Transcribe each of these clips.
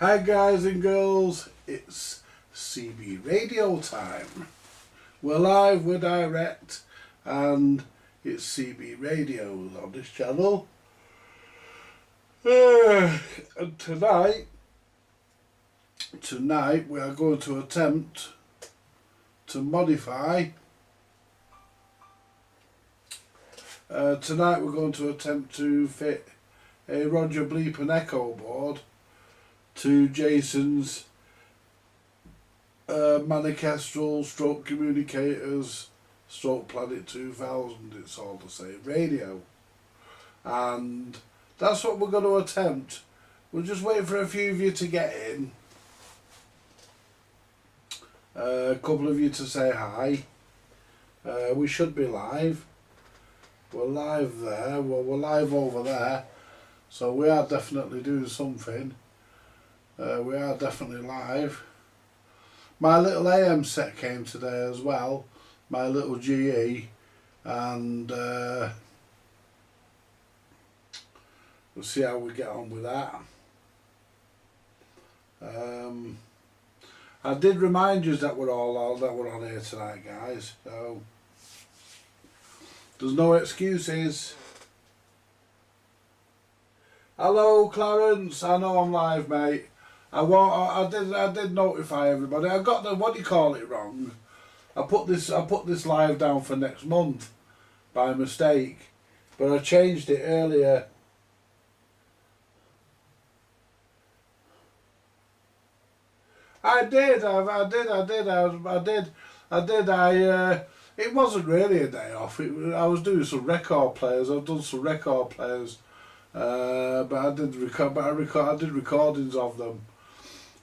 Hi guys and girls, it's CB Radio time. We're live, we're direct, and it's CB Radio on this channel. And tonight we are going to attempt to modify. Tonight we're going to attempt to fit a Roger Bleep and Echo board to Jason's Manor Kestrel stroke communicators stroke Planet 2000. It's all the same radio, and that's what we're going to attempt. We'll just wait for a few of you to get in, a couple of you to say hi. We should be live. We're live there. Well, we're live over there, so we are definitely doing something. We are definitely live. My little AM set came today as well, my little GE, and we'll see how we get on with that. I did remind you that we're on here tonight, guys, so there's no excuses. Hello Clarence, I know I'm live, mate. I did notify everybody. I got the what do you call it wrong. I put this live down for next month by mistake, but I changed it earlier. I did. It wasn't really a day off. I was doing some record players. I've done some record players, but I did recordings of them.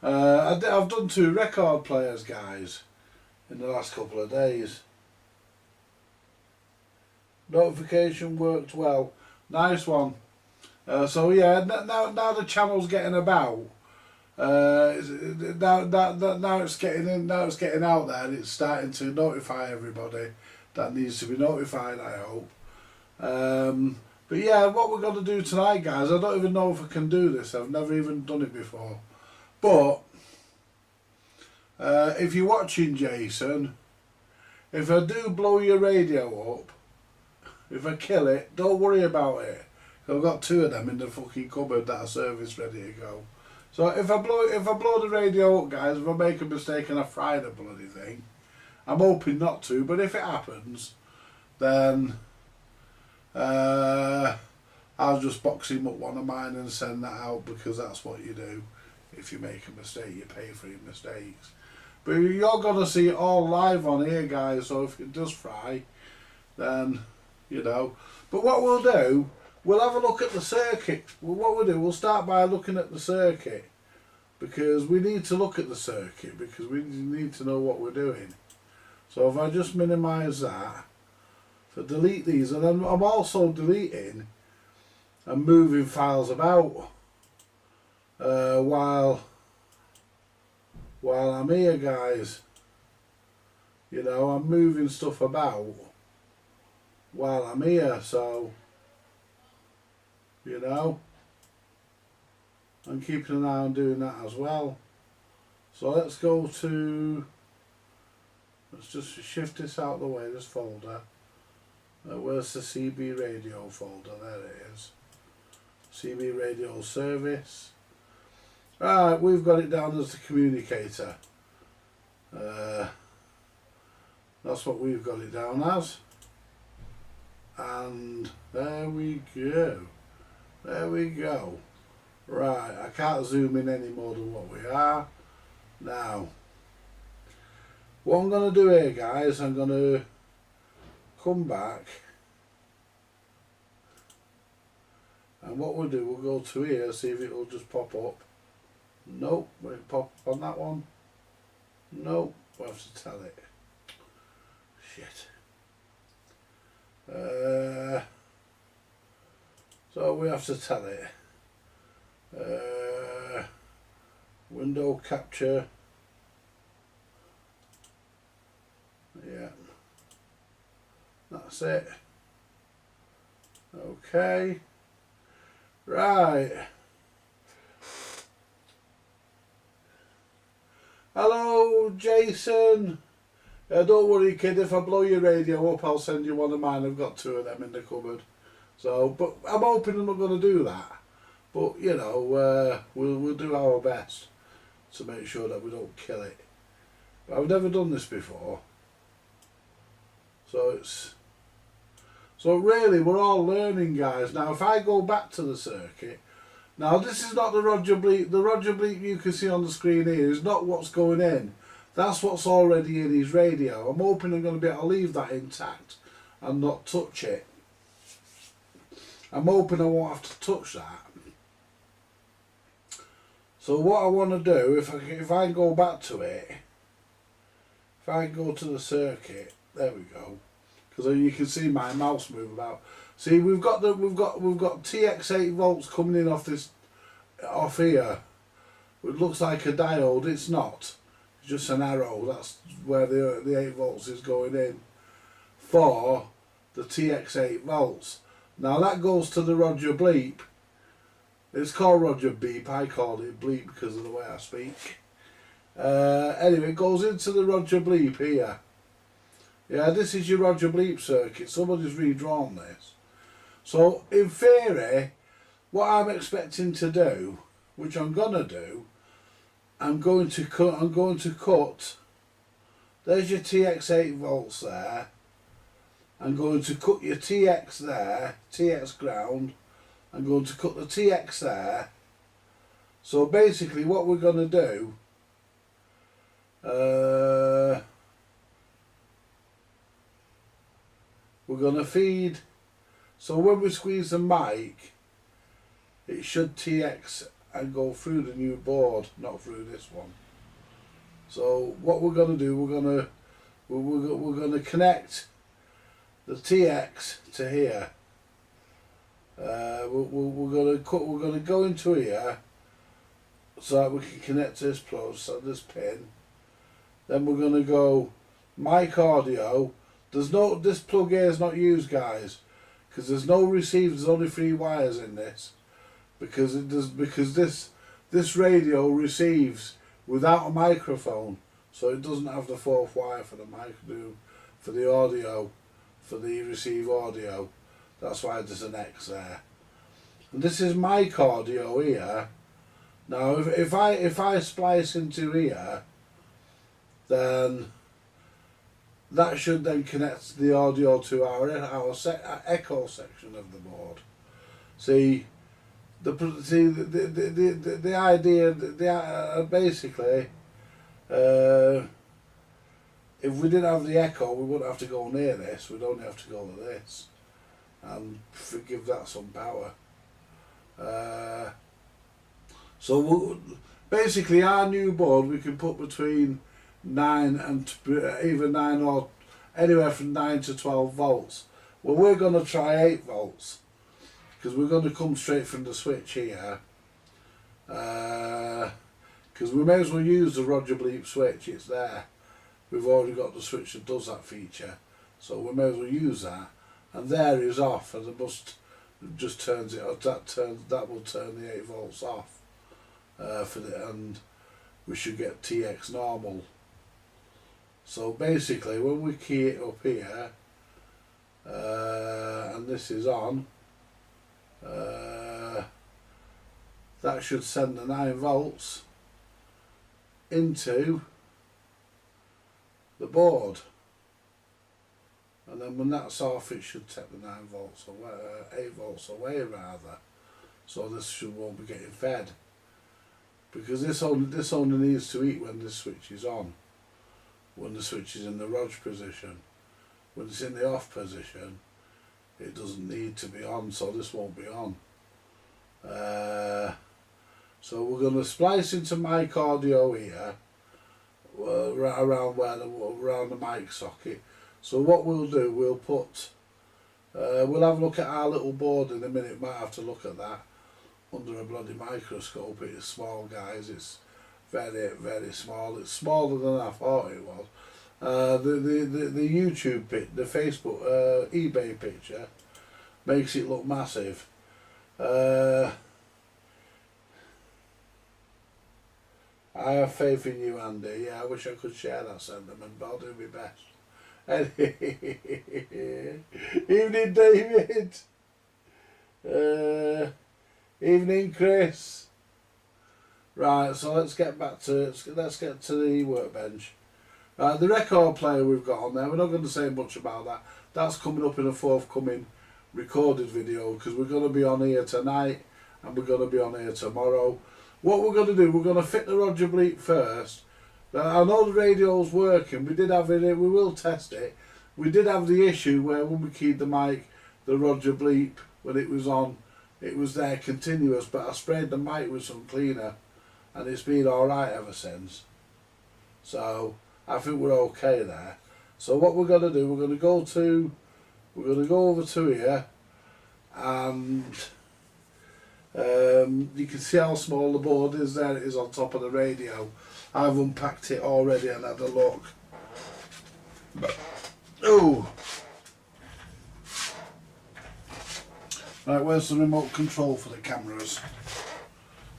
I've done 2 record players, guys, in the last couple of days. Notification worked well. Nice one. So yeah, now the channel's getting about. Now it's getting out there, and it's starting to notify everybody that needs to be notified, I hope. But yeah, what we're going to do tonight, guys, I don't even know if I can do this. I've never even done it before. But if you're watching, Jason, if I do blow your radio up, if I kill it, don't worry about it. I've got 2 of them in the fucking cupboard that are service ready to go. So if I blow the radio up, guys, if I make a mistake and I fry the bloody thing, I'm hoping not to, but if it happens, then I'll just box him up one of mine and send that out, because that's what you do. If you make a mistake, you pay for your mistakes. But you're going to see it all live on here, guys, so if it does fry, then, you know. But what we'll do, we'll have a look at the circuit. What we'll do, we'll start by looking at the circuit, because we need to look at the circuit, because we need to know what we're doing. So if I just minimise that, so delete these, and then I'm also deleting and moving files about while I'm here, guys. You know, I'm moving stuff about while I'm here, so you know, I'm keeping an eye on doing that as well. So let's just shift this out of the way, this folder. Where's the CB radio folder? There it is. CB radio service. Right, we've got it down as the communicator. That's what we've got it down as. And there we go. There we go. Right, I can't zoom in any more than what we are. Now, what I'm going to do here, guys, I'm going to come back, and what we'll do, we'll go to here, see if it'll just pop up. Nope, will it pop up on that one? Nope, we'll have to tell it. Shit. So we have to tell it. Window capture. Yeah. That's it. Okay. Right. Hello, Jason. Don't worry, kid. If I blow your radio up, I'll send you one of mine. I've got 2 of them in the cupboard. So, but I'm hoping I'm not going to do that. But you know, we'll do our best to make sure that we don't kill it. But I've never done this before, so really we're all learning, guys. Now, if I go back to the circuit, now this is not the Roger Bleep. The Roger Bleep you can see on the screen here is not what's going in. That's what's already in his radio. I'm hoping I'm going to be able to leave that intact and not touch it. I'm hoping I won't have to touch that. So what I want to do, if I go back to it, if I go to the circuit, there we go, because you can see my mouse move about. See, we've got TX8 volts coming in off here. It looks like a diode. It's not. It's just an arrow. That's where the 8 volts is going in for the TX8 volts. Now that goes to the Roger Bleep. It's called Roger Beep. I call it Bleep because of the way I speak. Anyway, it goes into the Roger Bleep here. Yeah, this is your Roger Bleep circuit. Somebody's redrawn this. So in theory, what I'm expecting to do, which I'm gonna do, I'm going to cut. There's your TX8 volts there. I'm going to cut your TX there, TX ground. I'm going to cut the TX there. So basically what we're going to do, we're going to feed, so when we squeeze the mic, it should TX and go through the new board, not through this one. So what we're going to do, we're going to connect the TX to here. We're going to go into here so that we can connect this plug, so this pin. Then we're going to go mic audio. This plug here is not used, guys, because there's no receiver. There's only 3 wires in this, because this radio receives without a microphone, so it doesn't have the 4th wire for the audio, for the receive audio. That's why there's an X there. And this is mic audio here. Now if I splice into here, then that should then connect the audio to our echo section of the board. See, the idea, basically, if we didn't have the echo, we wouldn't have to go near this. We'd only have to go to this, and give that some power. So basically, our new board we can put between 9 and even 9 or anywhere from 9 to 12 volts. Well, we're going to try 8 volts because we're going to come straight from the switch here. Because we may as well use the Roger Bleep switch. It's there. We've already got the switch that does that feature, so we may as well use that. And there is off, and it just turns it. That will turn the 8 volts off. And we should get TX normal. So basically, when we key it up here, and this is on, that should send the 9 volts into the board, and then when that's off, it should take the 9 volts away, 8 volts away rather. So this won't be getting fed, because this only needs to eat when this switch is on. When the switch is in the Rog position, when it's in the off position, it doesn't need to be on, so this won't be on. So we're going to splice into mic audio here, around the mic socket. So what we'll do, we'll put, we'll have a look at our little board in a minute. Might have to look at that under a bloody microscope. It's small, guys. It's very, very small. It's smaller than I thought it was. The YouTube the Facebook eBay picture makes it look massive. I have faith in you, Andy. Yeah, I wish I could share that sentiment, but I'll do my best. Evening, David. Evening, Chris. Right, so let's get to the workbench. Right, the record player we've got on there, we're not going to say much about that. That's coming up in a forthcoming recorded video, because we're going to be on here tonight and we're going to be on here tomorrow. What we're going to do, we're going to fit the Roger Bleep first. Now, I know the radio's working. We did have it. We will test it. We did have the issue where when we keyed the mic, the Roger Bleep, when it was on, it was there continuous, but I sprayed the mic with some cleaner and it's been alright ever since. So I think we're okay there. So what we're going to do, we're going to go over to here, and you can see how small the board is. There it is on top of the radio. I've unpacked it already and had a look. Oh! Right, where's the remote control for the cameras?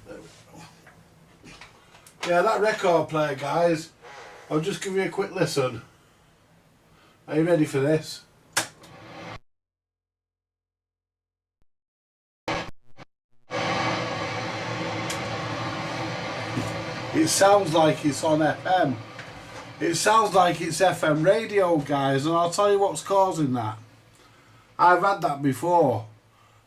There we go. Yeah, that record player, guys, I'll just give you a quick listen. Are you ready for this? It sounds like it's on FM. It sounds like it's FM radio, guys, and I'll tell you what's causing that. I've had that before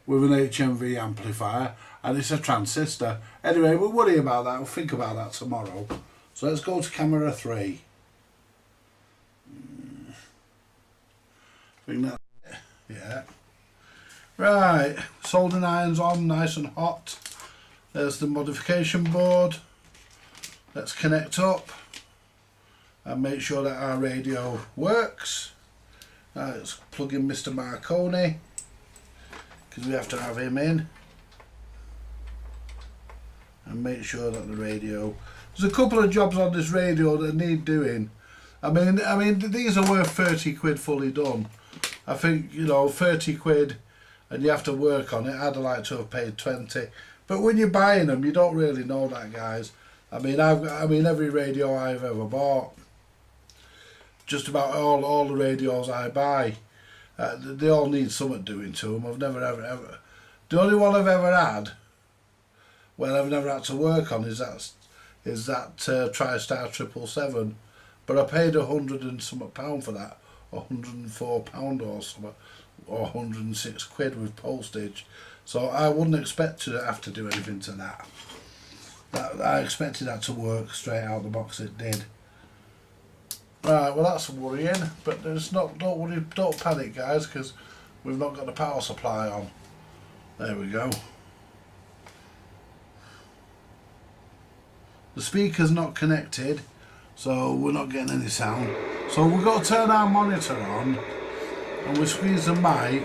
with an HMV amplifier, and it's a transistor. Anyway, we'll worry about that. We'll think about that tomorrow. So let's go to camera 3. Think that, yeah. Right, soldering irons on, nice and hot. There's the modification board. Let's connect up and make sure that our radio works. Let's plug in Mr. Marconi, because we have to have him in, and make sure that the radio. There's a couple of jobs on this radio that need doing. I mean these are worth 30 quid fully done. I think, you know, 30 quid and you have to work on it. I'd like to have paid 20, but when you're buying them, you don't really know that, guys. I mean every radio I've ever bought, just about all the radios I buy, they all need something doing to them. I've never ever. The only one I've ever had, well, I've never had to work on, is that TriStar 777, but I paid £100 and something pound for that, £104 or something, or 106 quid with postage. So I wouldn't expect to have to do anything to that. I expected that to work straight out of the box. It did. Right, well that's worrying, but there's not. Don't worry, don't panic, guys, because we've not got the power supply on. There we go. The speaker's not connected, so we're not getting any sound. So we've got to turn our monitor on, and we squeeze the mic.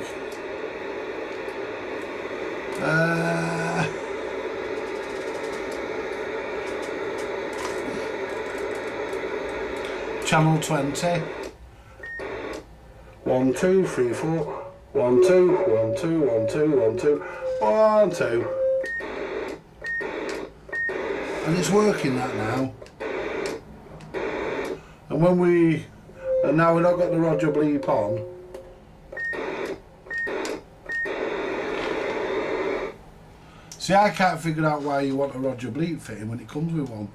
Channel 20. 1 2 3 4. 1 2 1 2 1 2 1 2 1 2. And it's working that now. And now we've not got the Roger Bleep on. See, I can't figure out why you want a Roger Bleep fitting when it comes with one.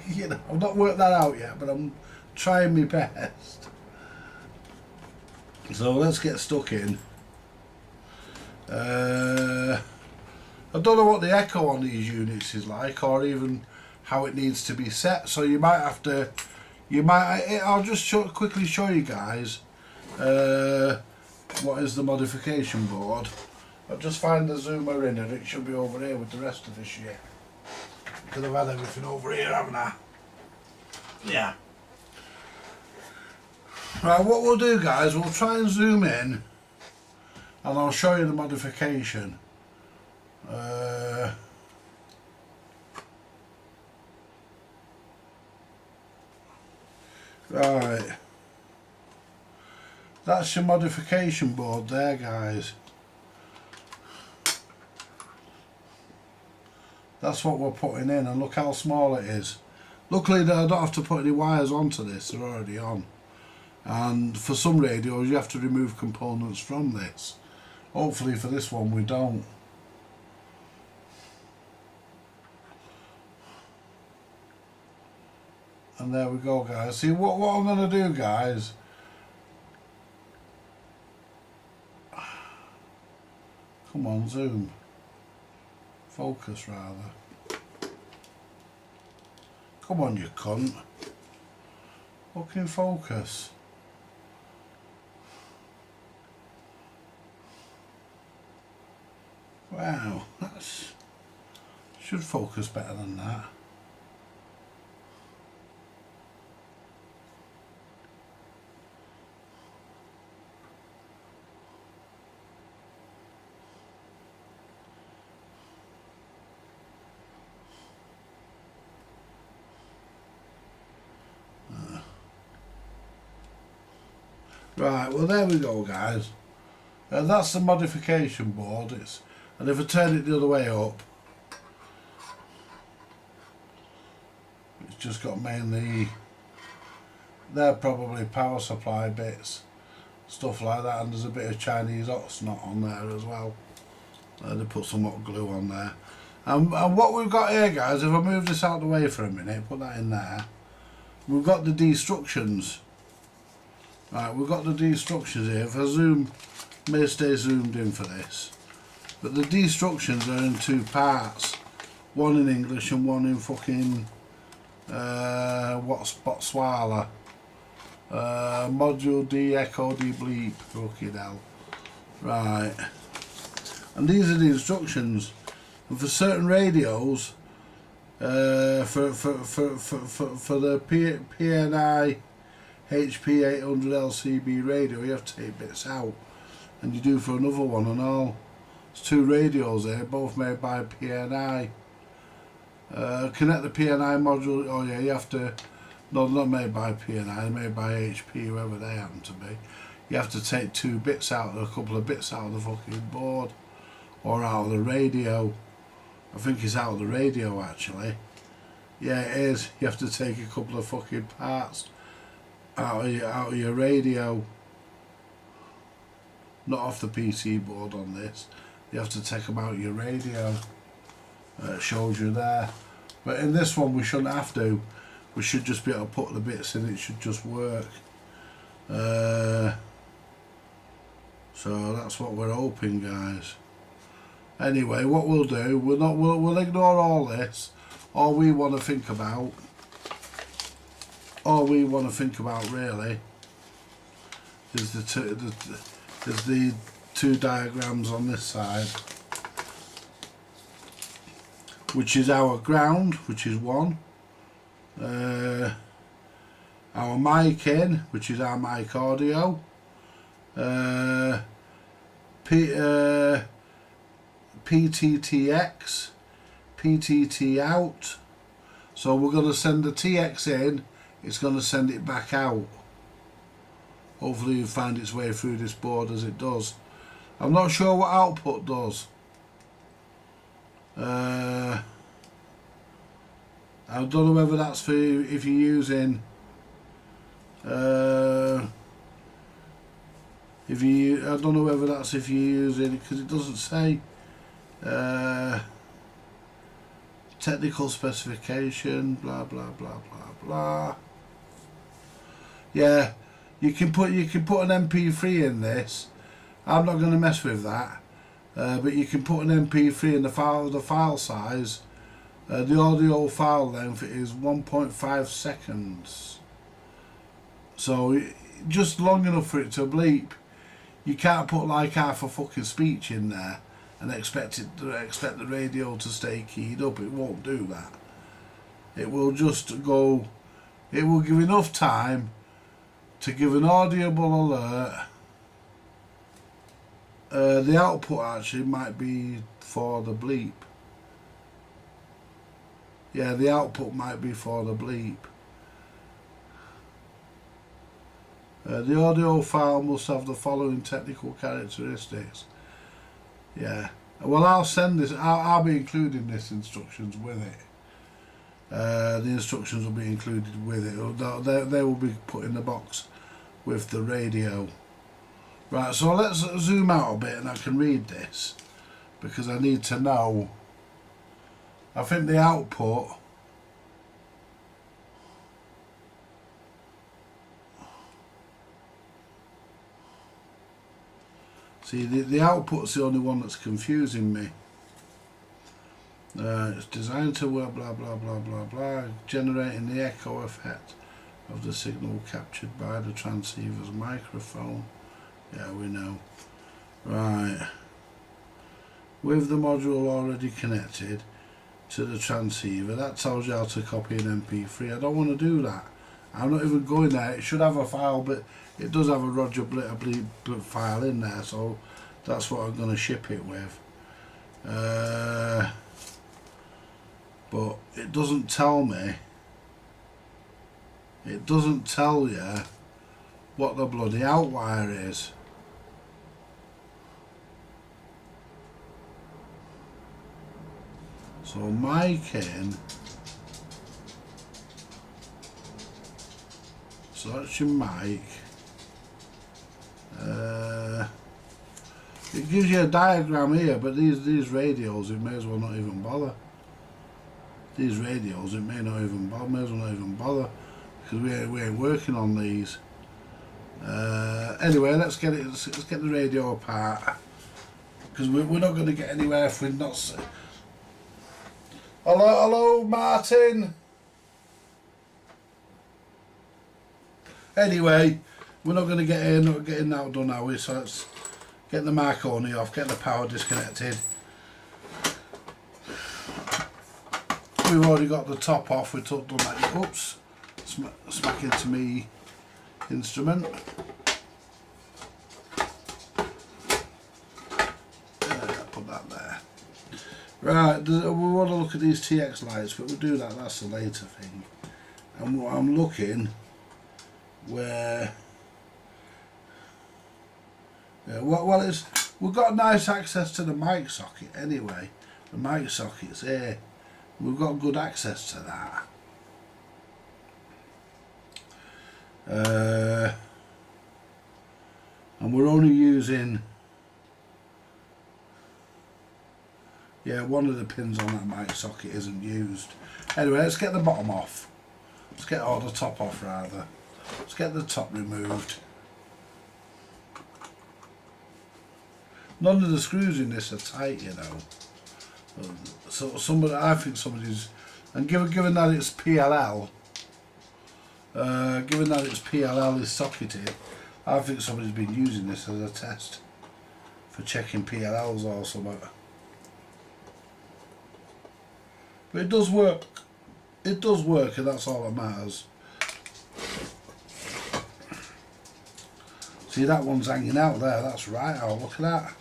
You know, I've not worked that out yet, but I'm trying my best. So let's get stuck in. I don't know what the echo on these units is like, or even how it needs to be set. So you might have to. I'll just quickly show you guys what is the modification board. I'll just find the zoomer in, and it should be over here with the rest of the shit. Because I've had everything over here, haven't I? Yeah. Right, what we'll do, guys, we'll try and zoom in, and I'll show you the modification. Right. That's your modification board there, guys. That's what we're putting in, and look how small it is. Luckily I don't have to put any wires onto this, they're already on. And for some radios you have to remove components from this. Hopefully for this one we don't. And there we go, guys. See what I'm going to do, guys. Come on, zoom. Focus, rather. Come on, you cunt. Fucking focus. Wow, that's... should focus better than that. Right, well there we go, guys. That's the modification board. And if I turn it the other way up, it's just got mainly, they're probably power supply bits, stuff like that, and there's a bit of Chinese hot snot on there as well. They put some hot glue on there. And what we've got here, guys, if I move this out of the way for a minute, put that in there, we've got the destructions. Right, we've got the destructions here. If I zoom, may stay zoomed in for this. But the destructions are in two parts. One in English and one in fucking what's Botswana. Module D, Echo D, Bleep. Fucking hell. Right. And these are the instructions. And for certain radios, for the PNI HP 800 LCB radio, you have to take bits out, and you do for another one and all. There's two radios there, both made by PNI. Connect the PNI module. Oh yeah, you have to. No, not made by PNI, made by HP, whoever they happen to be. You have to take two bits out, a couple of bits out of the fucking board, or out of the radio. I think it's out of the radio actually. Yeah, it is. You have to take a couple of fucking parts out of your radio, not off the PC board on this. You have to take them out of your radio. It shows you there. But in this one we shouldn't have to. We should just be able to put the bits in. It should just work. So that's what we're hoping, guys. Anyway, what we'll do, we'll ignore all this. All we want to think about really is the two diagrams on this side, which is our ground, which is one, our mic in, which is our mic audio, PTTX, PTT out. So we're going to send the TX in, it's going to send it back out. Hopefully it'll find its way through this board as it does. I'm not sure what output does. I don't know whether that's for if you're using I don't know whether that's if you're using, because it doesn't say technical specification, blah blah blah blah blah. Yeah, you can put an MP3 in this. I'm not going to mess with that, but you can put an MP3 in the file size. The audio file length is 1.5 seconds, so just long enough for it to bleep. You can't put like half a fucking speech in there and expect the radio to stay keyed up. It won't do that. It will just go. It will give enough time to give an audible alert. The output actually might be for the bleep. Yeah, the output might be for the bleep. The audio file must have the following technical characteristics. Yeah, Well, I'll send this. I'll be including this instructions with it. The instructions will be included with it. They will be put in the box with the radio. Right, so let's zoom out a bit and I can read this because I need to know. I think the output. See, the output's the only one that's confusing me. It's designed to work blah blah blah blah blah, generating the echo effect of the signal captured by the transceiver's microphone. Yeah, we know. Right. With the module already connected to the transceiver, that tells you how to copy an MP3. I don't want to do that. I'm not even going there. It should have a file, but it does have a Roger Blitter file in there, so that's what I'm going to ship it with. But it doesn't tell me. It doesn't tell you what the bloody outwire is. So miking. So that's your mic. It gives you a diagram here, but these radios, it may as well not even bother. These radios, it may not even bother. May as well not even bother because we ain't working on these. Anyway, let's get the radio apart because we're not going to get anywhere if we're not. Hello, Martin. Anyway, we're not going to not getting that done, are we? So let's get the Marconi off, get the power disconnected. We've already got the top off. We took done that. Oops, smack into me instrument. Put that there. Right, we want to look at these TX lights, but we'll do that. That's a later thing. And what I'm looking. Where well we've got nice access to the mic socket anyway. The mic socket's here. We've got good access to that. And we're only using one of the pins on that mic socket isn't used. Anyway, let's get the bottom off. Let's get all the top off rather. Let's get the top removed. None of the screws in this are tight, you know. So I think somebody's, and given that it's PLL, is socketed, I think somebody's been using this as a test for checking PLLs or something. But it does work. It does work, and that's all that matters. See, that one's hanging out there, that's right out, look at that.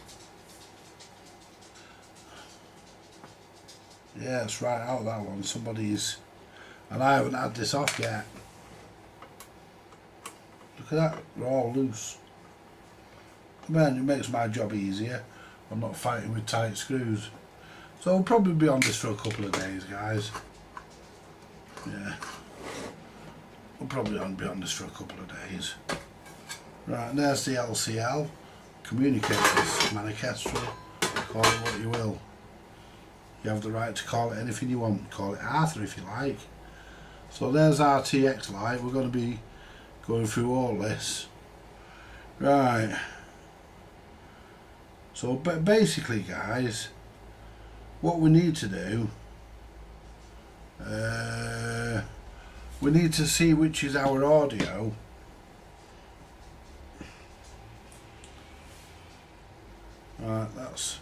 Yeah, it's right out, that one. Somebody's, and I haven't had this off yet. Look at that, they're all loose. Man, it makes my job easier. I'm not fighting with tight screws. So we'll probably be on this for a couple of days, guys. Yeah. We'll probably be on this for a couple of days. Right, and there's the LCL. Communicators, Manor Kestrel. Call it what you will. You have the right to call it anything you want. Call it Arthur if you like. So there's our TX light. We're going to be going through all this. Right. So basically, guys, what we need to do, we need to see which is our audio. Right, that's.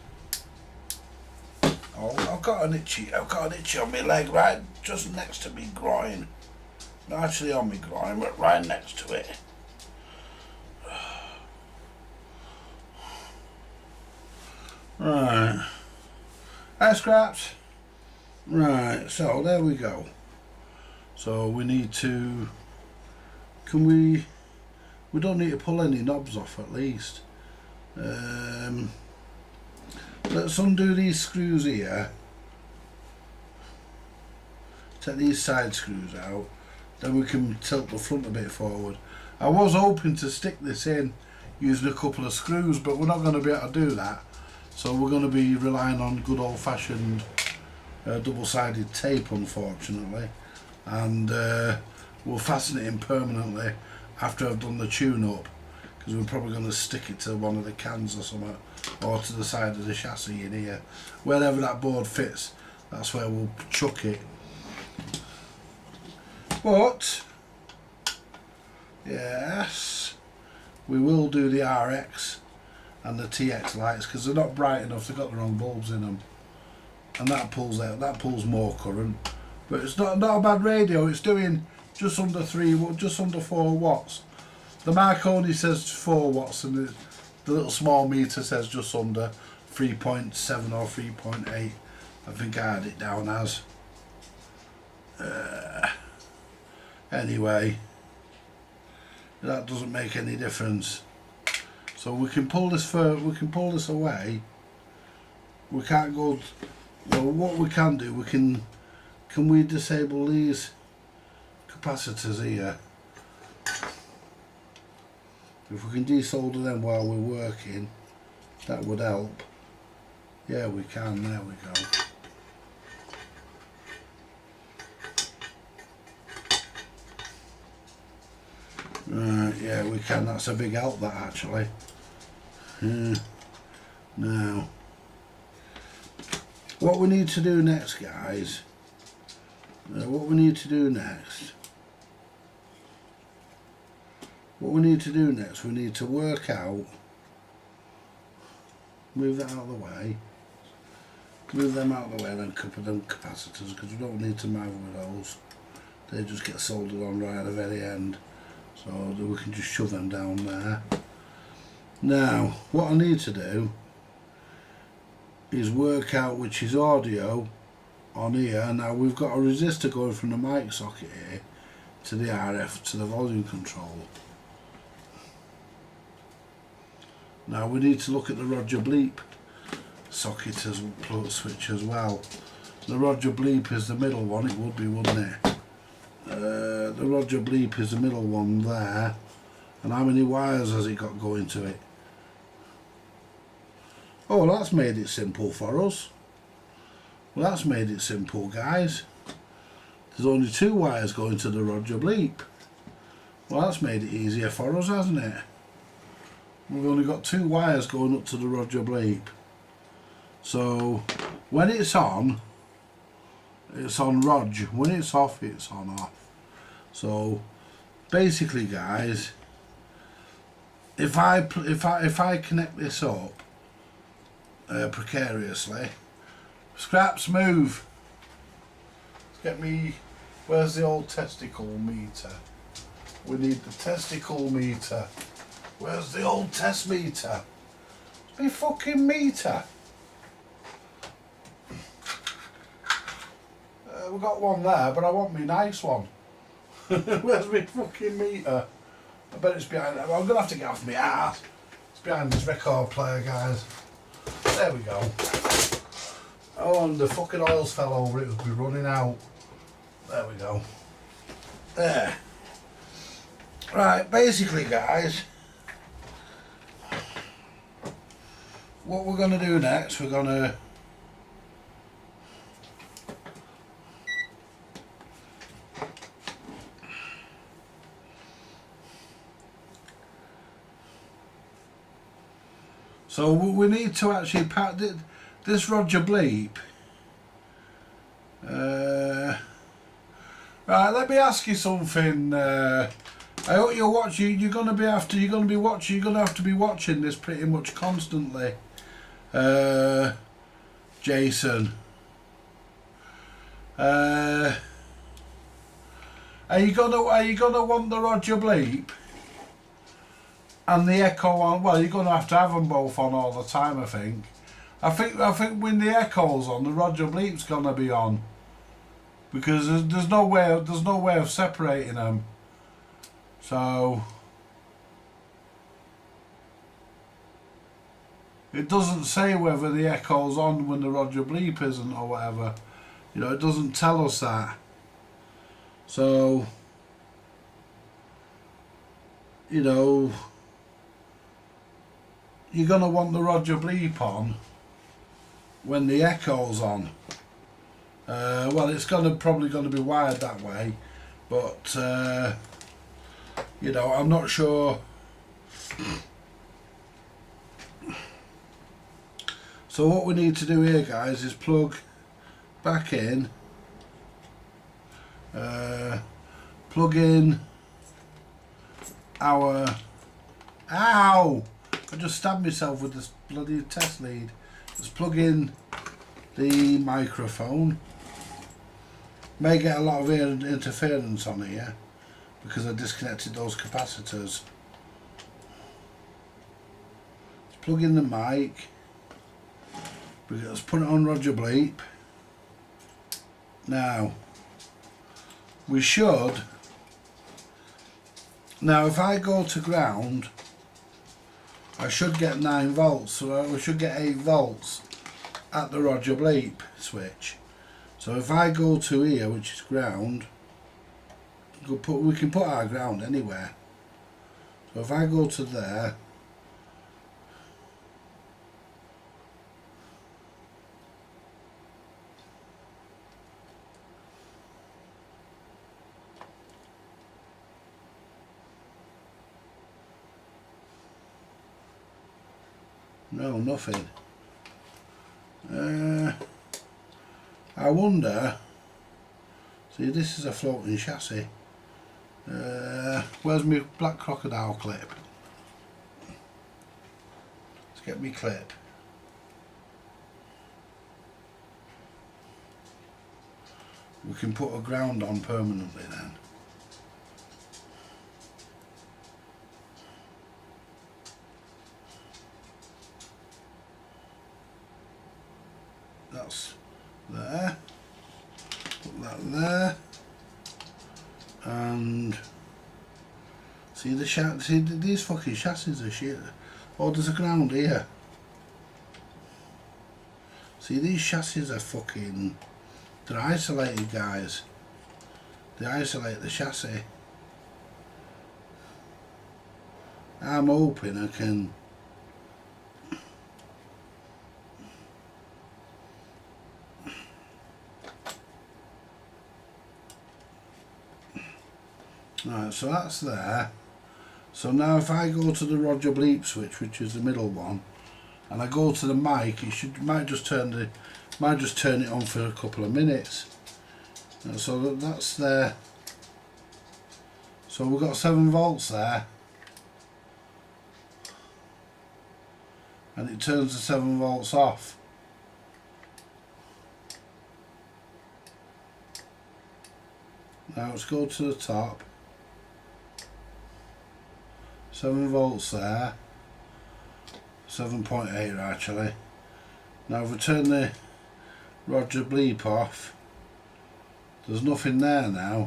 Oh, I've got an itchy on my leg, right just next to me groin. Not actually on my groin, but right next to it. Right. Hi, Scraps. Right, so there we go. So we need to. We don't need to pull any knobs off at least. let's undo these screws here. Take these side screws out. Then we can tilt the front a bit forward. I was hoping to stick this in using a couple of screws, but we're not going to be able to do that. So we're going to be relying on good old-fashioned double-sided tape, unfortunately. And we'll fasten it in permanently after I've done the tune-up, because we're probably going to stick it to one of the cans or something, or to the side of the chassis in here. Wherever that board fits, that's where we'll chuck it. But yes, we will do the RX and the TX lights because they're not bright enough. They've got the wrong bulbs in them, and that pulls out. That pulls more current, but it's not a bad radio. It's doing just under 4 watts. The mark only says 4 watts, and the little small meter says just under 3.7 or 3.8. I think I had it down as. Anyway, that doesn't make any difference. So we can pull this away. We can't go. Well, what we can do, can we disable these capacitors here? If we can desolder them while we're working, that would help. Yeah, we can. There we go. Yeah, we can. That's a big help, that, actually. Now, what we need to do next, guys, we need to work out, move that out of the way, move them out of the way, and then couple them capacitors, because we don't need to marvel with those. They just get soldered on right at the very end. So we can just shove them down there. Now, what I need to do is work out which is audio on here. Now we've got a resistor going from the mic socket here to the RF to the volume control. Now we need to look at the Roger Bleep socket as switch as well. The Roger Bleep is the middle one. It would be, wouldn't it? The Roger Bleep is the middle one there. And how many wires has it got going to it? Oh, that's made it simple for us. Well, that's made it simple, guys. There's only 2 wires going to the Roger Bleep. Well, that's made it easier for us, hasn't it? We've only got 2 wires going up to the Roger Bleep. So when it's on Rog. When it's off, it's on off. So basically, guys, if I connect this up precariously, Scraps, move. Get me. Where's the old testicle meter? We need the testicle meter. Where's the old test meter? It's me fucking meter. We've got one there, but I want me nice one. Where's my fucking meter? I bet it's behind. Well, I'm gonna have to get off my ass. It's behind this record player, guys. There we go. Oh, and the fucking oils fell over. It would be running out. There we go. There. Right, basically, guys, what we're gonna do next, we're gonna so we need to actually pack this Roger Bleep. Right, let me ask you something. I hope you're watching. You're gonna have to be watching this pretty much constantly, Jason. Are you gonna want the Roger Bleep and the Echo on? Well, you're gonna have to have them both on all the time. I think when the Echo's on, the Roger Bleep's gonna be on, because there's no way of separating them. So it doesn't say whether the echo's on when the Roger bleep isn't or whatever. You know, it doesn't tell us that. So, you know, you're going to want the Roger bleep on when the echo's on. Well, it's probably going to be wired that way, but you know, I'm not sure. So what we need to do here, guys, is plug back in, plug in our, ow, I just stabbed myself with this bloody test lead. Let's plug in the microphone. May get a lot of interference on here because I disconnected those capacitors. Let's plug in the mic. Let's put it on Roger bleep. Now, we should. Now, if I go to ground, I should get 9 volts, so we should get 8 volts at the Roger bleep switch. So if I go to here, which is ground, we can put our ground anywhere. So if I go to there, no, nothing. I wonder, see, this is a floating chassis. Where's my black crocodile clip? Let's get me clip. We can put a ground on permanently then. That's there. Put that there. And see these fucking chassis are shit. Oh, there's a ground here. See, these chassis are fucking, they're isolated, guys. They isolate the chassis. I'm hoping I can. Right, so that's there. So now if I go to the Roger bleep switch, which is the middle one, and I go to the mic, it might just turn it on for a couple of minutes. So that's there. So we've got 7 volts there, and it turns the 7 volts off. Now let's go to the top. 7 volts there, 7.8 actually. Now if we turn the Roger bleep off, there's nothing there now.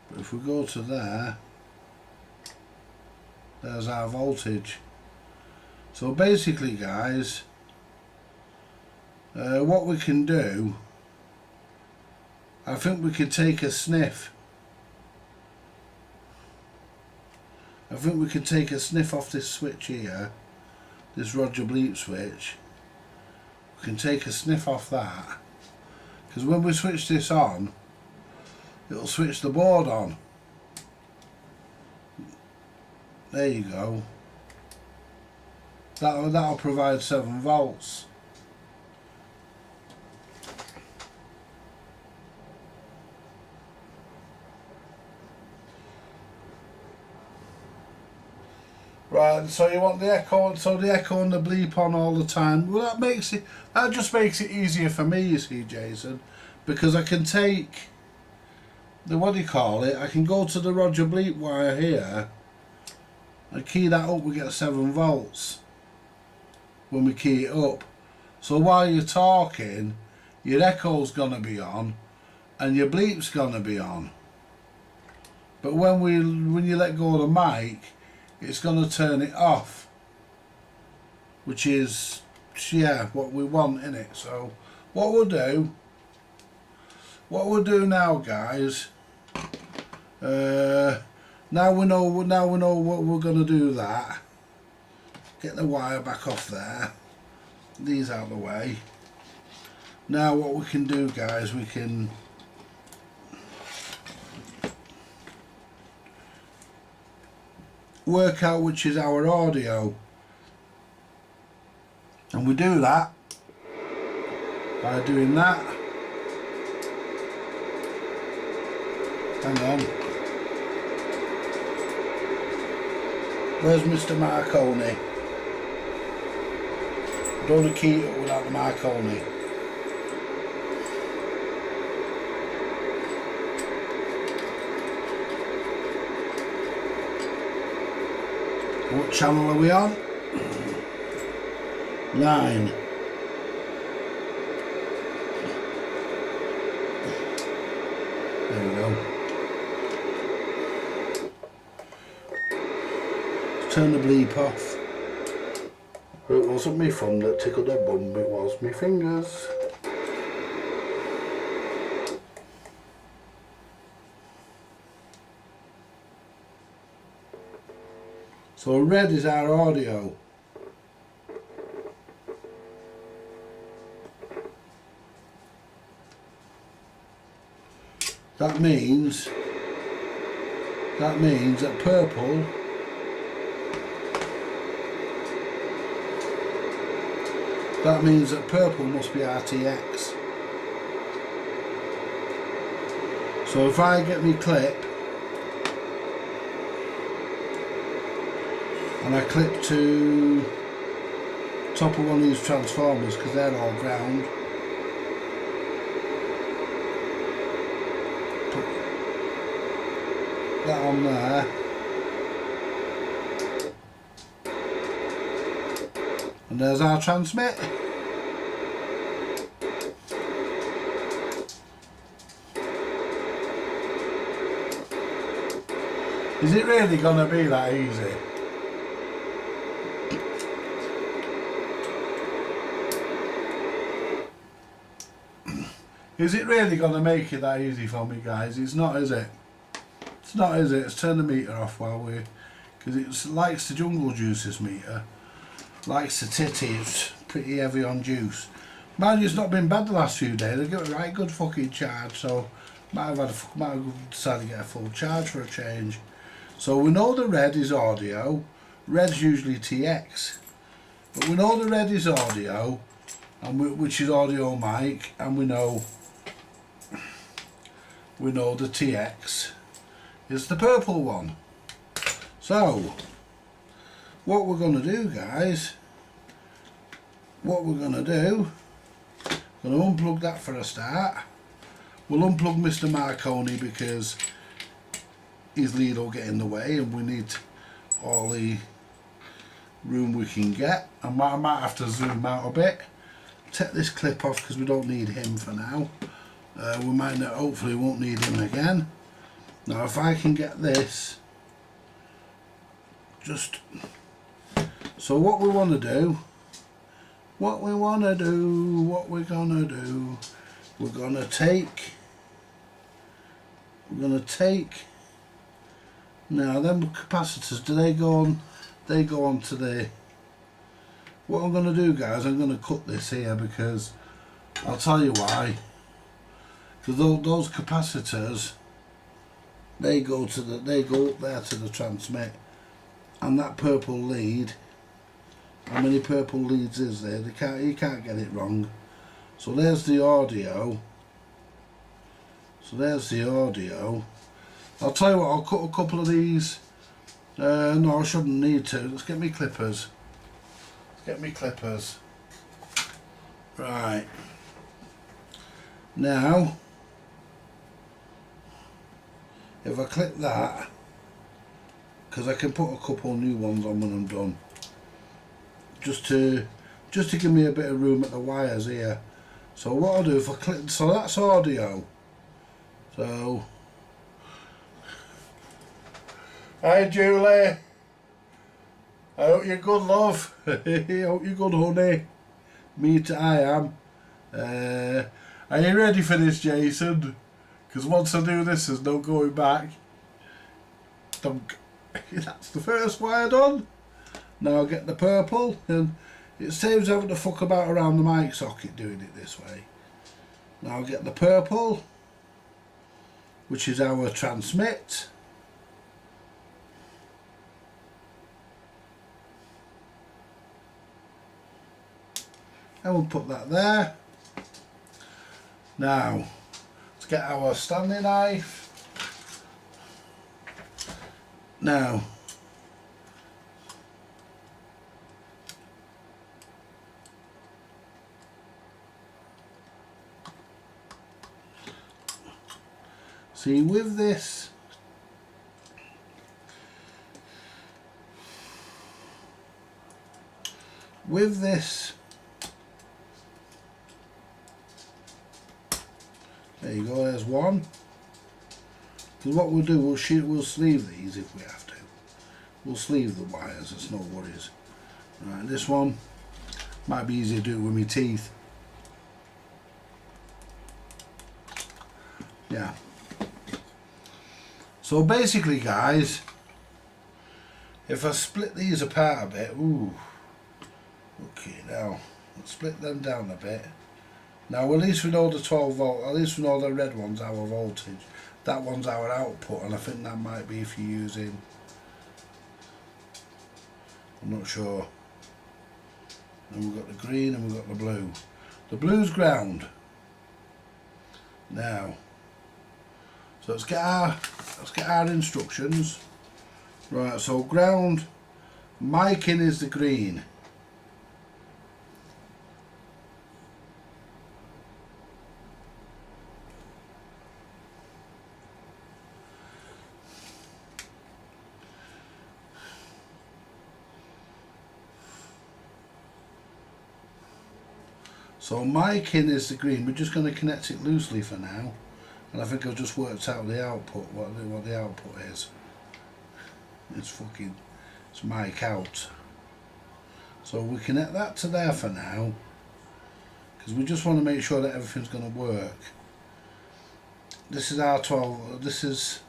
But if we go to there, there's our voltage. So basically, guys, what we can do, I think we could take a sniff. I think we can take a sniff off this switch here, this Roger bleep switch. We can take a sniff off that, because when we switch this on, it'll switch the board on. There you go. That'll provide 7 volts. Right, so you want the echo, so the echo and the bleep on all the time. Well, that just makes it easier for me, you see, Jason, because I can take the, what do you call it, I can go to the Roger bleep wire here and key that up, we get 7 volts when we key it up. So while you're talking, your echo's gonna be on and your bleep's gonna be on. But when you let go of the mic, it's going to turn it off, which is, yeah, what we want in it. So what we'll do now, guys, now we know what we're going to do. That, get the wire back off there, these out of the way. Now what we can do, guys, we can work out which is our audio, and we do that by doing that. Hang on, where's Mr. Marconi? Don't want to key it up without the Marconi. What channel are we on? 9. There we go. Let's turn the bleep off. It wasn't me thumb that tickled her bum, it was me fingers. So red is our audio. That means that purple must be RTX. So if I get me clip and I clip to top of one of these transformers, because they're all ground, put that on there, and there's our transmit. Is it really going to be that easy? Is it really going to make it that easy for me, guys? It's not, is it? It's not, is it? Let's turn the meter off while we... because it likes the jungle juice, this meter. Likes the titty. It's pretty heavy on juice. Mind you, it's not been bad the last few days. I've got a right good fucking charge, so might have decided to get a full charge for a change. So we know the red is audio. Red's usually TX. But we know the red is audio, and which is audio mic, and we know the TX is the purple one. So what we're going to do, guys, we're going to unplug that for a start. We'll unplug Mr. Marconi because his lead will get in the way, and we need all the room we can get. I might have to zoom out a bit. Take this clip off because we don't need him for now. We might not, hopefully won't need him again. Now if I can get this, just so what we want to do, what we're gonna do, we're gonna take now them capacitors, do they go on? They go on to the, what I'm going to do, guys, I'm going to cut this here because I'll tell you why. Because those capacitors, they go up there to the transmit, and that purple lead, how many purple leads is there? You can't get it wrong. So there's the audio. I'll tell you what, I'll cut a couple of these. No, I shouldn't need to. Let's get me clippers. Right. Now, if I click that, because I can put a couple new ones on when I'm done, just to give me a bit of room at the wires here. So what I'll do, if I click, so that's audio. So, hi Julie. I hope you're good, love. I hope you're good, honey. Me too, I am. Are you ready for this, Jason? Because once I do this, there's no going back. Dunk. That's the first wire done. Now I'll get the purple, and it saves having to fuck about around the mic socket doing it this way. Now I'll get the purple, which is our transmit. And we'll put that there. Now, let's get our Stanley knife. Now, see, with this, there you go, there's one. Because what we'll do, we'll sleeve these if we have to. We'll sleeve the wires, it's no worries. Right, this one might be easier to do it with my teeth. Yeah. So basically, guys, if I split these apart a bit, ooh, okay, now let's split them down a bit. Now at least we know the 12 volt, at least we know the red one's our voltage, that one's our output, and I think that might be if you're using, I'm not sure. And we've got the green and we've got the blue. The blue's ground. Now, so let's get our instructions. Right, so ground, mic in is the green. So mic in is the green. We're just going to connect it loosely for now, and I think I've just worked out the output. What the output is. It's mic out. So we connect that to there for now, because we just want to make sure that everything's going to work. This is our 12. This is.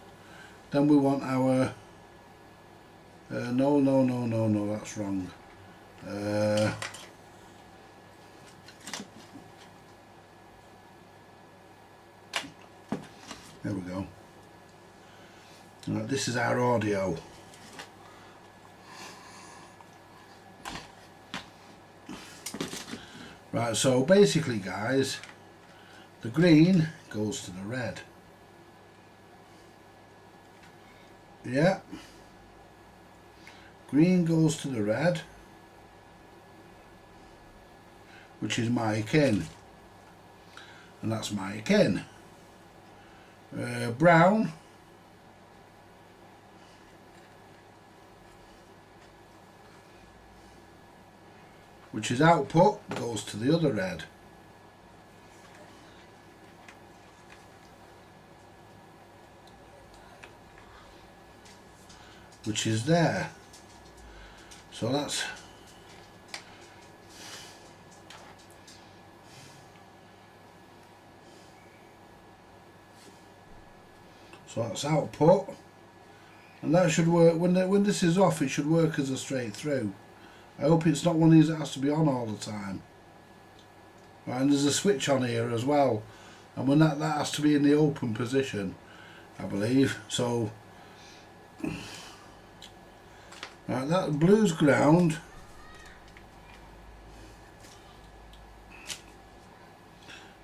Then we want our. No. That's wrong. There we go. Right, this is our audio. Right, so basically, guys, the green goes to the red. Yeah. Green goes to the red, which is mic in. And that's mic in. Brown which is output goes to the other red. Which is there. So that's output, and that should work. When this is off, it should work as a straight through. I hope it's not one of these that has to be on all the time. Right, and there's a switch on here as well, and when that has to be in the open position, I believe. So, right, that blue's ground.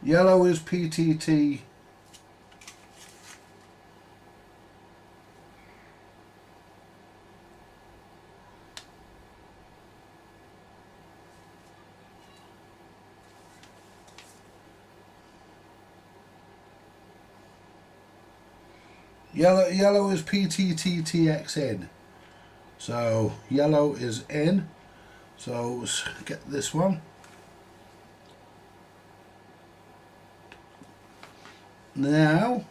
Yellow is PTT. Yellow is PTTTX in. So yellow is in. So let's get this one. Now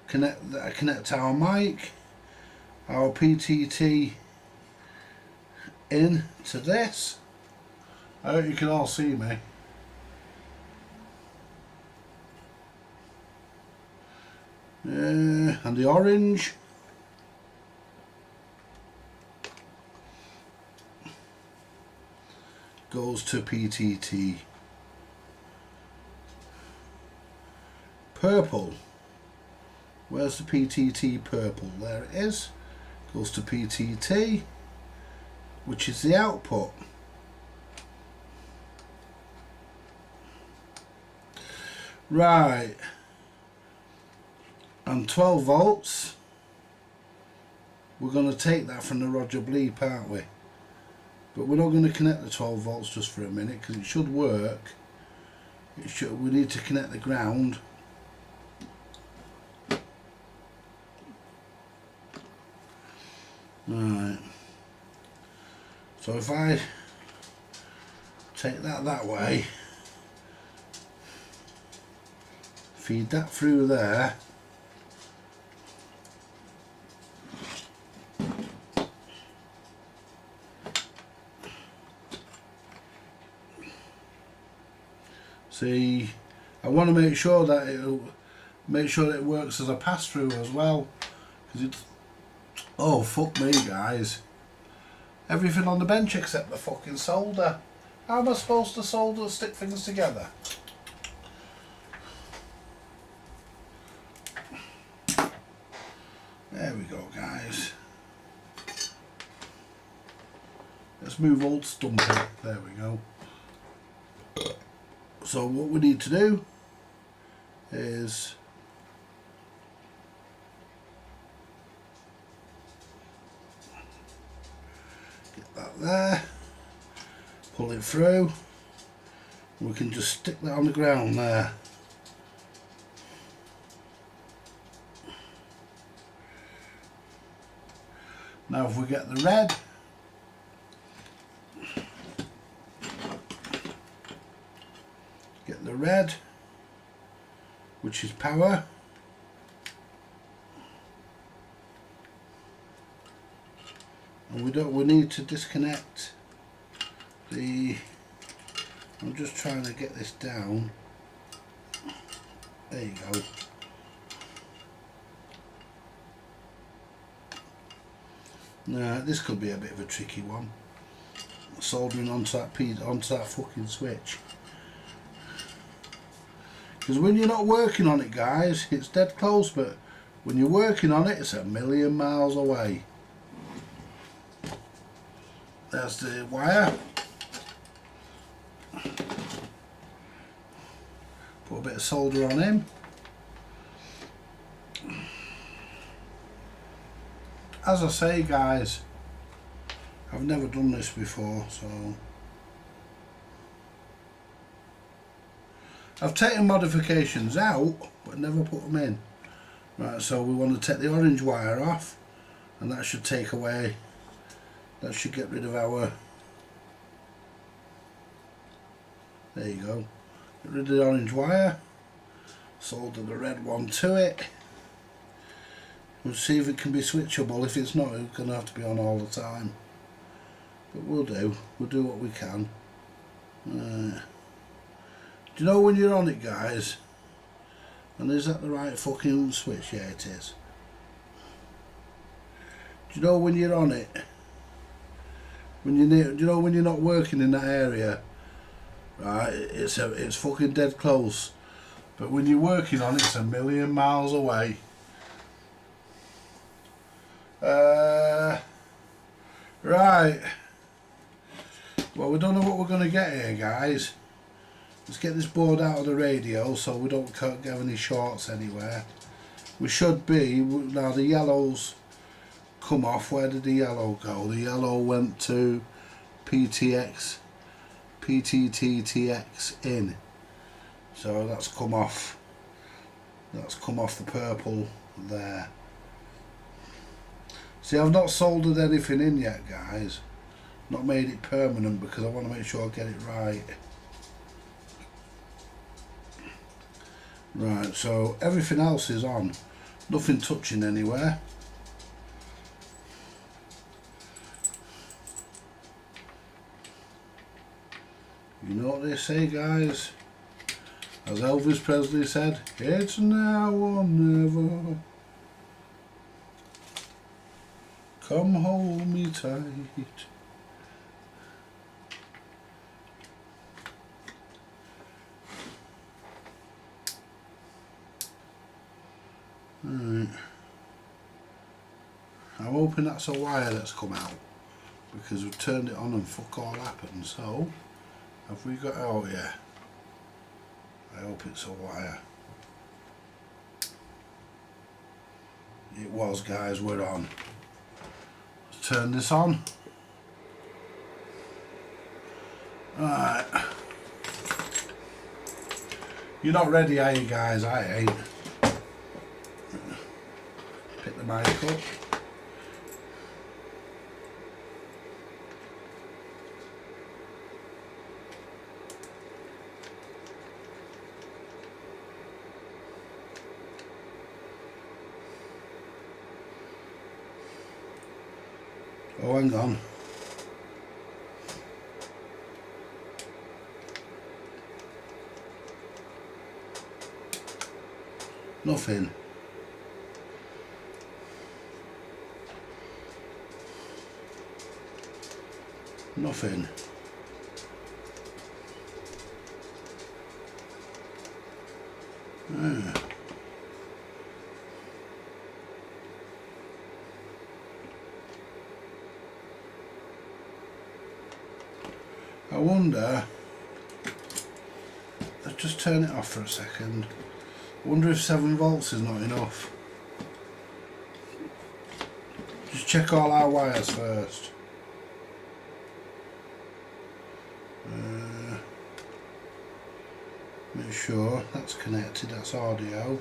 connect our mic, our PTT into this. I hope you can all see me. And the orange. Goes to PTT. Purple. Where's the PTT purple? There it is. Goes to PTT, which is the output. Right. And 12 volts. We're going to take that from the Roger Bleep, aren't we? But we're not going to connect the 12 volts just for a minute because it should work. We need to connect the ground. Right. So if I take that way, feed that through there. See, I want to make sure that it works as a pass through as well, because it's, oh fuck me guys, everything on the bench except the fucking solder. How am I supposed to stick things together? There we go guys. Let's move old Stumpy. There we go. So what we need to do is get that there, pull it through, we can just stick that on the ground there. Now if we get the red, which is power, and we need to disconnect the, I'm just trying to get this down, there you go. Now this could be a bit of a tricky one, soldering onto that fucking switch. Because when you're not working on it guys, it's dead close, but when you're working on it, it's a million miles away. There's the wire. Put a bit of solder on him. As I say guys, I've never done this before, so I've taken modifications out but never put them in. Right, so we want to take the orange wire off, and that should take away, that should get rid of our, there you go, get rid of the orange wire, solder the red one to it. We'll see if it can be switchable. If it's not, it's going to have to be on all the time, but we'll do what we can. Do you know when you're on it guys, and is that the right fucking switch? Yeah it is. Do you know when you're on it, do you know when you're not working in that area, right, it's fucking dead close, but when you're working on it, it's a million miles away. Right, well we don't know what we're going to get here guys. Let's get this board out of the radio so we don't get any shorts anywhere. We should be, now the yellows come off. Where did the yellow go? The yellow went to PTTX in. So that's come off. That's come off the purple there. See, I've not soldered anything in yet guys. Not made it permanent because I want to make sure I get it right. Right, so everything else is on, nothing touching anywhere. You know what they say, guys? As Elvis Presley said, it's now or never. Come hold me tight. Right. I'm hoping that's a wire that's come out, because we've turned it on and fuck all happened. So, have we got out yet? I hope it's a wire. It was, guys, we're on. Let's turn this on. Right. You're not ready, are you, guys? I ain't. Pick the mic up. Oh, hang on. Nothing. Nothing. Ah. I wonder, let's just turn it off for a second. I wonder if 7 volts is not enough. Just check all our wires first. Make sure that's connected, that's audio.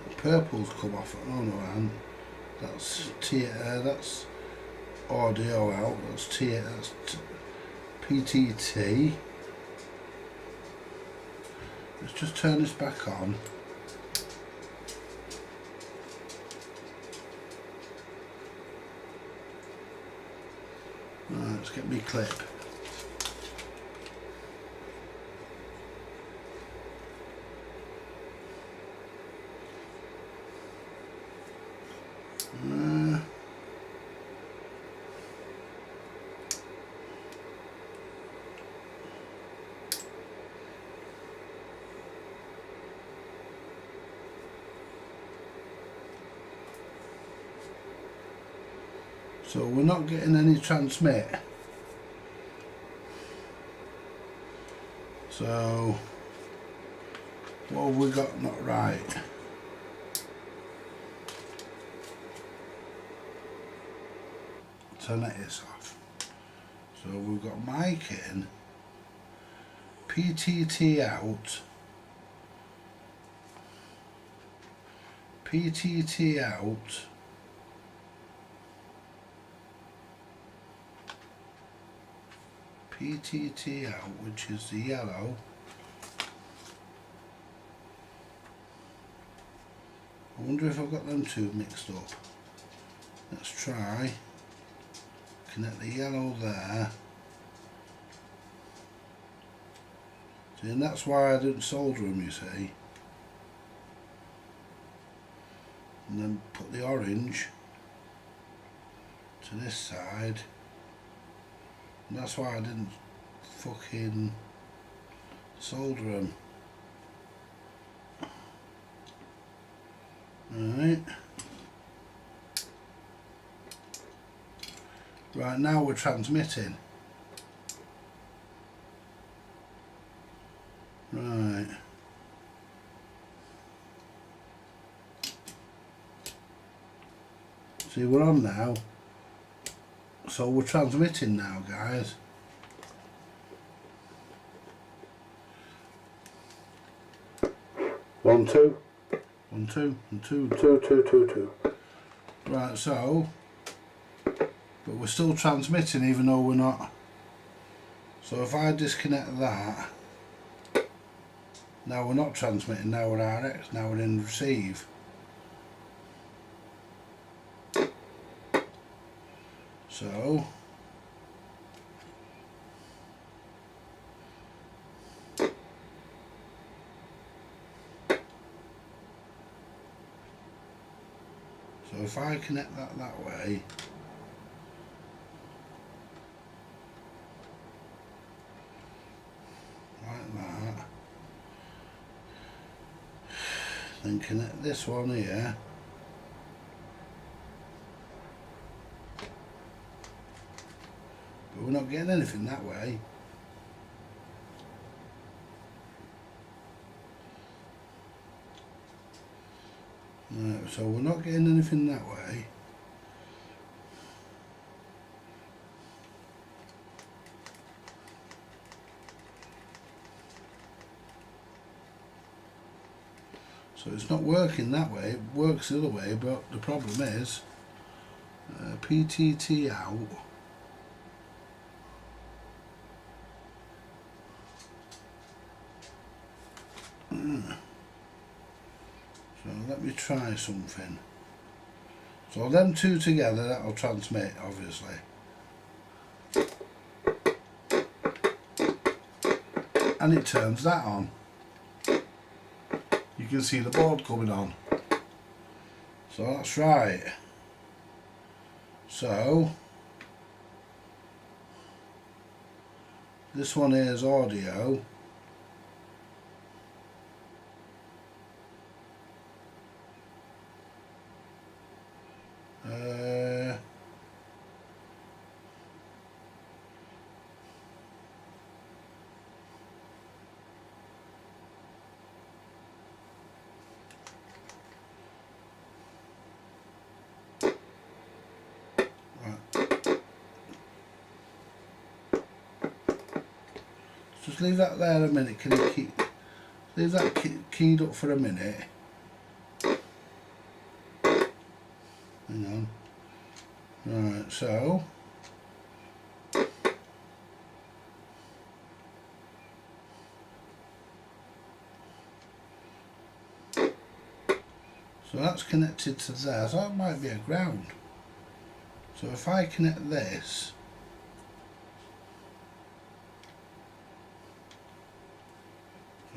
The purple's come off, oh no, and that's that's audio out, that's PTT. Let's just turn this back on. Right, let's get me clip. So we're not getting any transmit. So what have we got not right? Turn that off. So we've got mic in, PTT out, PTT out, PTT out, which is the yellow. I wonder if I've got them two mixed up. Let's try. Connect the yellow there. See, and that's why I didn't solder them, you see. And then put the orange to this side. And that's why I didn't fucking solder them. Right. Right, now we're transmitting. Right. See, we're on now. So we're transmitting now, guys. One, two. One, two, and two, two, two, two, two. Right, so, but we're still transmitting even though we're not. So if I disconnect that, now we're not transmitting, now we're RX, now we're in So if I connect that way, like that, then connect this one here, but we're not getting anything that way. No, so we're not getting anything that way. So it's not working that way, it works the other way, but the problem is PTT out. So let me try something. So them two together, that'll transmit, obviously. And it turns that on. You can see the board coming on. So that's right. So this one here is audio. Just leave that there a minute. Can you leave that keyed up for a minute? Hang on. Right, so that's connected to there, so that might be a ground. So if I connect this,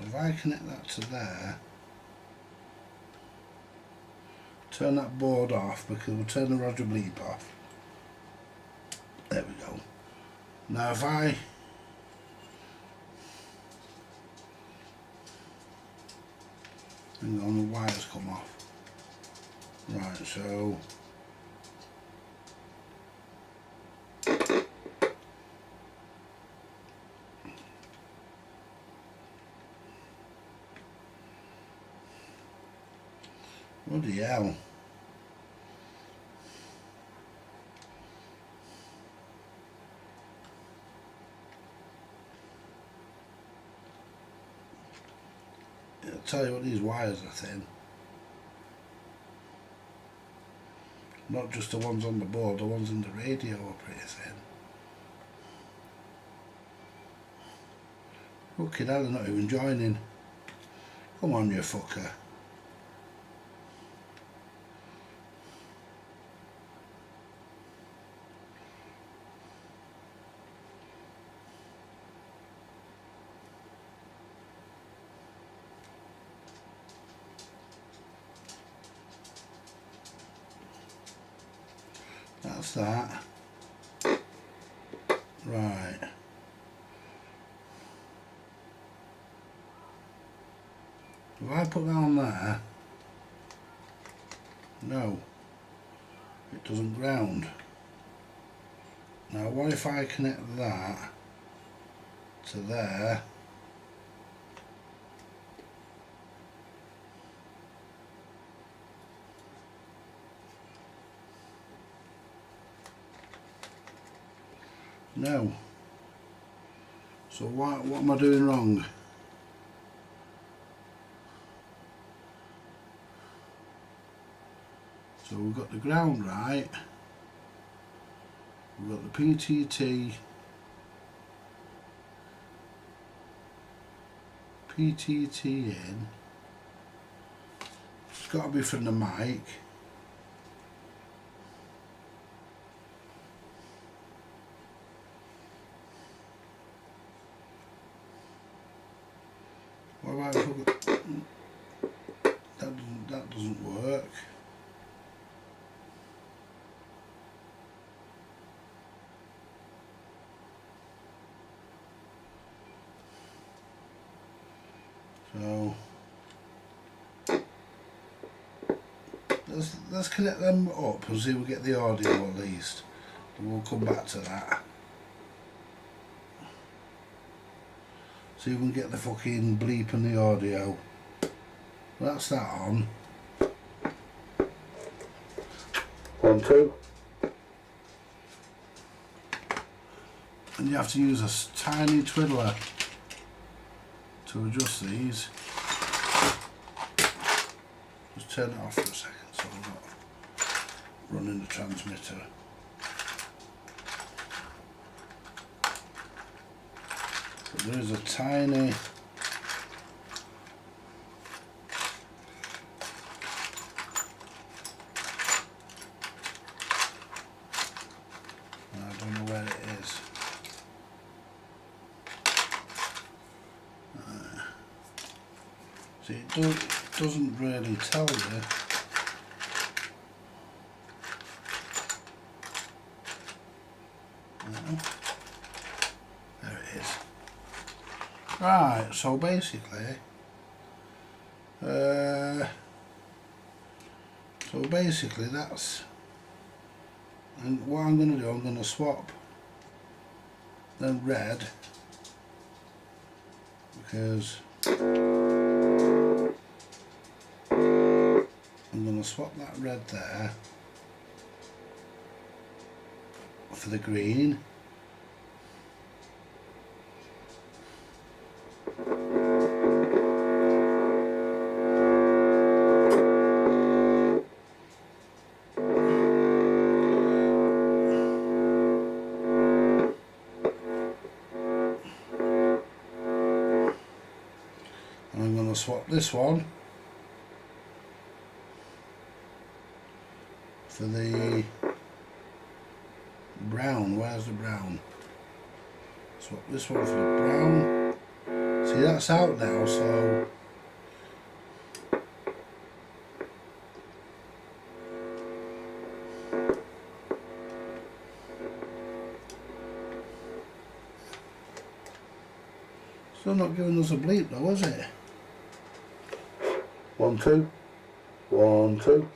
if I connect that to there, turn that board off, because we'll turn the Roger bleep off. There we go. Now if I hang on, the wires come off. Right, so bloody hell. I'll tell you what, these wires are thin. Not just the ones on the board, the ones in the radio are pretty thin. Fucking hell, they're not even joining. Come on, you fucker. That's that. Right. If I put that on there, no, it doesn't ground. Now what if I connect that to there? No. So what am I doing wrong? So we've got the ground right, we've got the PTT in, it's got to be from the mic. about if that doesn't work. So let's connect them up and see if we get the audio at least. And we'll come back to that. See if we can get the fucking bleep and the audio. That's that on. 1, 2. And you have to use a tiny twiddler to adjust these. Just turn it off for a second so I'm not running the transmitter. But there is a tiny I don't know where it is. See, it doesn't really tell you. There it is. Right, so basically, that's, and what I'm going to do, I'm going to swap then red, because I'm going to swap that red there for the green. And I'm going to swap this one for the brown. Where's the brown? Swap this one for the brown. See, that's out now, so still not giving us a bleep though, is it? 1, 2, 1, 2,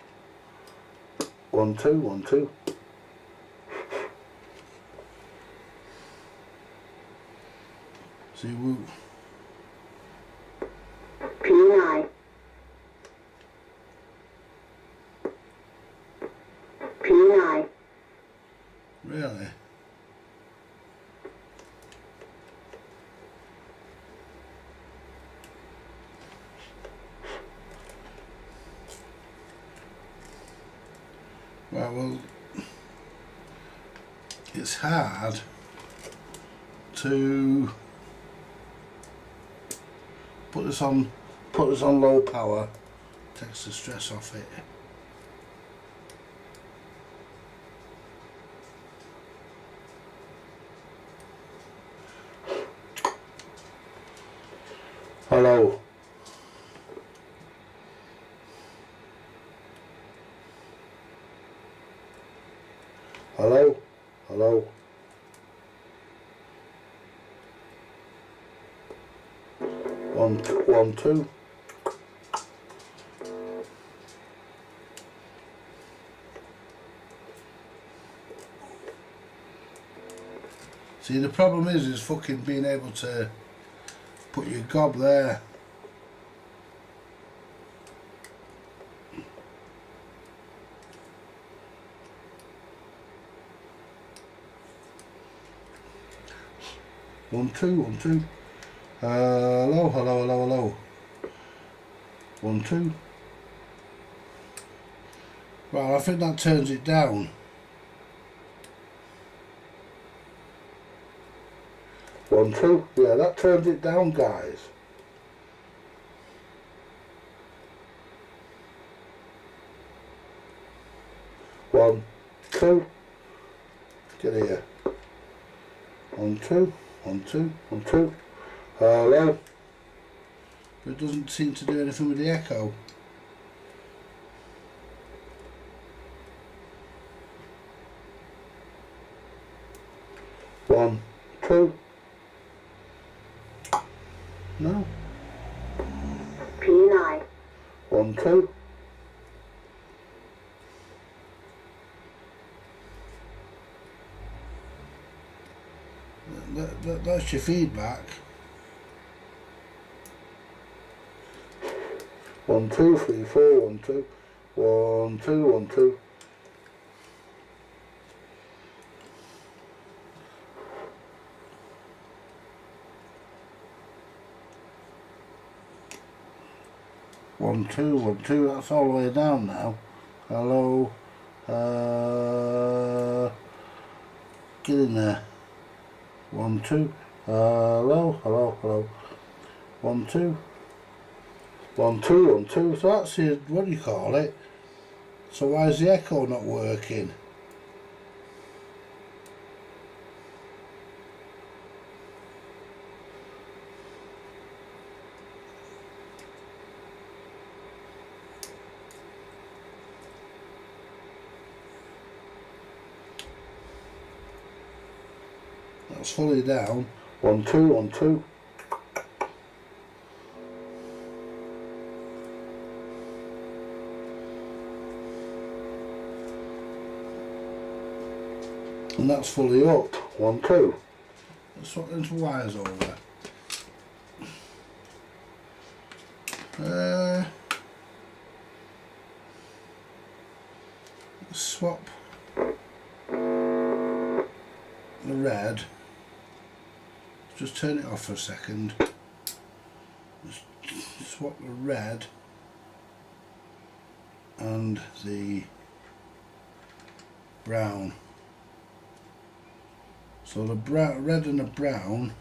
1, 2, 1, 2. See, P9. P9. really? Right, well, it's hard to put this on low power. Takes the stress off it. Hello. Hello? Hello? One, two. See, the problem is fucking being able to put your gob there. One, two. Hello, hello, hello, hello. 1, 2. Right, I think that turns it down. 1, 2. Yeah, that turns it down, guys. One, two. Get here. 1, 2. 1, 2. 1, 2. Hello. but it doesn't seem to do anything with the echo. One, two. No. P9. 1, 2. That's your feedback. 1, 2, 3, 4, 1, 2. 1, 2, 1, 2. One, two, 1, 2, that's all the way down now. Hello. Get in there. 1, 2. Hello, hello, hello. 1, 2. 1, 2, 1, 2. So that's the, what do you call it? So why is the echo not working? That's fully down. 1, 2, 1, 2. And that's fully up. 1, 2. Let's swap them to wires over. Swap the red. Just turn it off for a second. Just swap the red and the brown. So the red and the brown.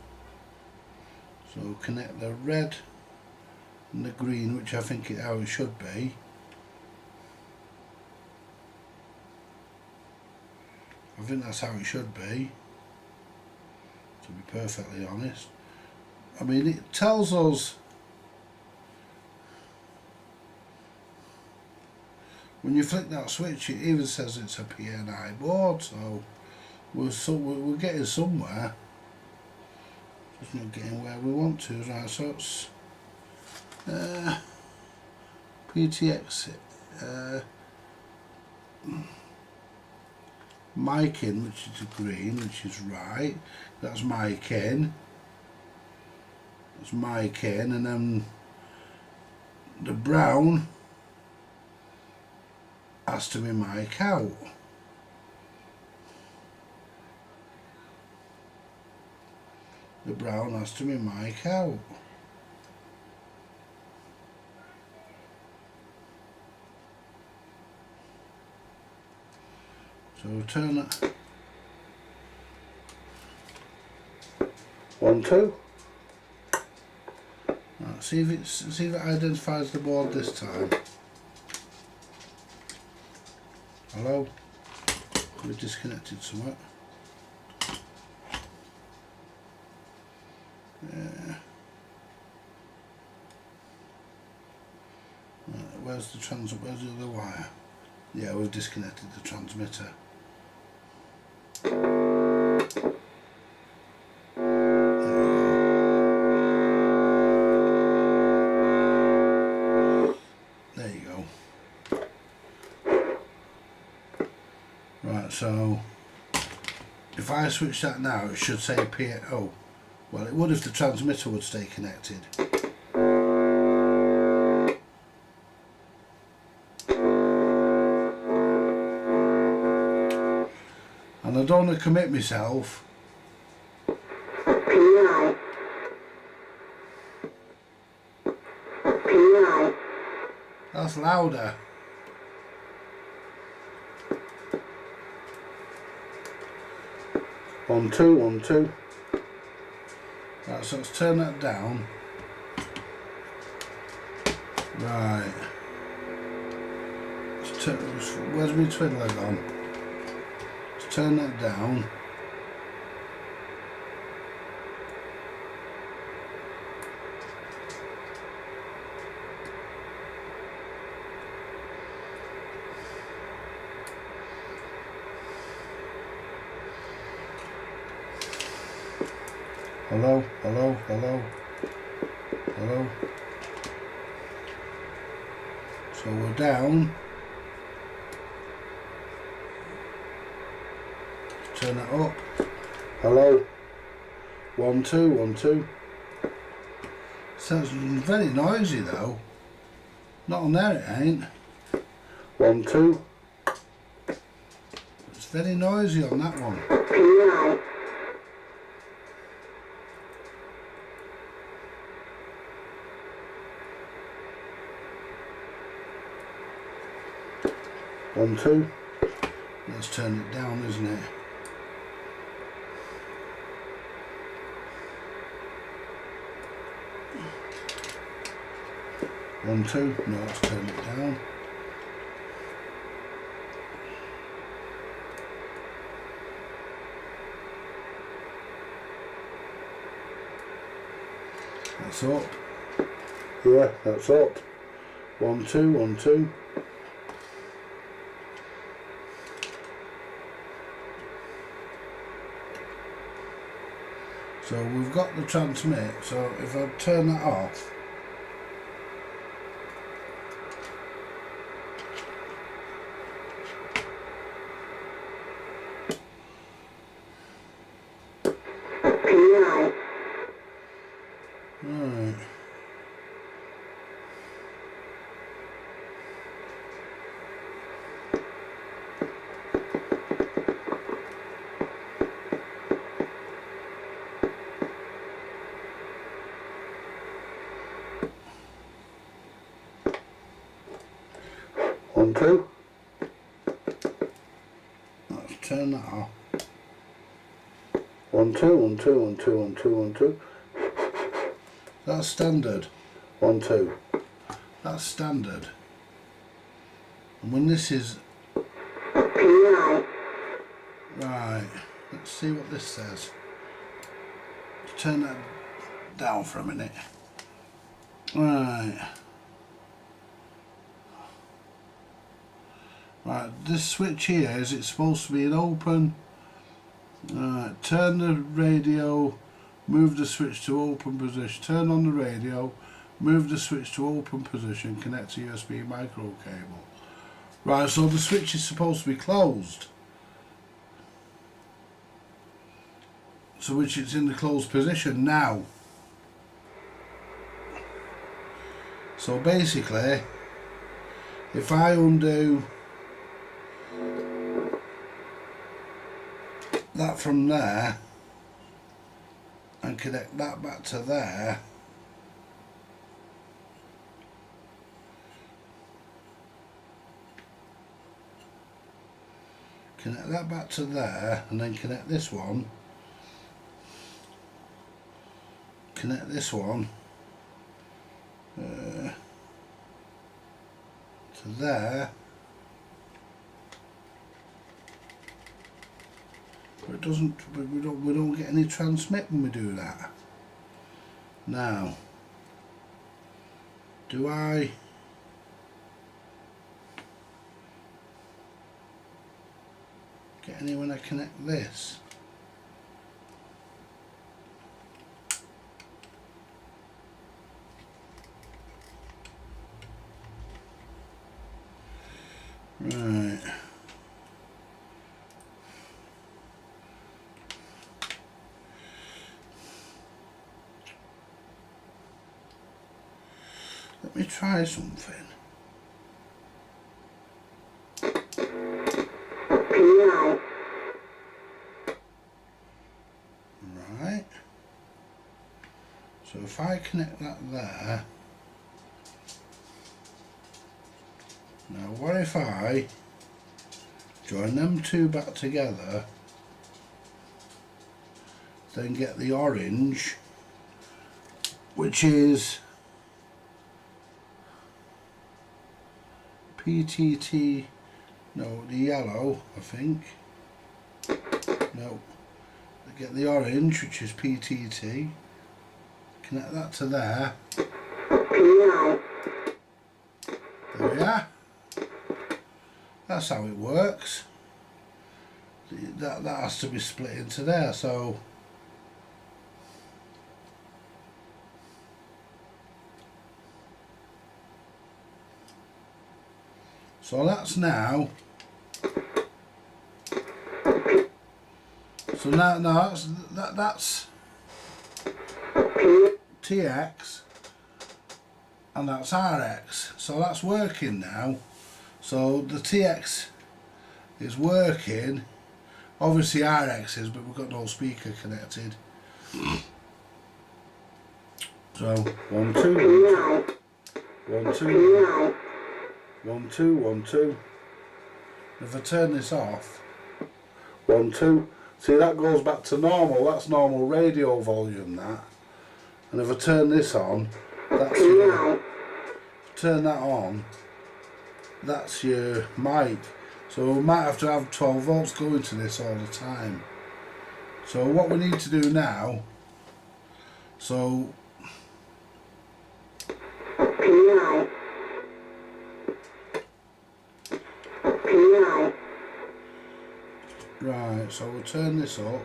So connect the red and the green, which I think is how it should be. I think that's how it should be, to be perfectly honest. I mean, it tells us when you flick that switch, it even says it's a PNI board, so we're getting somewhere, just not getting where we want to. Right, so it's PTX mic in, which is a green, which is right. That's mic in. That's mic in, and then the brown has to be mic out. The brown has to be mic out. So we'll turn it. 1, 2. Right, see if it identifies the board this time. Hello? We've disconnected somewhere. Yeah. Right, where's the other wire? Yeah, we've disconnected the transmitter. There you go. Right, so if I switch that now, it should say oh, well, it would if the transmitter would stay connected. And I don't want to commit myself. P9. P9. That's louder. One, 2, 1, 2. Right, so let's turn that down. Right. Where's my twiddler gone? Let's turn that down. Hello, hello, hello, hello. So we're down. Turn it up. Hello. 1 2 1 2. Sounds very noisy though. Not on there it ain't. 1 2. It's very noisy on that one. PI. 1 2. Let's turn it down, isn't it? One, two. No, let's turn it down. That's up. Yeah, that's up. 1 2 1 2. So we've got the transmit. So if I turn that off. PI. Right. One, two. Let's turn that off. 1 2 1 2 1 2 1 2 1 2. That's standard. 1 2. That's standard. And when this is PI. right, let's see what this says. Turn that down for a minute. Right. Right, this switch here, is it supposed to be an open? Turn the radio, move the switch to open position. Turn on the radio, move the switch to open position, connect to USB micro cable. Right, so the switch is supposed to be closed. So which it's in the closed position now. So basically, if I undo that from there and connect that back to there, connect that back to there and then connect this one, connect this one to there, but it doesn't, we don't get any transmit when we do that. Now, do I get any when I connect this? Right. Let me try something. PI. Right. So if I connect that there, now what if I join them two back together, then get the orange, which is PTT, no, the yellow, I think. No, I get the orange, which is PTT, connect that to there. PI. There we are. That's how it works. That has to be split into there, so So that's now. So now that's TX and that's RX. So that's working now. So the TX is working. Obviously RX is, but we've got no speaker connected. So 1 2 1 2 1 2 1 2. If I turn this off, 1 2. See, that goes back to normal. That's normal radio volume, that. And if I turn this on, that's your, turn that on, that's your mic. So we might have to have 12 volts going to this all the time. So what we need to do now, so right, so we'll turn this up.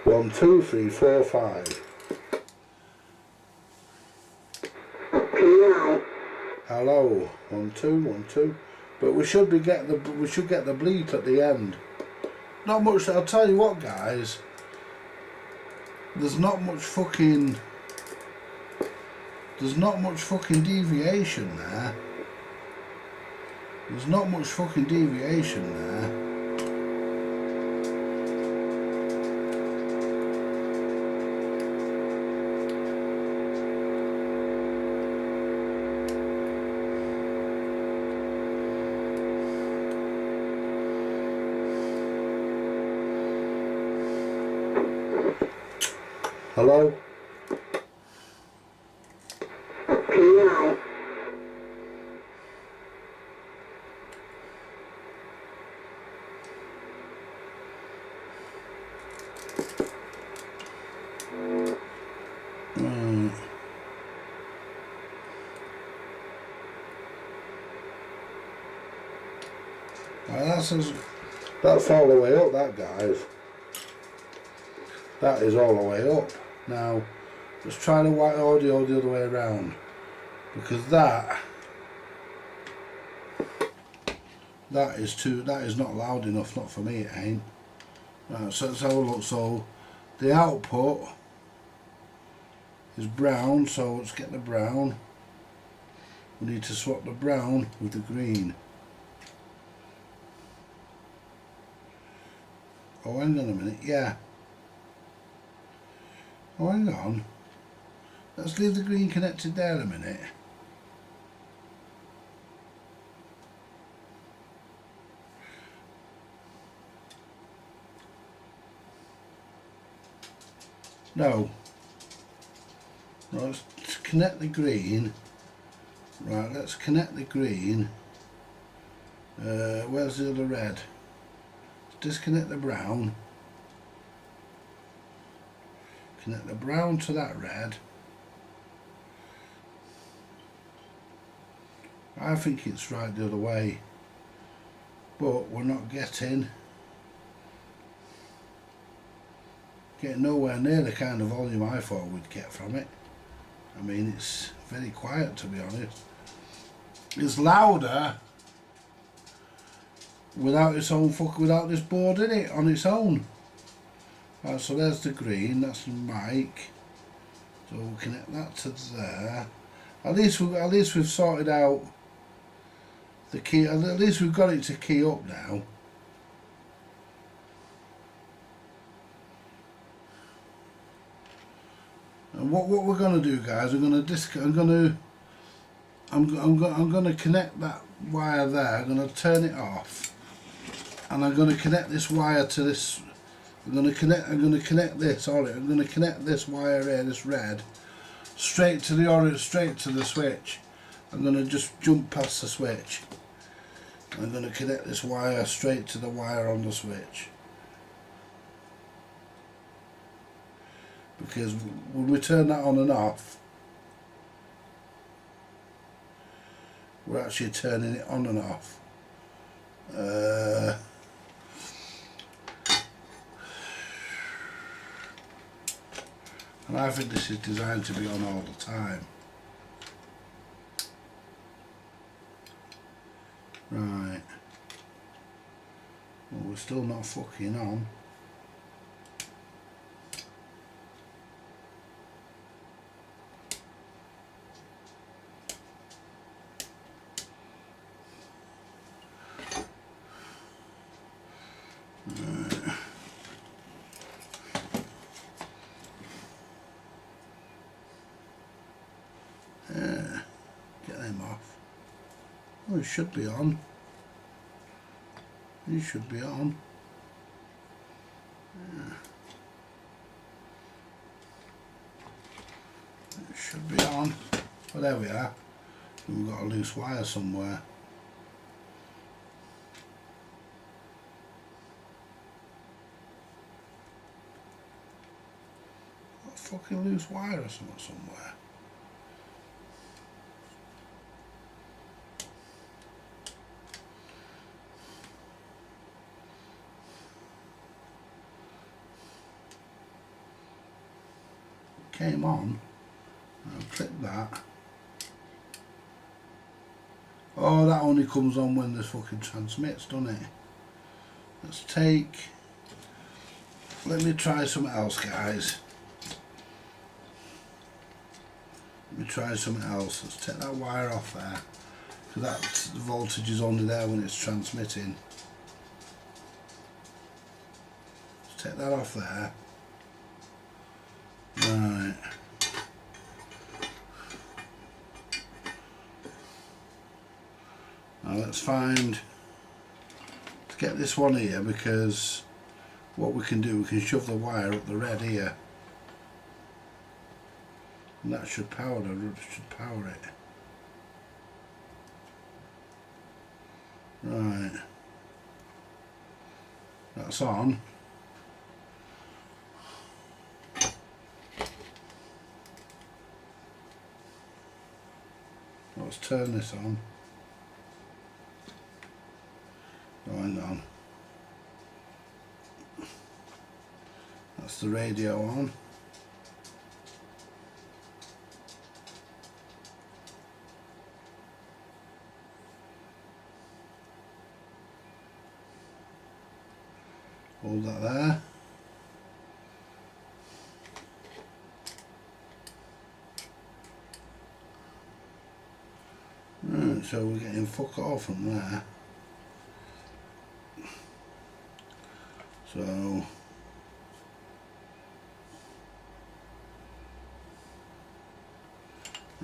One, two, three, four, five. Hello, 1 2 1 2. But we should get the bleep at the end. Not much. I'll tell you what, guys. There's not much fucking deviation there. There's not much fucking deviation there. Hello? That's all the way up, that, guys. That is all the way up. Now, let's try the white audio the other way around, because that is not loud enough. Not for me, it ain't. Right, so let's have a look. So the output is brown, so let's get the brown. We need to swap the brown with the green. Oh, hang on a minute, yeah. Oh, hang on. Let's leave the green connected there a minute. No, let's connect the green. Right, let's connect the green. Where's the other red? Disconnect the brown. Connect the brown to that red. I think it's right the other way, but we're not getting nowhere near the kind of volume I thought we'd get from it. I mean, it's very quiet, to be honest. It's louder without its own without this board in it on its own. Right, so there's the green, that's the mic. So we'll connect that to there. At least we've sorted out the key. At least we've got it to key up now. And what we're going to do, guys, I'm going to connect that wire there. I'm going to turn it off, and I'm going to connect this wire to this. I'm going to connect this. Sorry, I'm going to connect this wire here, this red, straight to the orange, straight to the switch. I'm going to just jump past the switch. I'm going to connect this wire straight to the wire on the switch. Because when we turn that on and off, we're actually turning it on and off. And I think this is designed to be on all the time. Right. Well, we're still not fucking on. Get them off. Oh, it should be on. It should be on. It should be on. Well, there we are. We've got a loose wire somewhere. Got a fucking loose wire or something somewhere. Came on. I'll click that. Oh, that only comes on when this fucking transmits, doesn't it? Let's take... Let me try something else, guys. Let me try something else. Let's take that wire off there. Because that the voltage is only there when it's transmitting. Let's take that off there. Right. Now let's find, let's get this one here, because what we can do, we can shove the wire up the red here. And that should power it. Right. That's on. Let's turn this on. Going on. That's the radio on. Hold that there. Right, so we're getting fuck all from there. So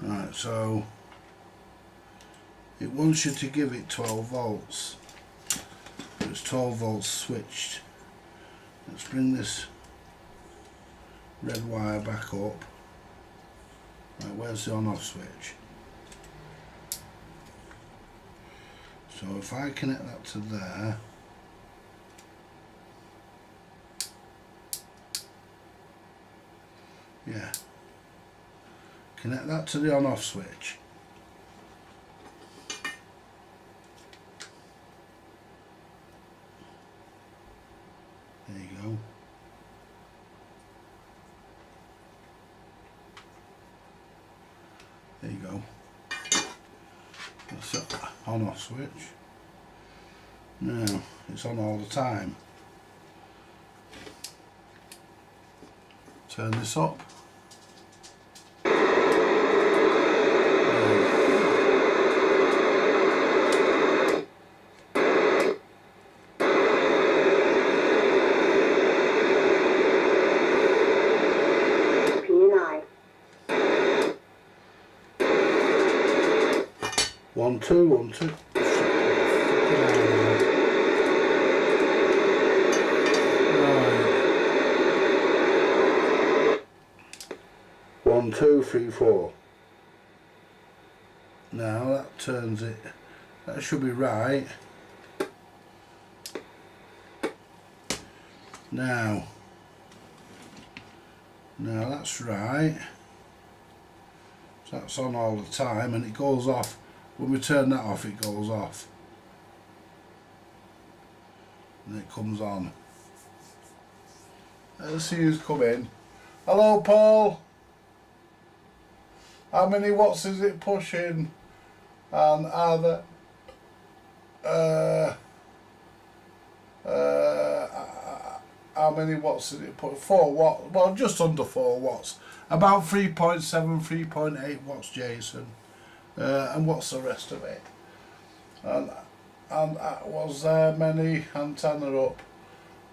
right, so it wants you to give it 12 volts. It's 12 volts switched. Let's bring this red wire back up. Right, where's the on-off switch? So if I connect that to there, yeah, connect that to the on-off switch. There you go. There you go. That's the on-off switch. Now, it's on all the time. Turn this up. P9. 1 2 1 2. 1 2 3 4. Now that turns it. That should be right. Now that's right. So that's on all the time, and it goes off. When we turn that off, it goes off. And it comes on. Let's see who's come in. Hello, Paul. How many watts is it pushing? And are how many watts did it put? 4 watts. Well, just under 4 watts. About 3.7, 3.8 watts, Jason. And what's the rest of it? And was there many antenna up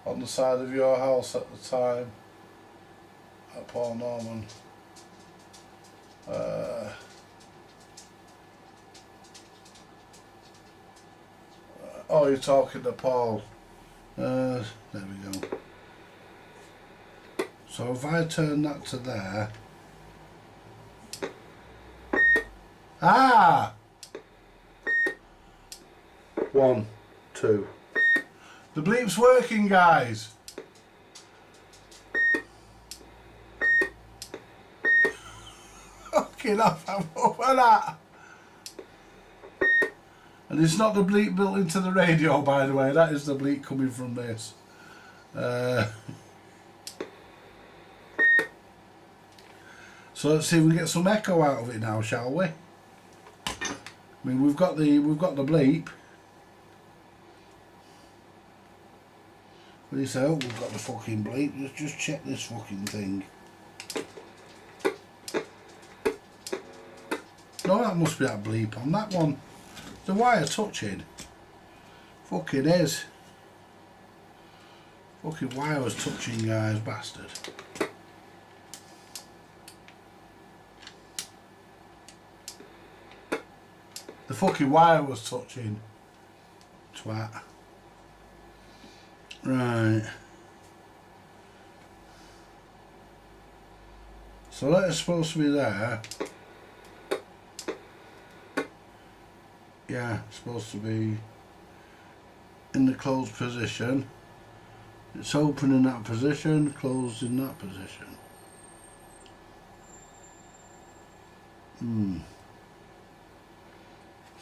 on the side of your house at the time? At Paul Norman. Oh, you're talking to Paul. There we go. So if I turn that to there. Ah! 1, 2. The bleep's working, guys. Fucking off, I'm over that. And it's not the bleep built into the radio, by the way. That is the bleep coming from this. So let's see if we get some echo out of it now, shall we? I mean, we've got the bleep. What do you say? Oh, we've got the fucking bleep. Let's just check this fucking thing. No, that must be that bleep on that one. The wire touching. Fucking is. Fucking wire was touching, guys, bastard. The fucking wire was touching. Twat. Right. So that is supposed to be there. Yeah, it's supposed to be in the closed position. It's open in that position, closed in that position.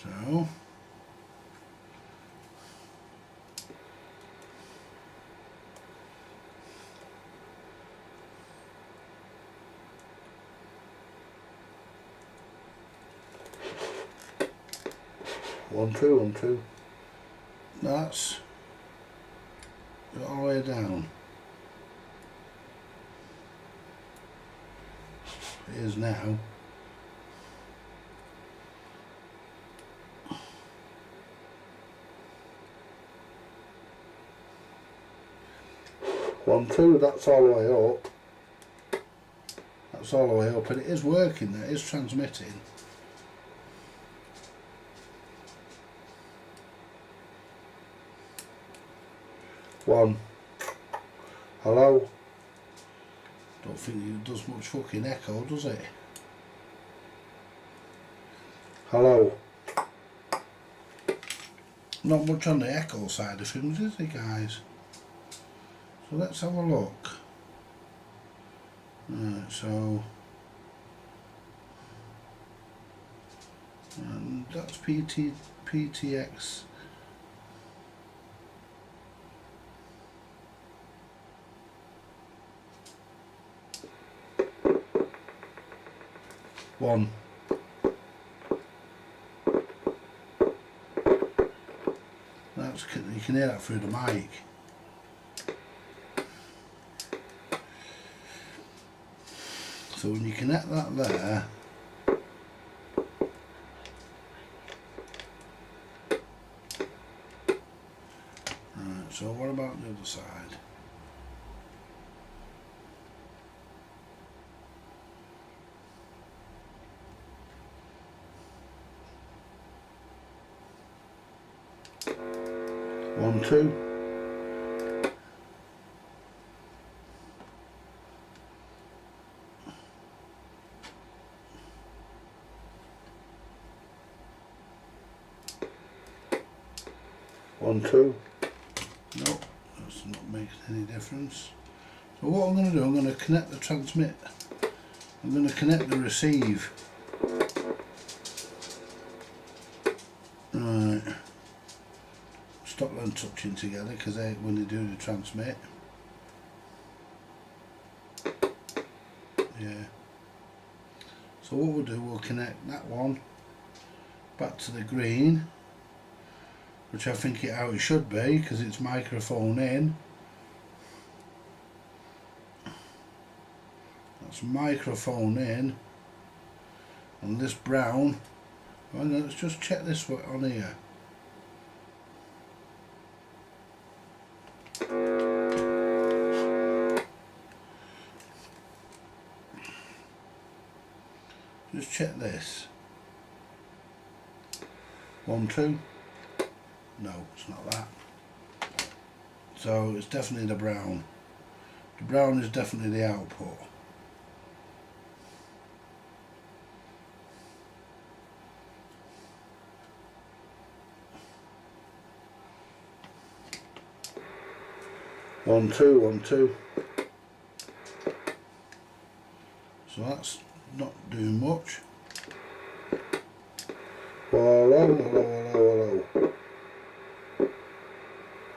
So One, two, 1, 2. that's all the way down. It is now. One, two, that's all the way up. That's all the way up, and it is working. It is transmitting. One. Hello? Don't think it does much fucking echo, does it? Hello? Not much on the echo side of things, is it, guys? So let's have a look. Right, so and that's PTX. One. That's, you can hear that through the mic. So when you connect that there, right, so what about the other side? One, two. One, two. No, that's not making any difference. So what I'm going to do, I'm going to connect the transmit. I'm going to connect the receive. Right. Stop them touching together because when they do the transmit. Yeah. So what we'll do, we'll connect that one back to the green. which I think how it should be because it's microphone in. That's microphone in, and this brown. Well, let's just check this one on here. Just check this. 1, 2. No, it's not that. So it's definitely the brown. The brown is definitely the output. One, two, 1, 2. So that's not doing much. Hello, hello, hello,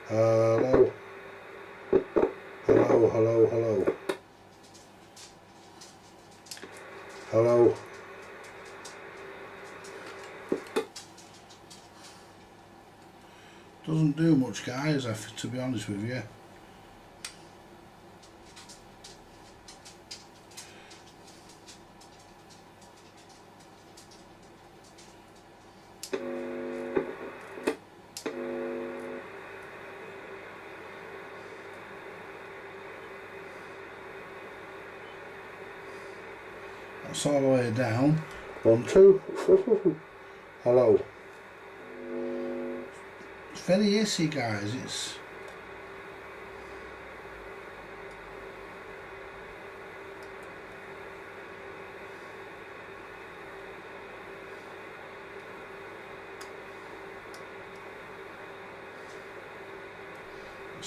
hello. Hello, hello, hello. Hello. Doesn't do much, guys, to be honest with you. That's all the way down. 1, 2. Hello. It's very hissy, guys. It's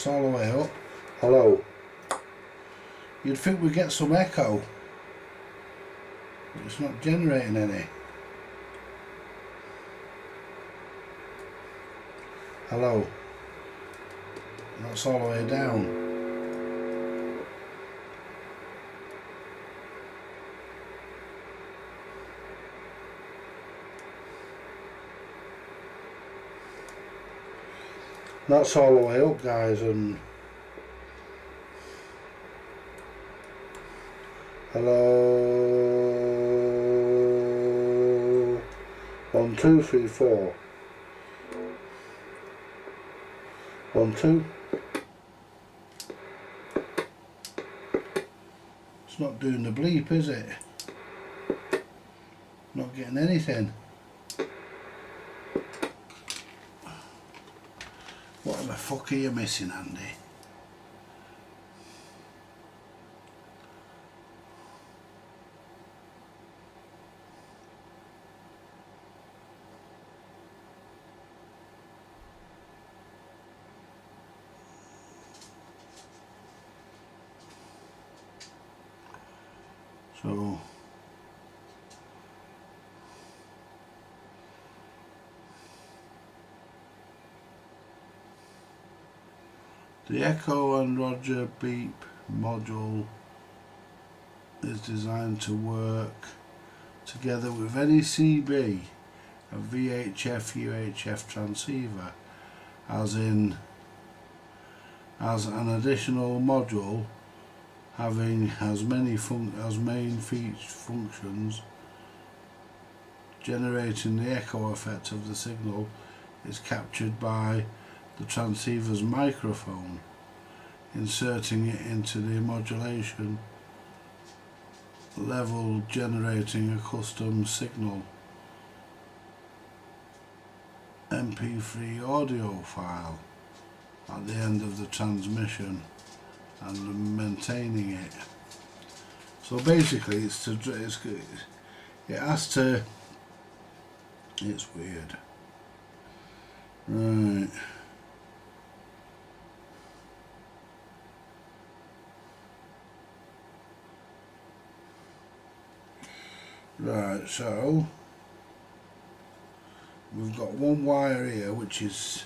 all the way up. Hello. You'd think we'd get some echo, but it's not generating any. Hello. That's all the way down. That's all the way up, guys, and Hello. 1, 2, 3, 4. 1, 2. it's not doing the bleep, is it? Not getting anything. What the fuck are you missing, Andy? So the Echo and Roger beep module is designed to work together with any CB, a VHF UHF transceiver, as an additional module having as many main functions. Generating the echo effect of the signal is captured by the transceiver's microphone, inserting it into the modulation level, generating a custom signal MP3 audio file at the end of the transmission and maintaining it. So basically it's weird. Right. Right, so we've got one wire here which is,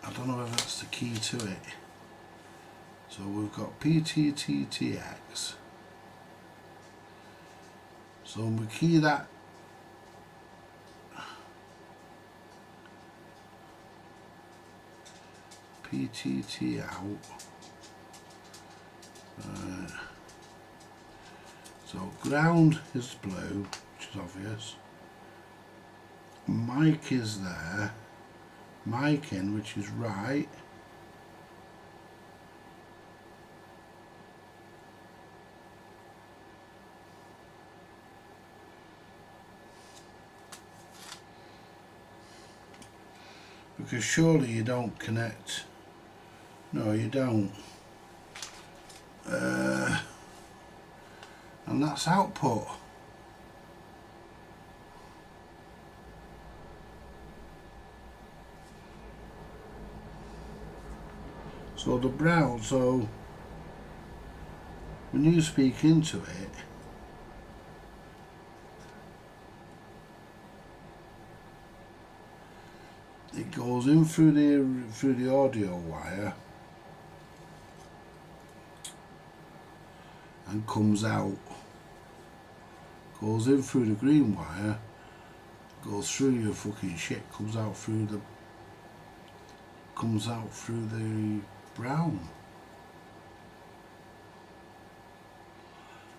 I don't know if that's the key to it. So we've got PTTTX. So when we key that, PTT out. So ground is blue, which is obvious. Mic is there. Mic in, which is right. Because surely you don't connect. No, you don't. And that's output. So the brown, so when you speak into it, it goes in through the audio wire and comes out. Goes in through the green wire, goes through your fucking shit, comes out through the brown.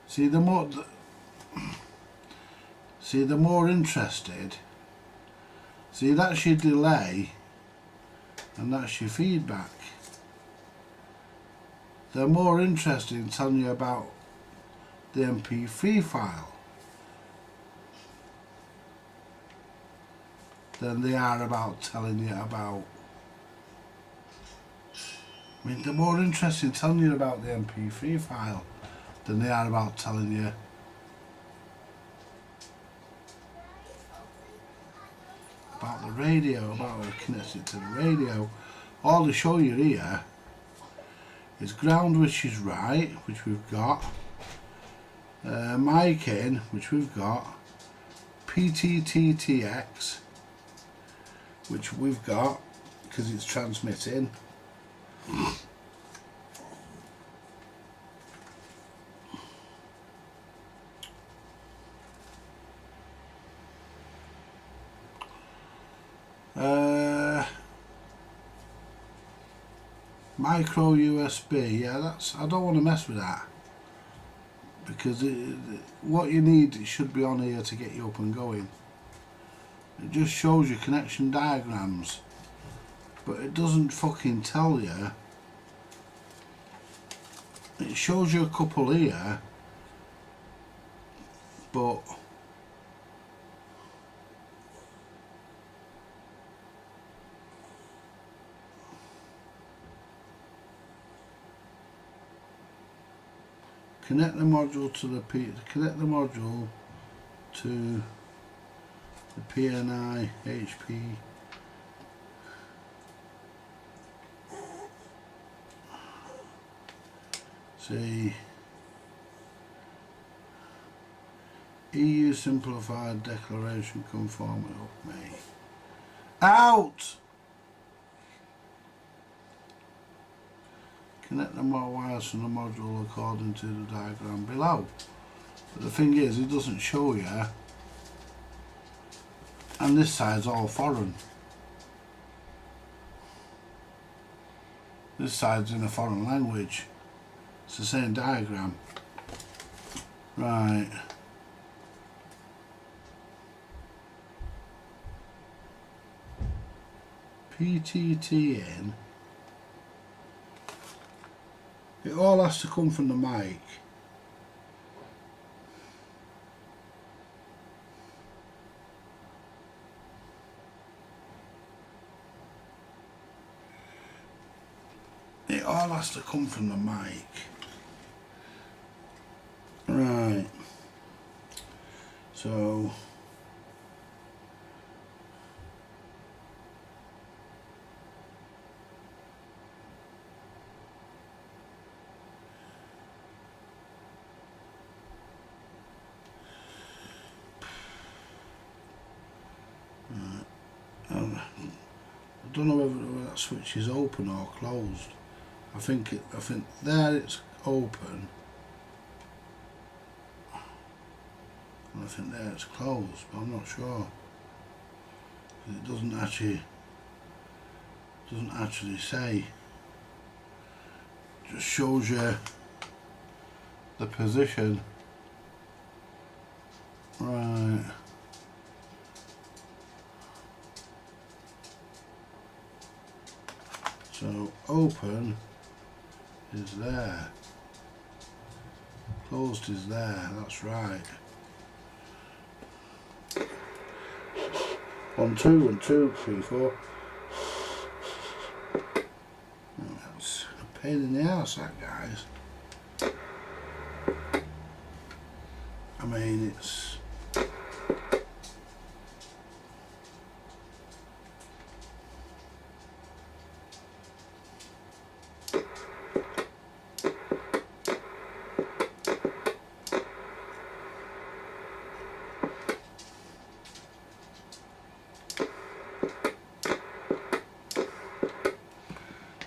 See, the more interested. See, that's your delay, and that's your feedback. They're more interested in telling you about the MP3 file than they are about telling you about. I mean, they're more interested in telling you about the MP3 file than they are about telling you about the radio, about connecting to the radio. All they show you here is ground, which is right, which we've got, mic in, which we've got, PTTTX, which we've got because it's transmitting. Micro USB, yeah, I don't want to mess with that because what you need, it should be on here to get you up and going. It just shows you connection diagrams, but it doesn't fucking tell you. It shows you a couple here, but connect the module to the PNI HP. See, EU simplified declaration conformity of me. Out! Connect the wires from the module according to the diagram below. But the thing is, it doesn't show you, and this side's all foreign. This side's in a foreign language. It's the same diagram. Right. PTT in. It all has to come from the mic. It all has to come from the mic. Right. So I don't know whether that switch is open or closed. I think there it's open, and I think there it's closed, but I'm not sure. It doesn't actually say. just shows you the position. Right. So open is there. Closed is there, that's right. 1, 2, 1, 2, 3, 4. That's a pain in the ass, that, guys. I mean, it's...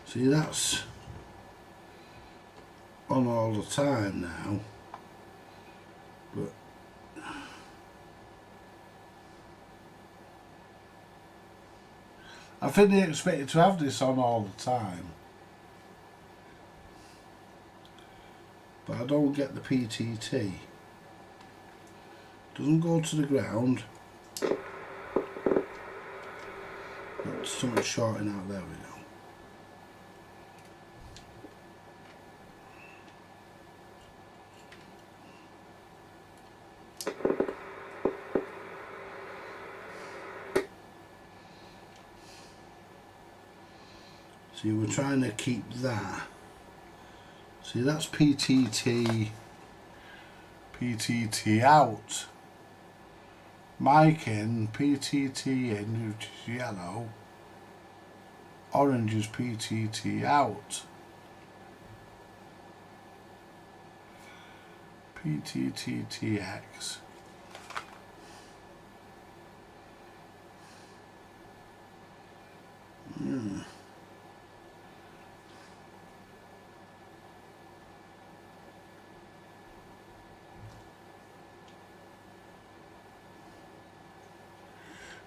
See, that's on all the time now, but I think they expect you to have this on all the time, but I don't get the PTT. Doesn't go to the ground. Got something shorting out, there we go. See, we're trying to keep that. See, that's PTT out. Mic in, PTT in, which is yellow. Orange is PTT out. PTTTX.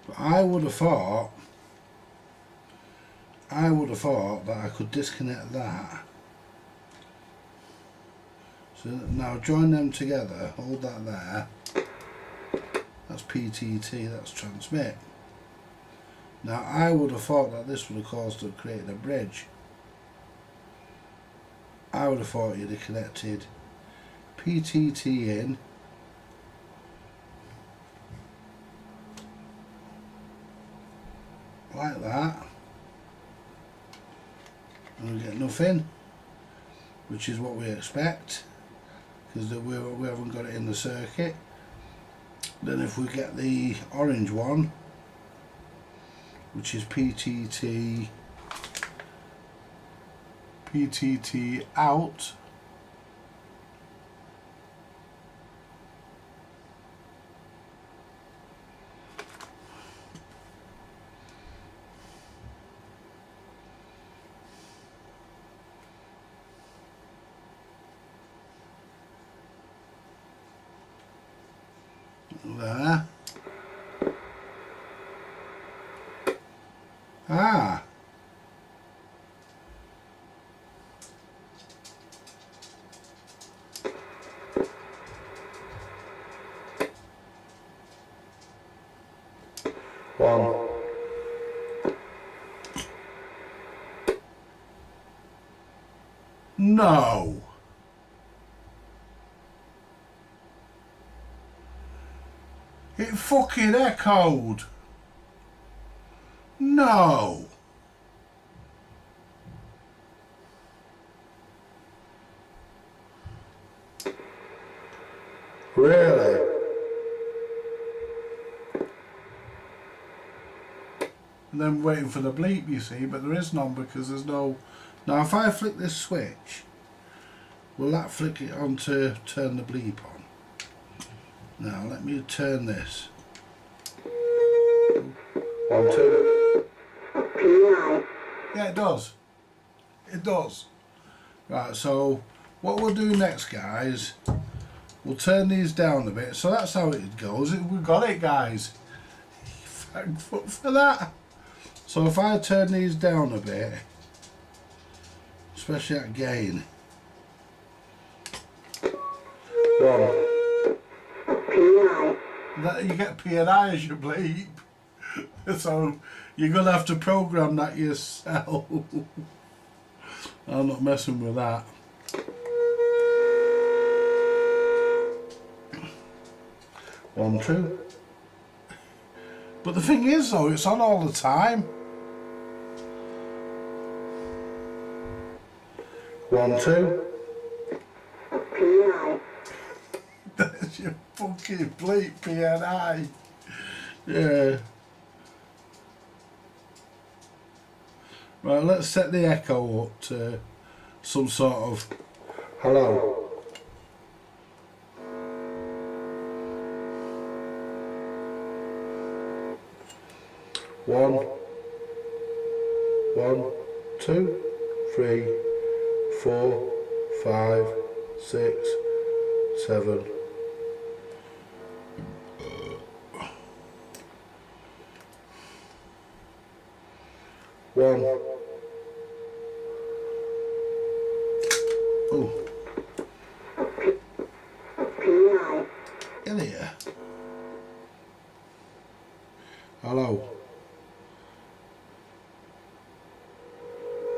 But I would have thought that I could disconnect that. So now join them together, hold that there. That's PTT, that's transmit. Now I would have thought that this would have caused it created a bridge. I would have thought you'd have connected PTT in, like that, and we get nothing, which is what we expect, because we haven't got it in the circuit. Then if we get the orange one, which is PTT out, there. Ah. One. No. It fucking echoed. No. Really? And then waiting for the bleep, you see, but there is none because there's no... Now if I flick this switch, will that flick it on to turn the bleep on? Now let me turn this. 1, 2. Yeah, it does. It does. Right, so what we'll do next, guys, we'll turn these down a bit. So that's how it goes. We've got it, guys. Thank fuck for that. So if I turn these down a bit, especially at gain. 1. P9. That you get P&I as you bleep. So you're gonna have to program that yourself. I'm not messing with that. One, 2. But the thing is though, it's on all the time. 1, 2. P9. That's your fucking bleep P&I. Yeah. Right, let's set the echo up to some sort of Hello. 1, 1, 2, 3, 4, 5, 6, 7. 1. oh, P9. in here. Hello.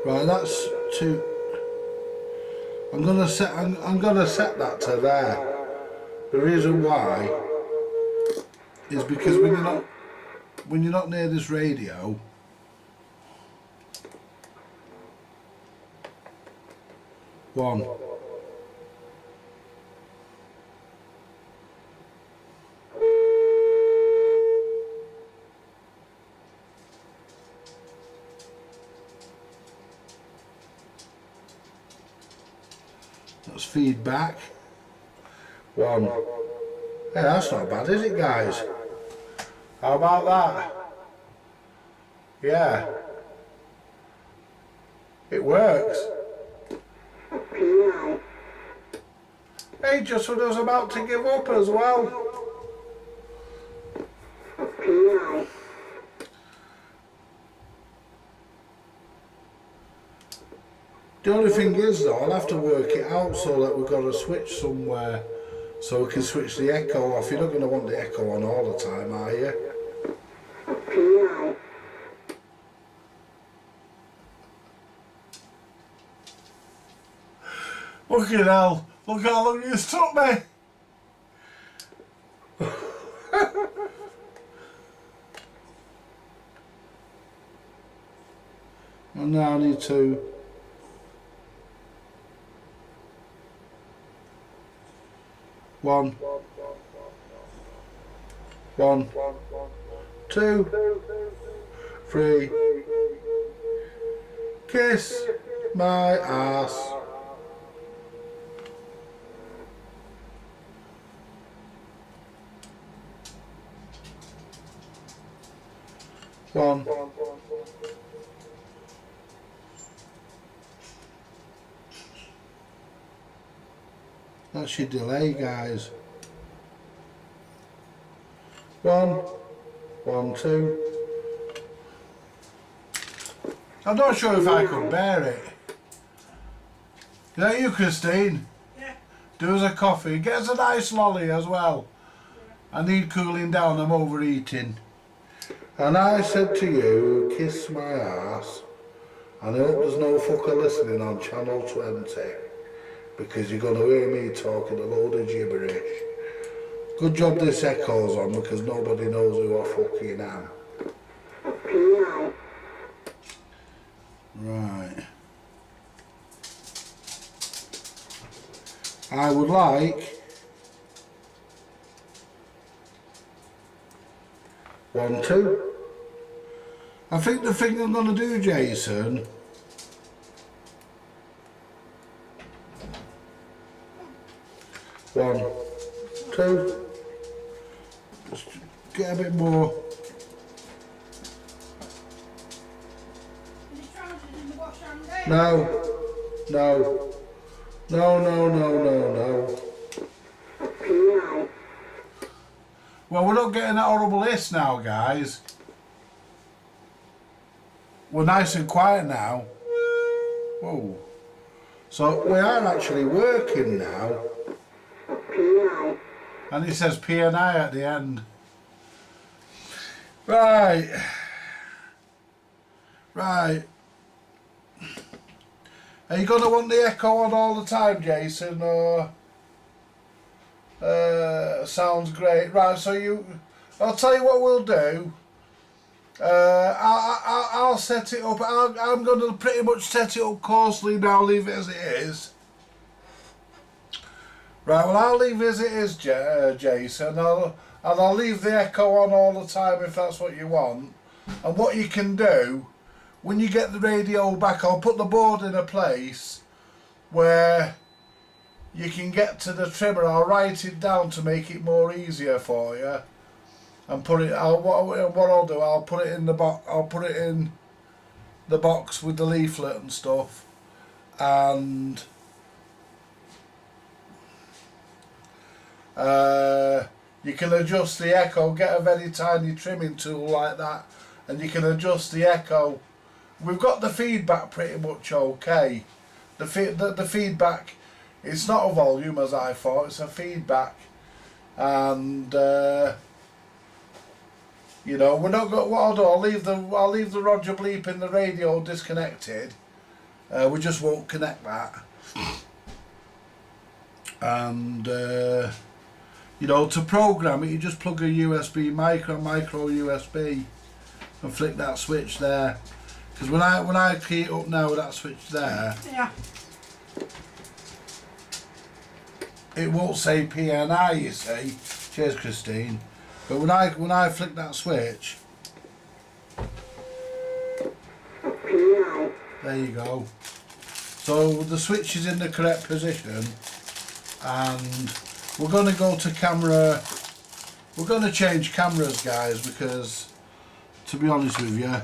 Right, that's two. I'm gonna set that to there. The reason why is because when you're not near this radio, one. That's feedback. 1. Hey, that's not bad, is it, guys? How about that? Yeah. It works. P9. Hey, just when I was about to give up as well. P9. The only thing is though, I'll have to work it out so that we've got to switch somewhere so we can switch the echo off. You're not going to want the echo on all the time, are you? P9. Fucking hell, look how long it's took me. And now I need to... One, 2, 3. Kiss my ass. One. That's your delay, guys. 1, 2. I'm not sure if I could bear it. Is that you, Christine? Yeah. Do us a coffee. Get us a nice lolly as well. I need cooling down, I'm overeating. And I said to you, kiss my ass. And I hope there's no fucker listening on channel 20. Because you're going to hear me talking a load of gibberish. Good job this echoes on because nobody knows who I fucking am. P9. Right. I would like 1, 2. I think the thing I'm going to do, Jason, One, 2. just get a bit more. Is his trousers in the wash and day? No. No. No, no, no, no, no. P9. Well, we're not getting that horrible hiss now, guys. We're nice and quiet now. Whoa. So we are actually working now. PI. And it says P&I at the end. Right. Right. Are you going to want the echo on all the time, Jason, or... sounds great. Right, so I'll tell you what we'll do. I'll set it up. I'm going to pretty much set it up coarsely now, leave it as it is. Right, well, I'll leave it as it is, Jason. I'll leave the echo on all the time if that's what you want. And what you can do, when you get the radio back, I'll put the board in a place where you can get to the trimmer. I'll write it down to make it more easier for you, and put it. What I'll do, I'll put it in the box. I'll put it in the box with the leaflet and stuff, and you can adjust the echo. Get a very tiny trimming tool like that, and you can adjust the echo. We've got the feedback pretty much okay. The feedback. It's not a volume as I thought. It's a feedback, and you know, we're not got. What I'll do, I'll leave the Roger bleep in the radio disconnected. We just won't connect that, and you know, to program it, you just plug a USB micro USB, and flick that switch there. Because when I key it up now with that switch there, Yeah. it won't say PNI, you see. Cheers, Christine. But when I flick that switch, PI. there you go. So the switch is in the correct position, and we're going to go to camera. We're going to change cameras, guys, because to be honest with you,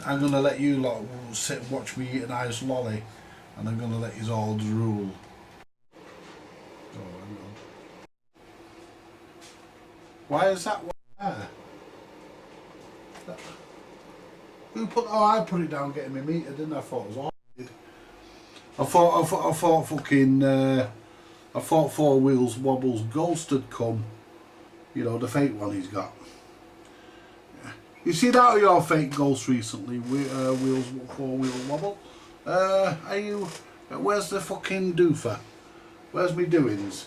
I'm going to let you lot sit and watch me eat a nice lolly, and I'm going to let you all drool. Oh, hang on. Why is that one there? Who put? Oh, I put it down getting me meter, didn't I? I thought it was all. I thought fucking. I thought Four Wheels Wobbles Ghost had come. You know, the fake one he's got. You see that of your fake ghost recently? Wheels, Four Wheel Wobble. Are you? Where's the fucking doofer? Where's me doings?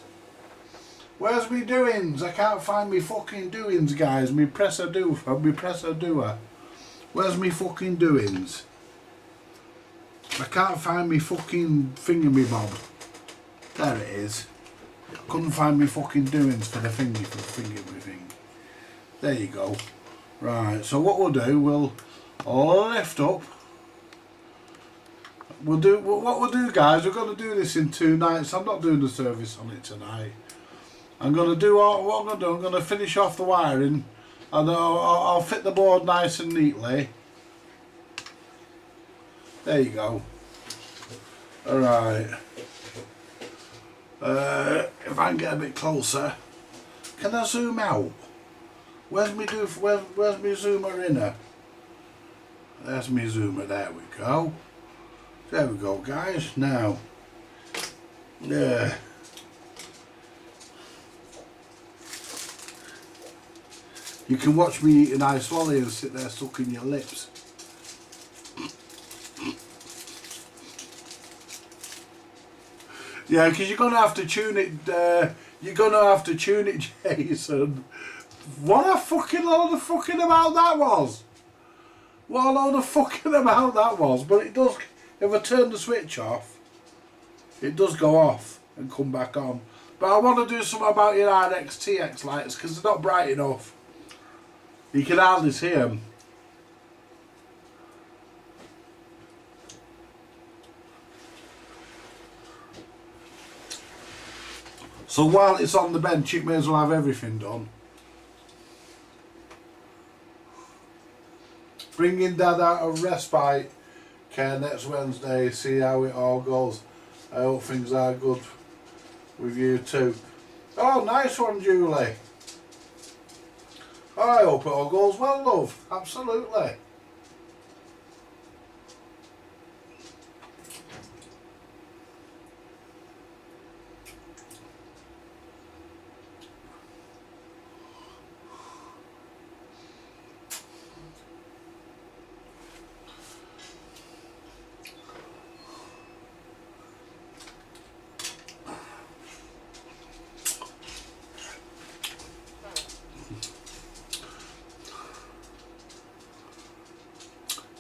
Where's me doings? I can't find me fucking doings, guys. Me presser doofer, me presser doer. Where's me fucking doings? I can't find me fucking thingamabob. There it is. Couldn't find me fucking doings for the thingy thing. There you go. Right, so what we'll do, we'll lift up. What we'll do, guys, we're going to do this in 2 nights. I'm not doing the service on it tonight. I'm going to do what I'm going to do. I'm going to finish off the wiring, and I'll fit the board nice and neatly. There you go. Alright. If I can get a bit closer. Can I zoom out? Where's me zoomer inner? There's me zoomer, there we go. There we go, guys. Now, yeah. You can watch me eat an ice lolly and sit there sucking your lips. Yeah, because you're gonna have to tune it. You're gonna have to tune it, Jason. What a fucking load of fucking about that was. What a load of fucking about that was. But it does. If I turn the switch off, it does go off and come back on. But I want to do something about your RX TX lights because they're not bright enough. You can hardly see them. So while it's on the bench, it may as well have everything done. Bringing Dad out of respite care next Wednesday, see how it all goes. I hope things are good with you too. Oh, nice one, Julie. I hope it all goes well, love. Absolutely.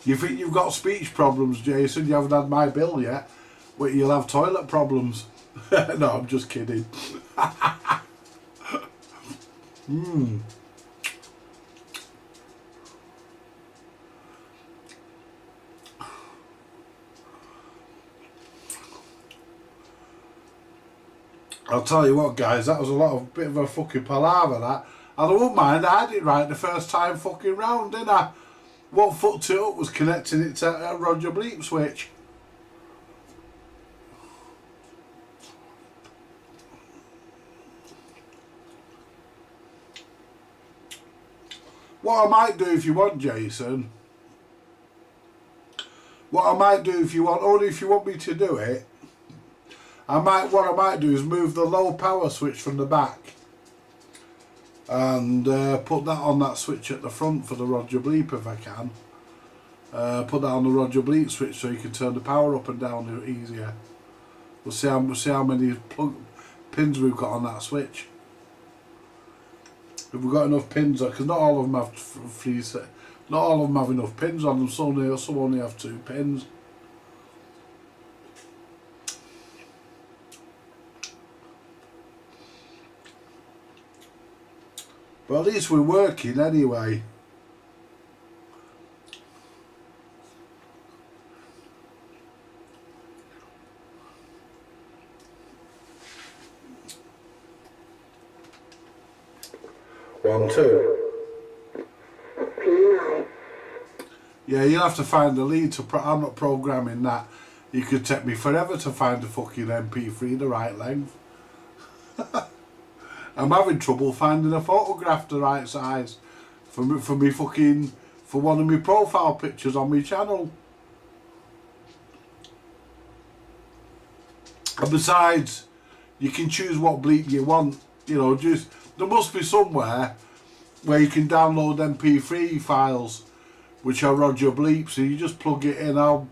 You think you've got speech problems, Jason? You haven't had my bill yet. Wait, you'll have toilet problems. No, I'm just kidding. I'll tell you what, guys, that was a bit of a fucking palaver, that. And I won't mind, I had it right the first time fucking round, didn't I? What fucked it up was connecting it to a Roger Bleep switch. What I might do if you want, Jason, what I might do if you want, only if you want me to do it, what I might do is move the low power switch from the back and put that on that switch at the front for the Roger Bleep if I can. Put that on the Roger Bleep switch so you can turn the power up and down easier. We'll see how many pins we've got on that switch. If we've got enough pins, because not all of them have not all of them have enough pins on them. Some only have 2 pins. But at least we're working anyway. One, two. Yeah, you'll have to find the lead to. I'm not programming that. You could take me forever to find the fucking MP3 the right length. I'm having trouble finding a photograph the right size for one of my profile pictures on my channel. And besides, you can choose what bleep you want. You know, there must be somewhere where you can download MP3 files which are Roger Bleep, so you just plug it in. I'll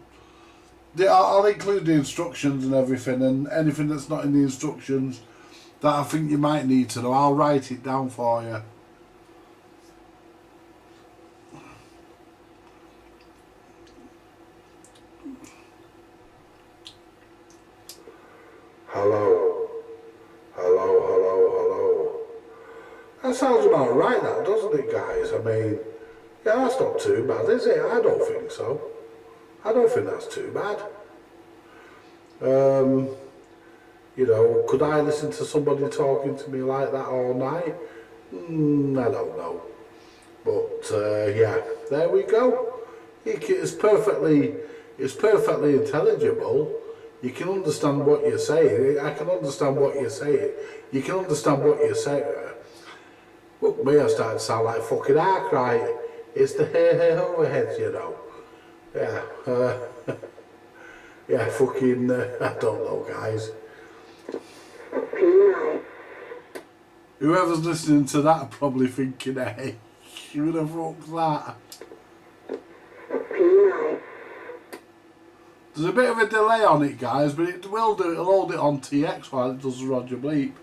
include the instructions and everything, and anything that's not in the instructions that I think you might need to know, I'll write it down for you. Hello. Hello, hello, hello. That sounds about right, that, doesn't it, guys? I mean, yeah, that's not too bad, is it? I don't think so. I don't think that's too bad. You know, could I listen to somebody talking to me like that all night? I don't know. But, yeah, there we go. It's perfectly intelligible. You can understand what you're saying. I can understand what you're saying. You can understand what you're saying. Look, me, I started to sound like fucking Arkwright. It's the hey overheads, you know. Yeah, yeah, fucking, I don't know, guys. Whoever's listening to that are probably thinking, hey, who the fuck's that? There's a bit of a delay on it, guys, but it will do. It'll hold it on TX while it does Roger Bleep.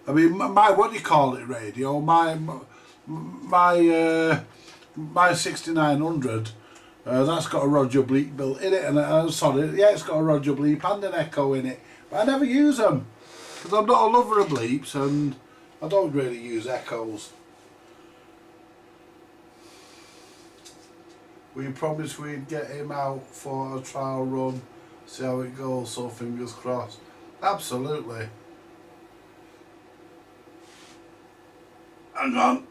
I mean, my what do you call it, radio? My 6900. That's got a Roger Bleep built in it, and sorry, yeah, it's got a Roger Bleep and an echo in it. But I never use them because I'm not a lover of bleeps, and I don't really use echoes. We promised we'd get him out for a trial run, see how it goes. So fingers crossed. Absolutely. Hang on.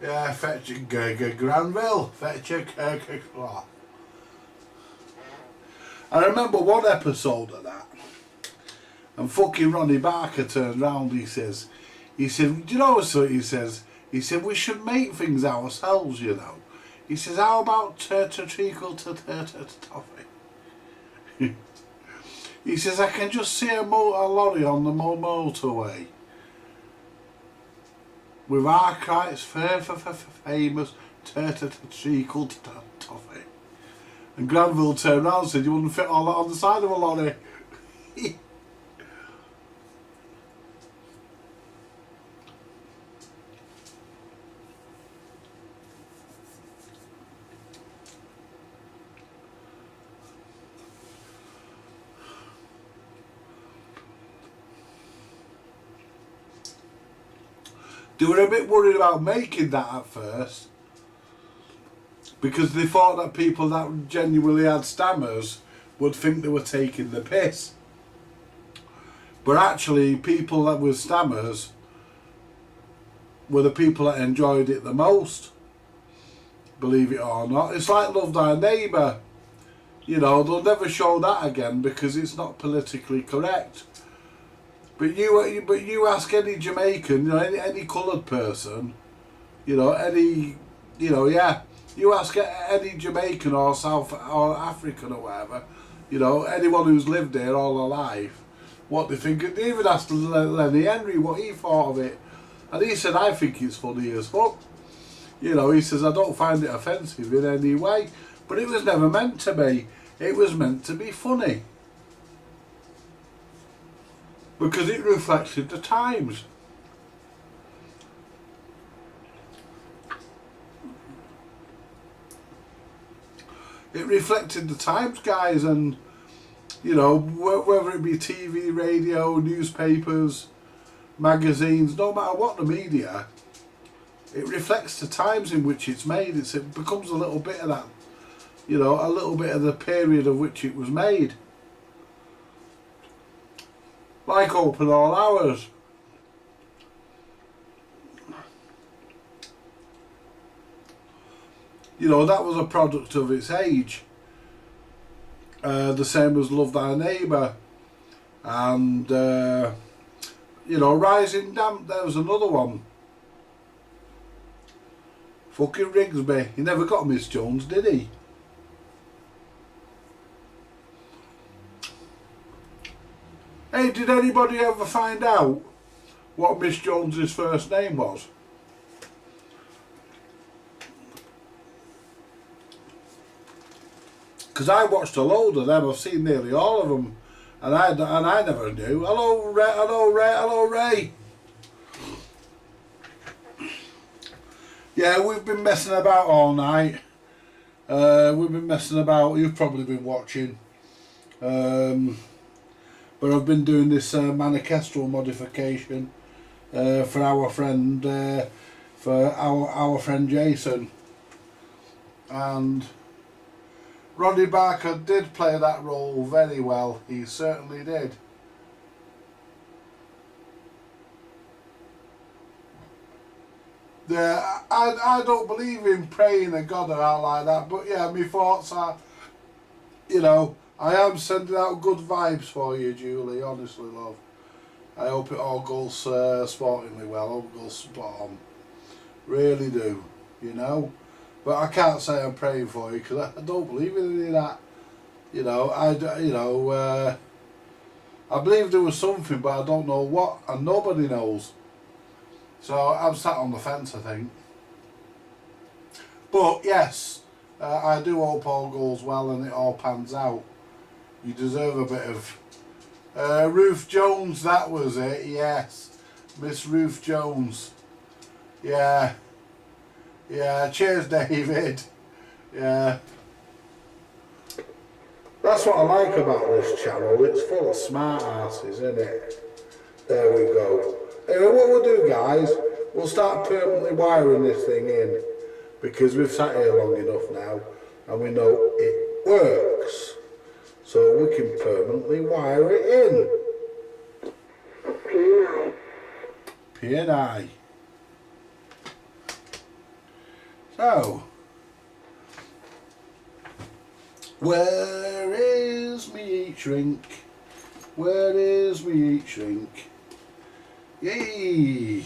Yeah, fetch a Granville. Fetch a Kestrel. I remember one episode of that, and fucking Ronnie Barker turned round. He said, do you know what he says? He said, we should make things ourselves, you know. He says, how about treacle to toffee? He says, I can just see a lorry on the motorway with Arkwright's famous treacle toffee. And Granville turned around and said, you wouldn't fit all that on the side of a lorry. They were a bit worried about making that at first because they thought that people that genuinely had stammers would think they were taking the piss. But actually, people that were stammers were the people that enjoyed it the most, believe it or not. It's like Love Thy Neighbour. You know, they'll never show that again because it's not politically correct. But you ask any Jamaican, you know, any coloured person, you know, you ask any Jamaican or South or African or whatever, you know, anyone who's lived there all their life, what they think. They even asked Lenny Henry what he thought of it, and he said, I think it's funny as fuck. You know, he says, I don't find it offensive in any way, but it was never meant to be. It was meant to be funny. Because it reflected the times. It reflected the times, guys, and, you know, whether it be TV, radio, newspapers, magazines, no matter what the media, it reflects the times in which it's made. It becomes a little bit of that, you know, a little bit of the period of which it was made. Like Open All Hours. You know, that was a product of its age. The same as Love Thy Neighbour. And, you know, Rising Damp, there was another one. Fucking Rigsby. He never got Miss Jones, did he? Hey, did anybody ever find out what Miss Jones's first name was? Because I watched a load of them. I've seen nearly all of them, and I never knew. Hello, Ray. Hello, Ray. Hello, Ray. Yeah, we've been messing about all night. We've been messing about. You've probably been watching. But I've been doing this Manor Kestrel modification for our friend Jason, and Roddy Barker did play that role very well. He certainly did. Yeah, I don't believe in praying a God or out like that, but yeah, my thoughts are, you know, I am sending out good vibes for you, Julie, honestly, love. I hope it all goes sportingly well, I hope it goes spot on. Really do, you know. But I can't say I'm praying for you because I don't believe in any of that. You know, I believe there was something, but I don't know what, and nobody knows. So I'm sat on the fence, I think. But yes, I do hope all goes well and it all pans out. You deserve a bit of Ruth Jones, that was it, yes. Miss Ruth Jones. Yeah. Yeah, cheers David. Yeah. That's what I like about this channel, it's full of smart asses, isn't it? There we go. Anyway, what we'll do, guys, we'll start permanently wiring this thing in, because we've sat here long enough now and we know it works. So we can permanently wire it in. P&I. P&I. So, where is me heat shrink? Where is me heat shrink? Yay!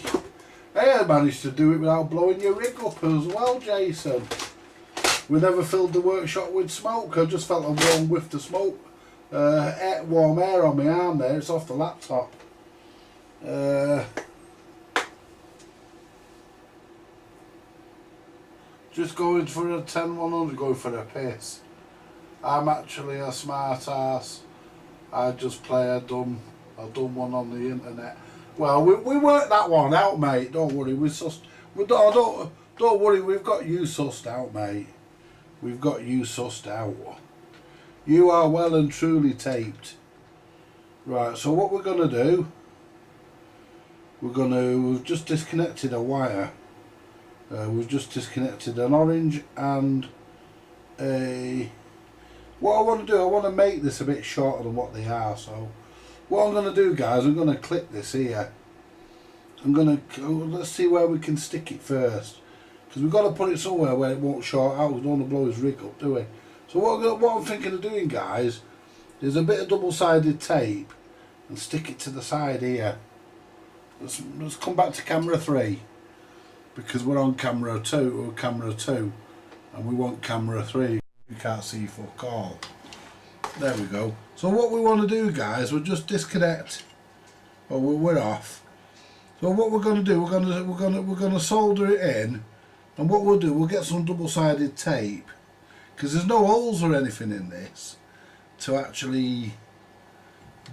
I managed to do it without blowing your rig up as well, Jason. We never filled the workshop with smoke. I just felt a warm whiff of smoke. Warm air on my arm there. It's off the laptop. Just going for a 10-100, going for a piss. I'm actually a smart ass. I just play a dumb one on the internet. Well, we worked that one out, mate. Don't worry, don't worry. We've got you sussed out, mate. We've got you sussed out. You are well and truly taped. Right. So what we're gonna do? We've just disconnected a wire. We've just disconnected an orange and a. What I want to do, I want to make this a bit shorter than what they are. So, what I'm going to do, guys, I'm going to clip this here. Let's see where we can stick it first, because we've got to put it somewhere where it won't short out. We don't want to blow his rig up, do we? So what I'm thinking of doing, guys, is a bit of double-sided tape and stick it to the side here. Let's come back to camera 3, because we're on camera 2, and we want camera 3. You can't see fuck all. There we go. So what we want to do, guys, we'll just disconnect. Well, we're off. So what we're going to do, we're going to solder it in, and what we'll do, we'll get some double-sided tape, because there's no holes or anything in this to actually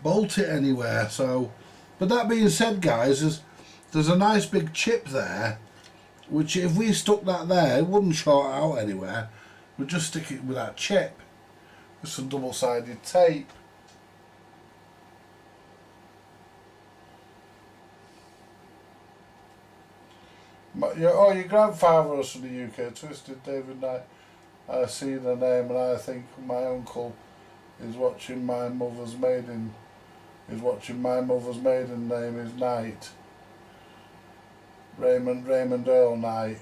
bolt it anywhere. So, but that being said, guys, there's a nice big chip there, which if we stuck that there, it wouldn't short out anywhere. We'll just stick it with that chip with some double-sided tape. Your grandfather was from the UK, Twisted David Knight. I see the name and I think my uncle is watching my mother's maiden. Name is Knight. Raymond Earl Knight.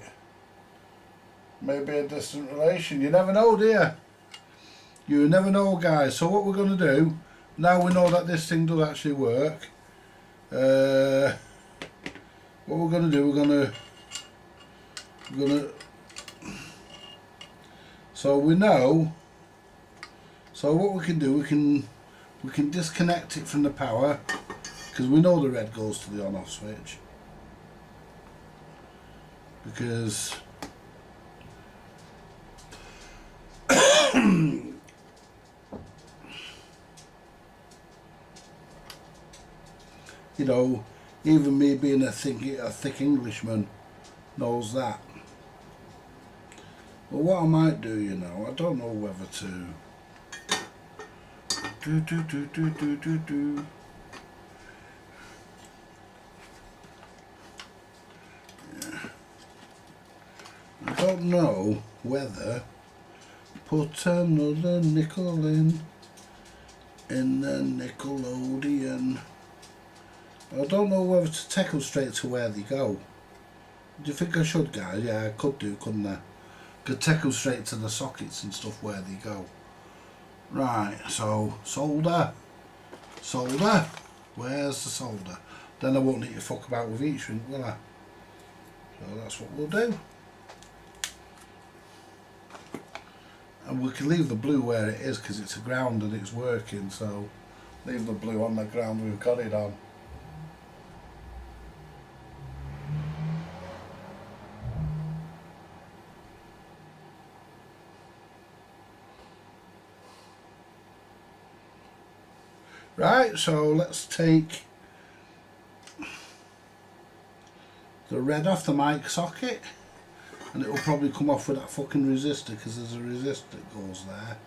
Maybe a distant relation. You never know, do you? You never know, guys. So what we're going to do, now we know that this thing does actually work. What we're going to do, so we know. So what we can do, we can disconnect it from the power, because we know the red goes to the on-off switch. Because you know, even me being a thick Englishman knows that. But what I might do, you know, I don't know whether to do. Yeah. I don't know whether put another nickel in the Nickelodeon. I don't know whether to take them straight to where they go. Do you think I should, guys? Yeah, I could do, couldn't I? Could take them straight to the sockets and stuff where they go. Right, so solder. Where's the solder? Then I won't need to fuck about with each ring, will I? So that's what we'll do. And we can leave the blue where it is because it's a ground and it's working, so leave the blue on the ground we've got it on. Right, so let's take the red off the mic socket, and it will probably come off with that fucking resistor because there's a resistor that goes there.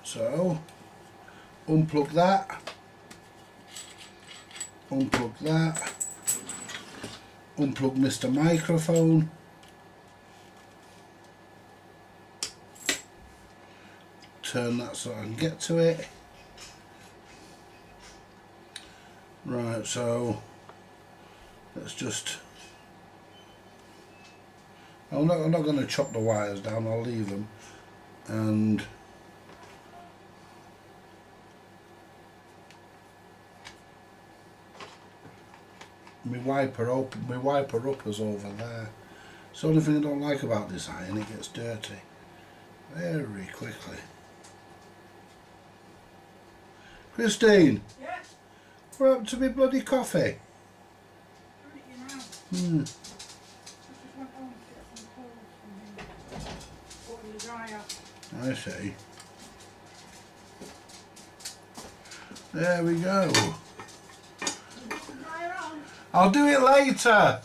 So unplug that, unplug Mr. Microphone, turn that so I can get to it. Right, so let's just, I'm not going to chop the wires down, I'll leave them, and my wiper upper's over there. It's the only thing I don't like about this iron, it gets dirty very quickly. Christine! Yeah, What happened to me bloody coffee? I'll let you know. I just went home to get some clothes from him. the dryer. I see. There we go. You put the dryer on. I'll do it later.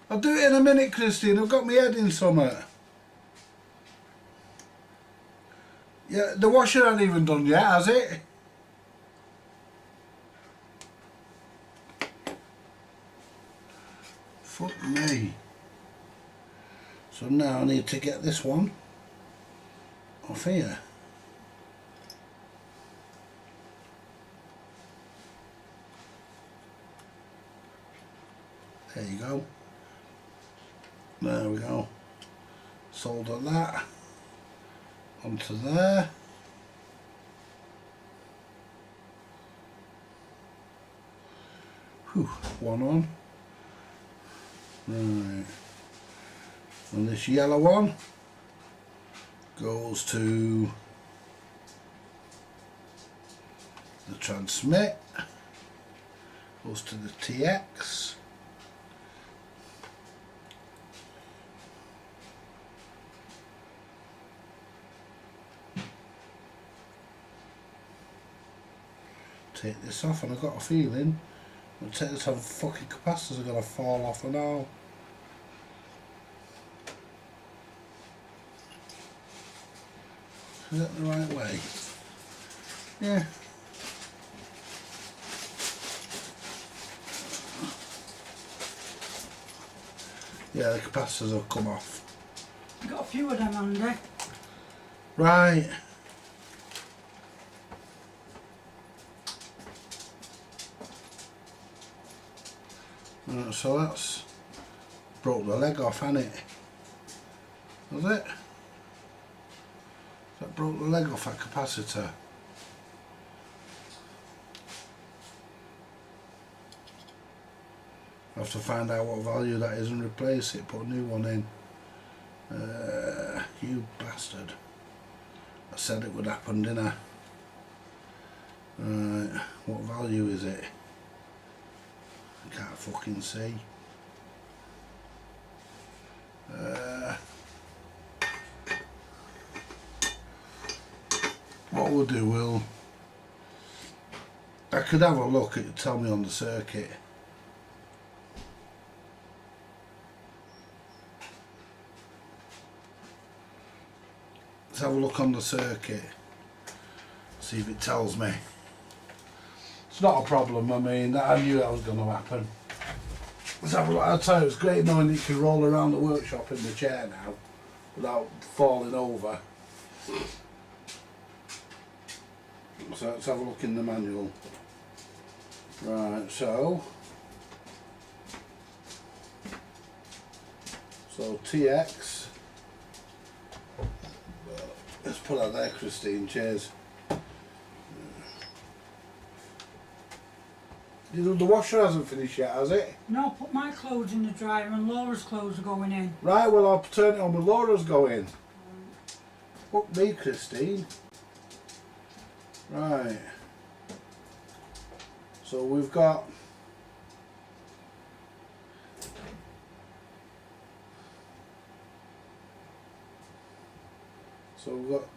I'll do it in a minute, Christine. I've got my head in something. Yeah, the washer hasn't even done yet, has it? Fuck me. So now I need to get this one off here. There you go. There we go. Solder that onto there. Whew, one on. Right. And this yellow one goes to the transmit, goes to the TX. Take this off, and I've got a feeling I'll take this off, fucking capacitors are gonna fall off and all. Is that the right way? Yeah. Yeah, the capacitors have come off. Got a few of them, Andy. Right. So that's broke the leg off, hasn't it? Was it? That broke the leg off that capacitor. I have to find out what value that is and replace it, put a new one in. You bastard. I said it would happen, didn't I? Right, what value is it? I can't fucking see. What we'll do, I could have a look, it would tell me on the circuit. Let's have a look on the circuit, see if it tells me. It's not a problem, I mean, I knew that was going to happen. Let's have a look. I'll tell you, it's great knowing that you can roll around the workshop in the chair now without falling over. So let's have a look in the manual. Right, so TX. Let's put that there, Christine. Cheers. The washer hasn't finished yet, has it? No, put my clothes in the dryer and Laura's clothes are going in. Right, well I'll turn it on with Laura's going. Fuck me, Christine. Right. So we've got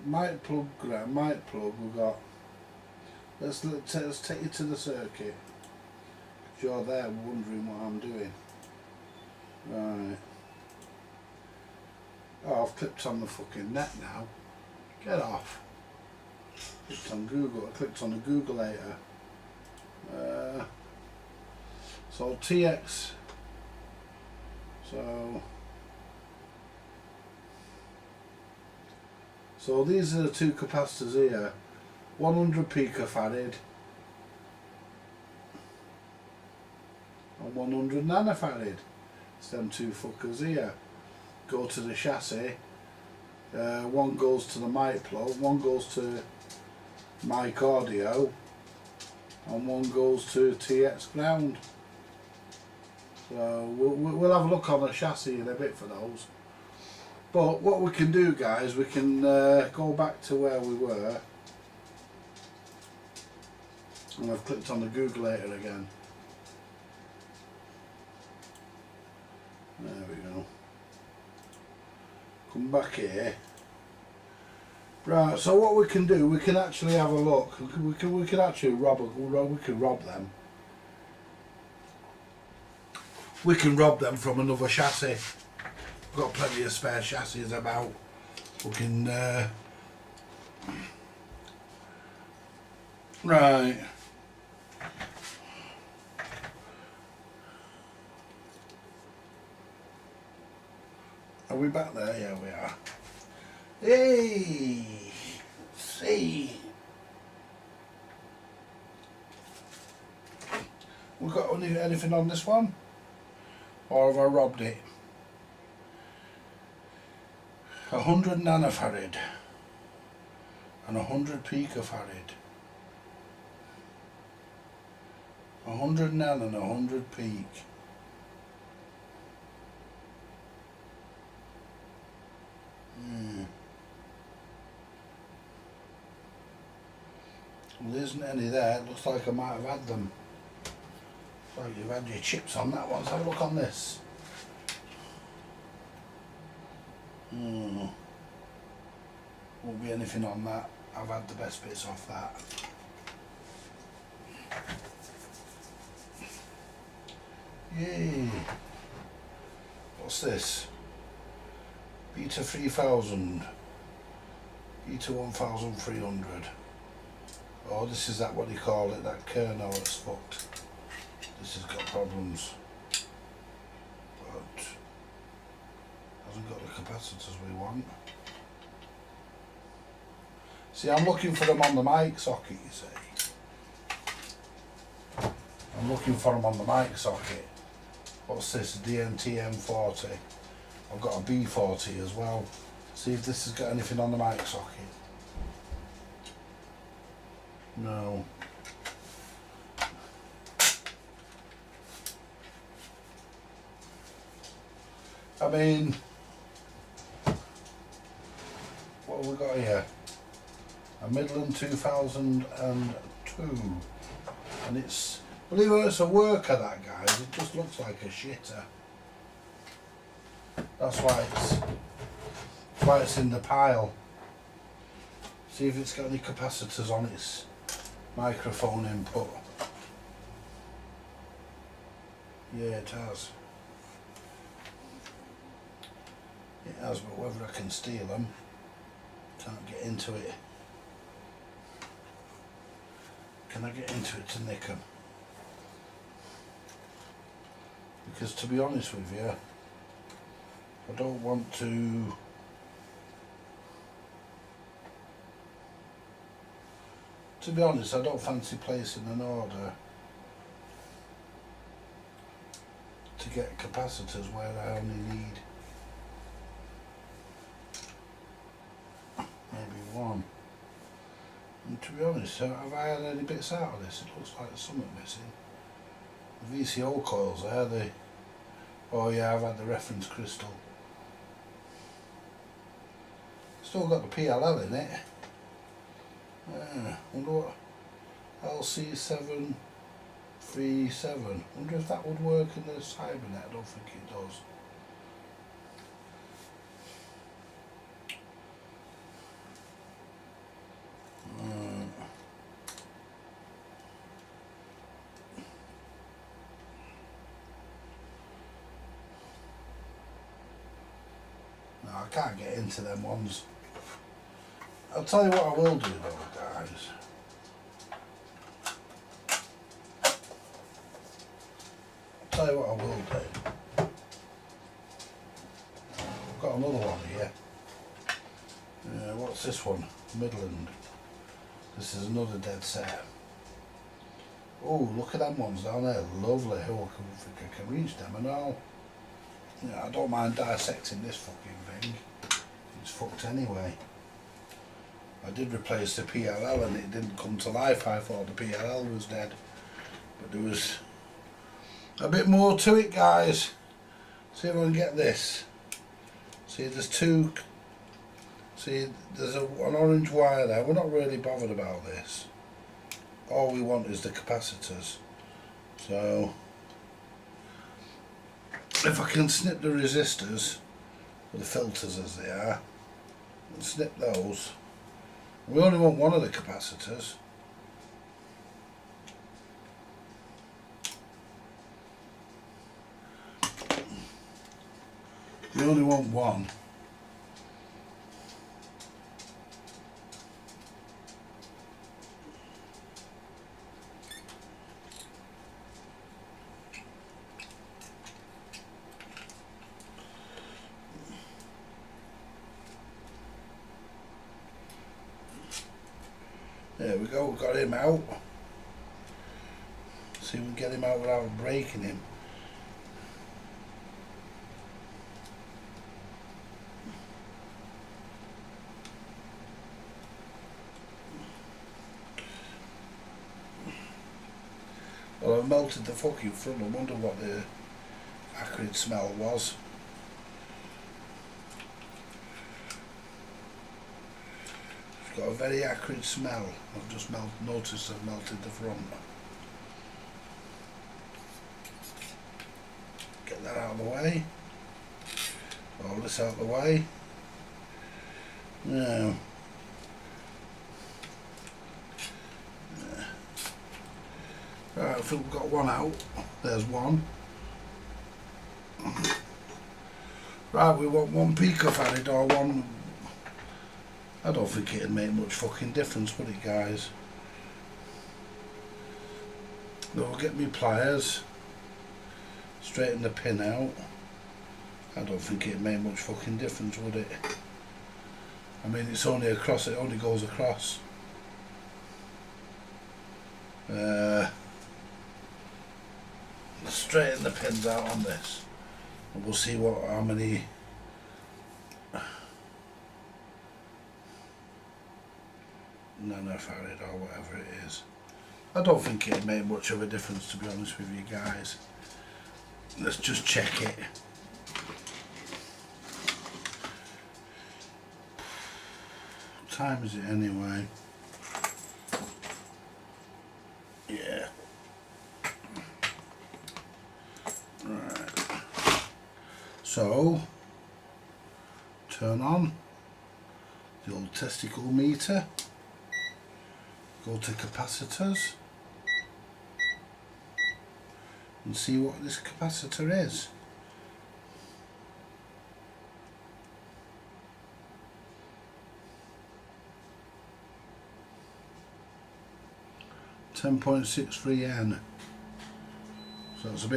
mic plug, mic plug, we've got let's take you to the circuit. You're there wondering what I'm doing. Right. Oh, I've clicked on the fucking net now. Get off. Clicked on Google. I clicked on the Googleator. So TX. So these are the two capacitors here. 100 picofarad and 100 nanofarad. It's them two fuckers here. Go to the chassis. One goes to the mic plug, one goes to mic audio, and one goes to TX ground. So we'll have a look on the chassis in a bit for those. But what we can do, guys, we can go back to where we were. And I've clicked on the Googleator again. There we go. Come back here. Right, so what we can do, we can actually have a look. We can actually we can rob them. We can rob them from another chassis. We've got plenty of spare chassis about. We can. Right. Are we back there? Yeah, we are. Hey! See! We got anything on this one? Or have I robbed it? 100 nanofarad and 100 picofarad. 100 nan and 100 peak. Well, there isn't any there. It looks like I might have had them. Looks like you've had your chips on that one. Let's have a look on this. Won't be anything on that. I've had the best bits off that. Yay! What's this? Beta 3000. Beta 1300. Oh, this is that what you call it, that kernel that's fucked. This has got problems. But hasn't got the capacitors we want. See, I'm looking for them on the mic socket, you see. I'm looking for them on the mic socket. What's this? DNT M40. I've got a B40 as well. See if this has got anything on the mic socket. No. I mean, what have we got here? A Midland 2002, and it's, believe it or not, it's a worker, that guys. It just looks like a shitter. That's why it's in the pile. See if it's got any capacitors on its microphone input. Yeah, it has. It has, but whether I can steal them, can't get into it. Can I get into it to nick them? Because to be honest with you, I don't want to. To be honest, I don't fancy placing an order to get capacitors where I only need maybe one. And to be honest, have I had any bits out of this? It looks like there's something missing. The VCO coils there, oh yeah, I've had the reference crystal. Still got the PLL in it. Wonder what LC737. Wonder if that would work in the Cybernet. I don't think it does. No, I can't get into them ones. I'll tell you what I will do though, guys. I'll tell you what I will do. I've got another one here. What's this one? Midland. This is another dead set. Oh, look at them ones down there. Lovely. Oh, I can reach them and all. Yeah, I don't mind dissecting this fucking thing. It's fucked anyway. I did replace the PLL and it didn't come to life. I thought the PLL was dead. But there was a bit more to it, guys. See if I can get this. See, there's two. See, there's an orange wire there. We're not really bothered about this. All we want is the capacitors. So, if I can snip the resistors, or the filters as they are, and snip those, We only want one of the capacitors. We only want one. There we go, we got him out. See if we can get him out without breaking him. Well, I've melted the fucking front. I wonder what the acrid smell was. It's got a very acrid smell. I've just noticed I've melted the front. Get that out of the way. All this out of the way. Now, right, I think we've got one out. There's one. Right, we want one picofarad or one. I don't think it'd make much fucking difference, would it, guys? Then we'll get me pliers, straighten the pin out. I don't think it'd make much fucking difference, would it? I mean, it's only across, it only goes across. Straighten the pins out on this, and we'll see how many nanofarad or whatever it is. I don't think it made much of a difference, to be honest with you guys. Let's just check it. What time is it anyway? Yeah. Right. So, turn on the old testicle meter. Go to capacitors and see what this capacitor is. .63N. So it's a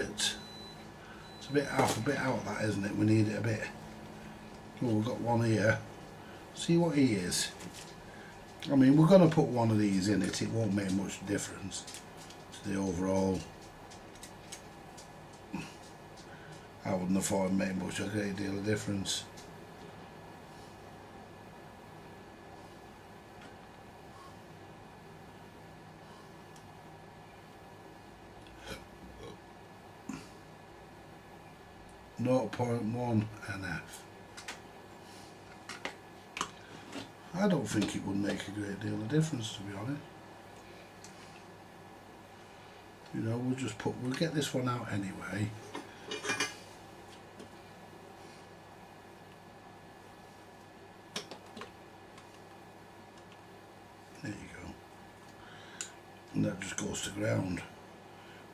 bit half a bit out, that, isn't it? We need it a bit. Oh, we've got one here. See what he is. I mean, we're going to put one of these in it. It won't make much difference to the overall. I wouldn't have thought it'd make much, a great deal of difference. .1 NF. I don't think it would make a great deal of difference, to be honest. You know, we'll get this one out anyway. There you go. And that just goes to ground.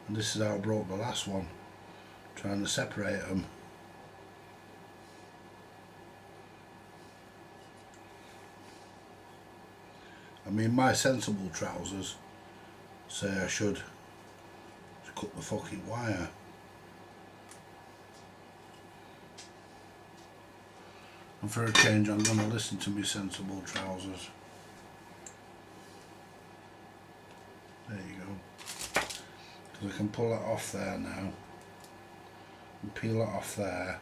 And this is how I broke the last one, trying to separate them. I mean, my sensible trousers say I should cut the fucking wire. And for a change, I'm going to listen to my sensible trousers. There you go. Because I can pull that off there now. And peel it off there.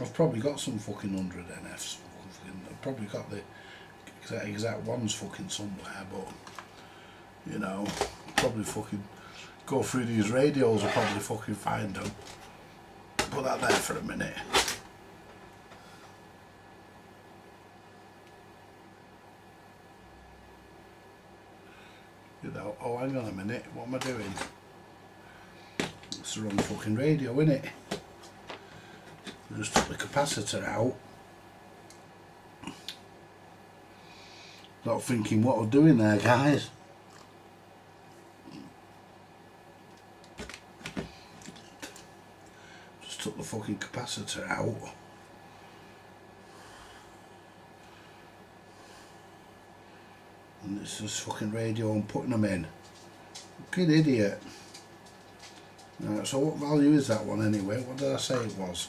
I've probably got some fucking 100 NFs. I've probably got the exact ones fucking somewhere, but you know, probably fucking go through these radios and probably fucking find them. Put that there for a minute. You know, oh, hang on a minute, what am I doing? It's the wrong fucking radio, isn't it? Just took the capacitor out. Not thinking what we're doing there, guys. Just took the fucking capacitor out. And it's just fucking radio and putting them in. Fucking idiot. Right, so what value is that one anyway? What did I say it was?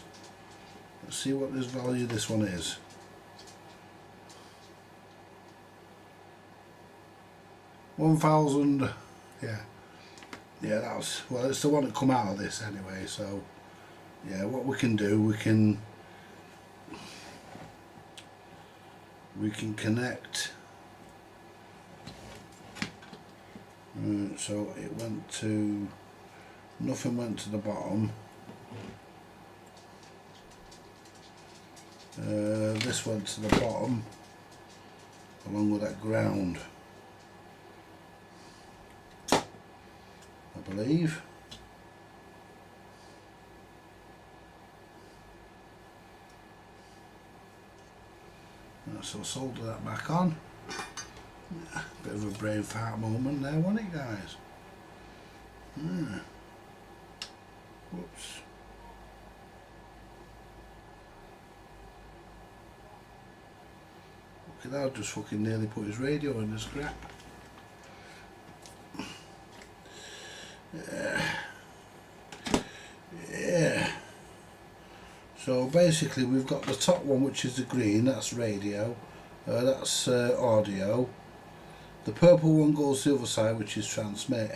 Let's see what this value this one is. $1,000. Yeah, that's, well, it's the one that come out of this anyway. So yeah, what we can do, we can connect. So it went to, nothing went to the bottom. This went to the bottom along with that ground, I believe. So solder that back on. Bit of a brain fart moment there, wasn't it, guys? Whoops. Look at that, just fucking nearly put his radio in the scrap. Yeah. So basically we've got the top one, which is the green, that's radio, that's audio. The purple one goes to the other side, which is transmit.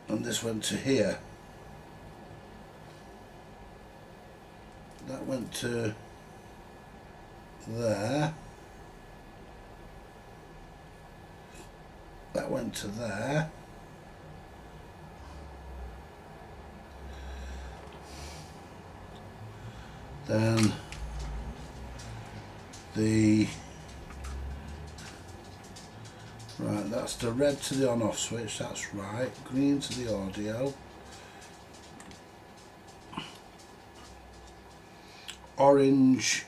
And this went to here. That went to there. That went to there. Then the right, that's the red to the on-off switch, that's right. Green to the audio. Orange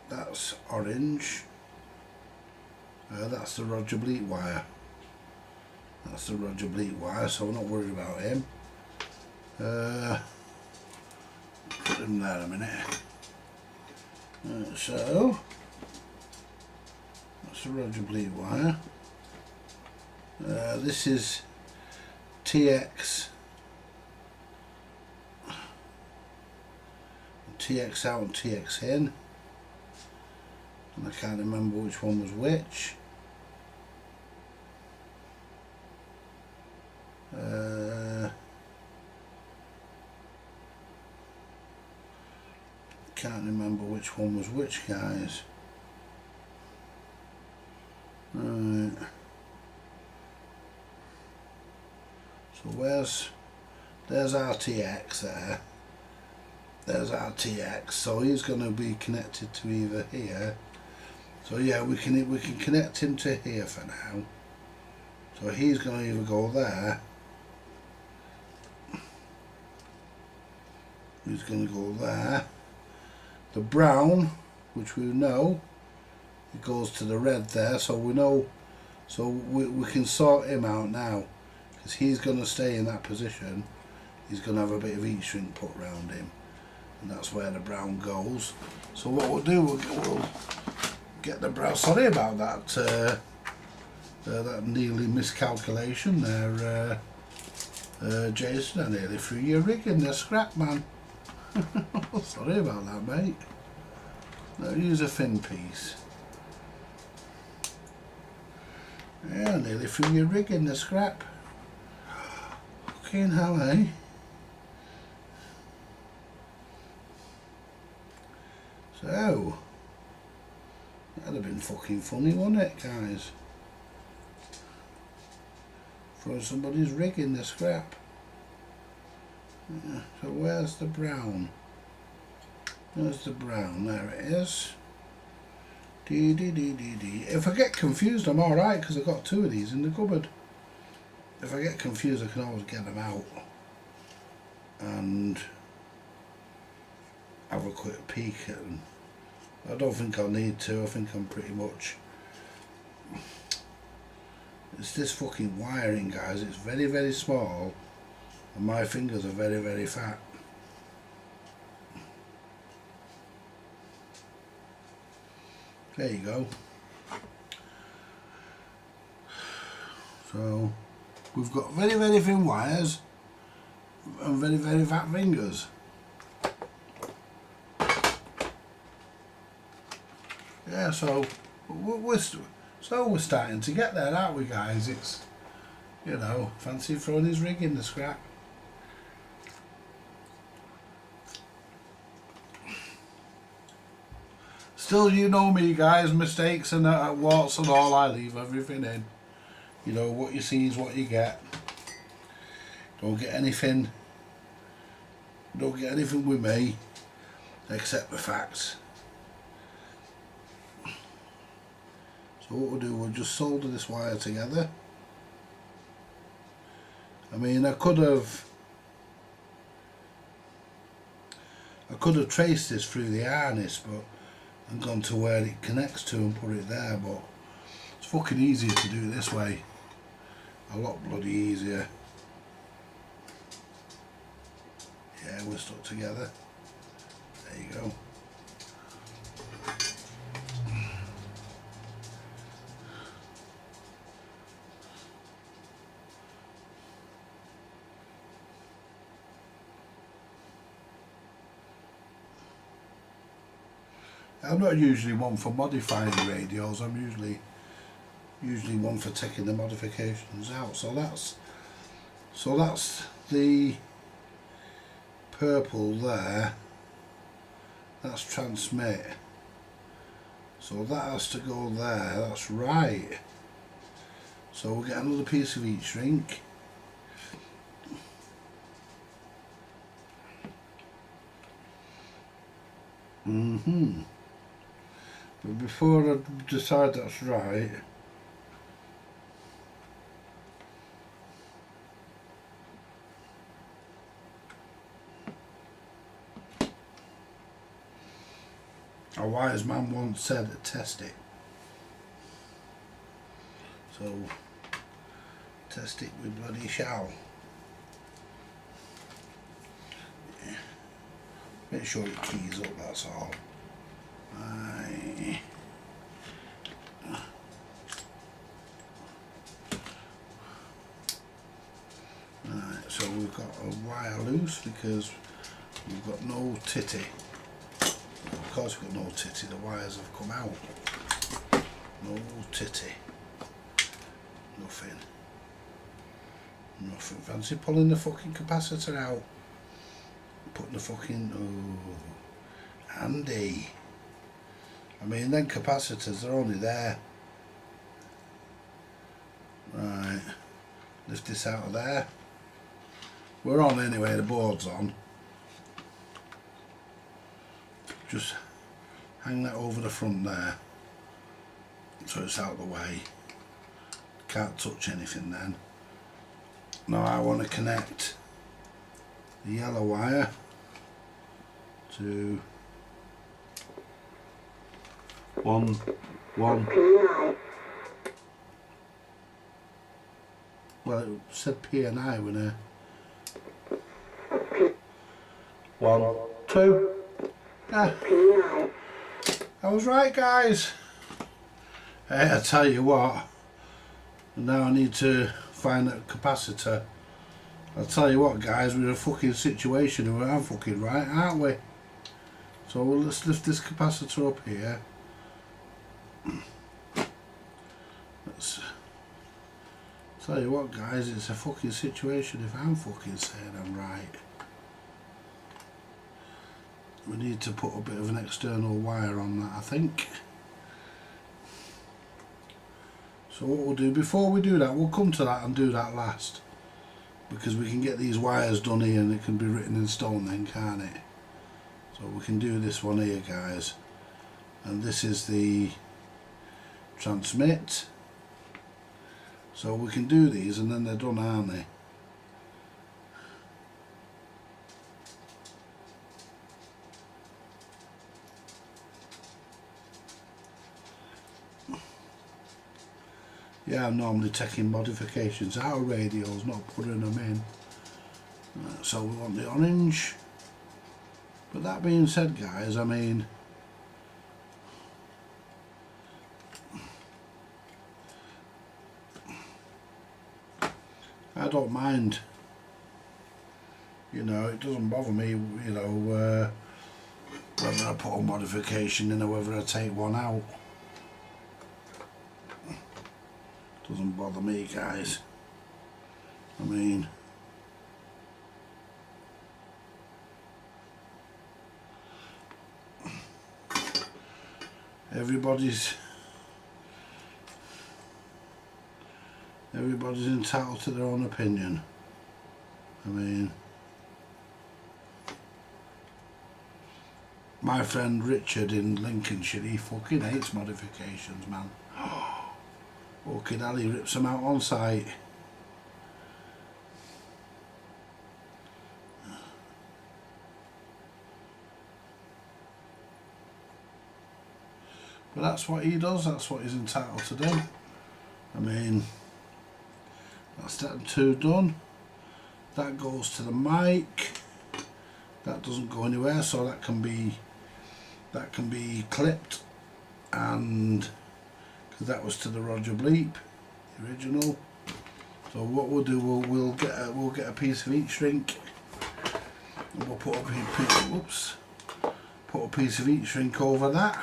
that's orange. That's the Roger Bleak wire. That's the Roger Bleak wire, so we're not worried about him. Put him there a minute. So that's the Roger Bleak wire. This is TX. TX out and TX in. And I can't remember which one was which. Can't remember which one was which, guys. Right. So there's RTX there. There's RTX. So he's going to be connected to either here. So yeah, we can connect him to here for now. So he's going to either go there. He's going to go there. The brown, which we know, it goes to the red there. So we know. So we can sort him out now, because he's going to stay in that position. He's going to have a bit of heat shrink put around him, and that's where the brown goes. So what we'll do, we'll get the brown. Sorry about that. That nearly miscalculation there, Jason. I nearly threw your rig in the scrap, man. Sorry about that, mate. Now use a thin piece. Yeah, I nearly threw your rig in the scrap. Fucking hell, eh? So that'd have been fucking funny, wouldn't it, guys? Throw somebody's rig in the scrap. Yeah, so where's the brown? Where's the brown? There it is. If I get confused, I'm alright because I've got 2 of these in the cupboard. If I get confused, I can always get them out and have a quick peek at them. I don't think I'll need to. I think I'm pretty much... It's this fucking wiring, guys. It's very, very small and my fingers are very, very fat. There you go. So we've got very, very thin wires and very, very fat fingers. Yeah, so we're starting to get there, aren't we, guys? It's, you know, fancy throwing his rig in the scrap. Still, you know me, guys, mistakes and warts and all, I leave everything in. You know, what you see is what you get. Don't get anything with me except the facts. So what we'll do, we'll just solder this wire together. I mean, I could have traced this through the harness, but and gone to where it connects to and put it there, but it's fucking easier to do it this way. A lot bloody easier. Yeah, we're stuck together. There you go. I'm not usually one for modifying radios. I'm usually one for taking the modifications out. So that's the purple there. That's transmit. So that has to go there. That's right. So we'll get another piece of heat shrink. But before I decide that's right, a wise man once said, test it. So, test it we bloody shall. Yeah. Make sure it keys up, that's all. Right, so we've got a wire loose because we've got no titty. Of course we've got no titty, the wires have come out. No titty. Nothing. Nothing. Fancy pulling the fucking capacitor out. Putting the fucking... Oh, handy. I mean, then capacitors are only there. Right. Lift this out of there. We're on anyway, the board's on. Just hang that over the front there so it's out of the way. Can't touch anything then. Now I want to connect the yellow wire to one. Well, it said P and I when I 1, 2. Yeah. I was right, guys. Hey, I tell you what. Now I need to find that capacitor. I'll tell you what, guys, we're in a fucking situation and we're fucking right, aren't we? So let's lift this capacitor up here. Let's tell you what, guys, it's a fucking situation if I'm fucking saying I'm right. We need to put a bit of an external wire on that, I think. So what we'll do, before we do that, we'll come to that and do that last. Because we can get these wires done here and it can be written in stone then, can't it? So we can do this one here, guys. And this is the transmit. So we can do these and then they're done, aren't they? Yeah, I'm normally taking modifications out of radios, not putting them in. So we want the orange. But that being said, guys, I mean, I don't mind. You know, it doesn't bother me, you know, whether I put a modification in or whether I take one out. Doesn't bother me, guys. I mean, everybody's entitled to their own opinion. I mean, my friend Richard in Lincolnshire, he fucking hates modifications, man. Fucking hell, he rips them out on site. But that's what he does, that's what he's entitled to do. I mean, that's step 2 done. That goes to the mic. That doesn't go anywhere, so that can be clipped, and because that was to the Roger Bleep, the original. So what we'll do, we'll get a piece of heat shrink, and we'll put a piece of heat shrink over that,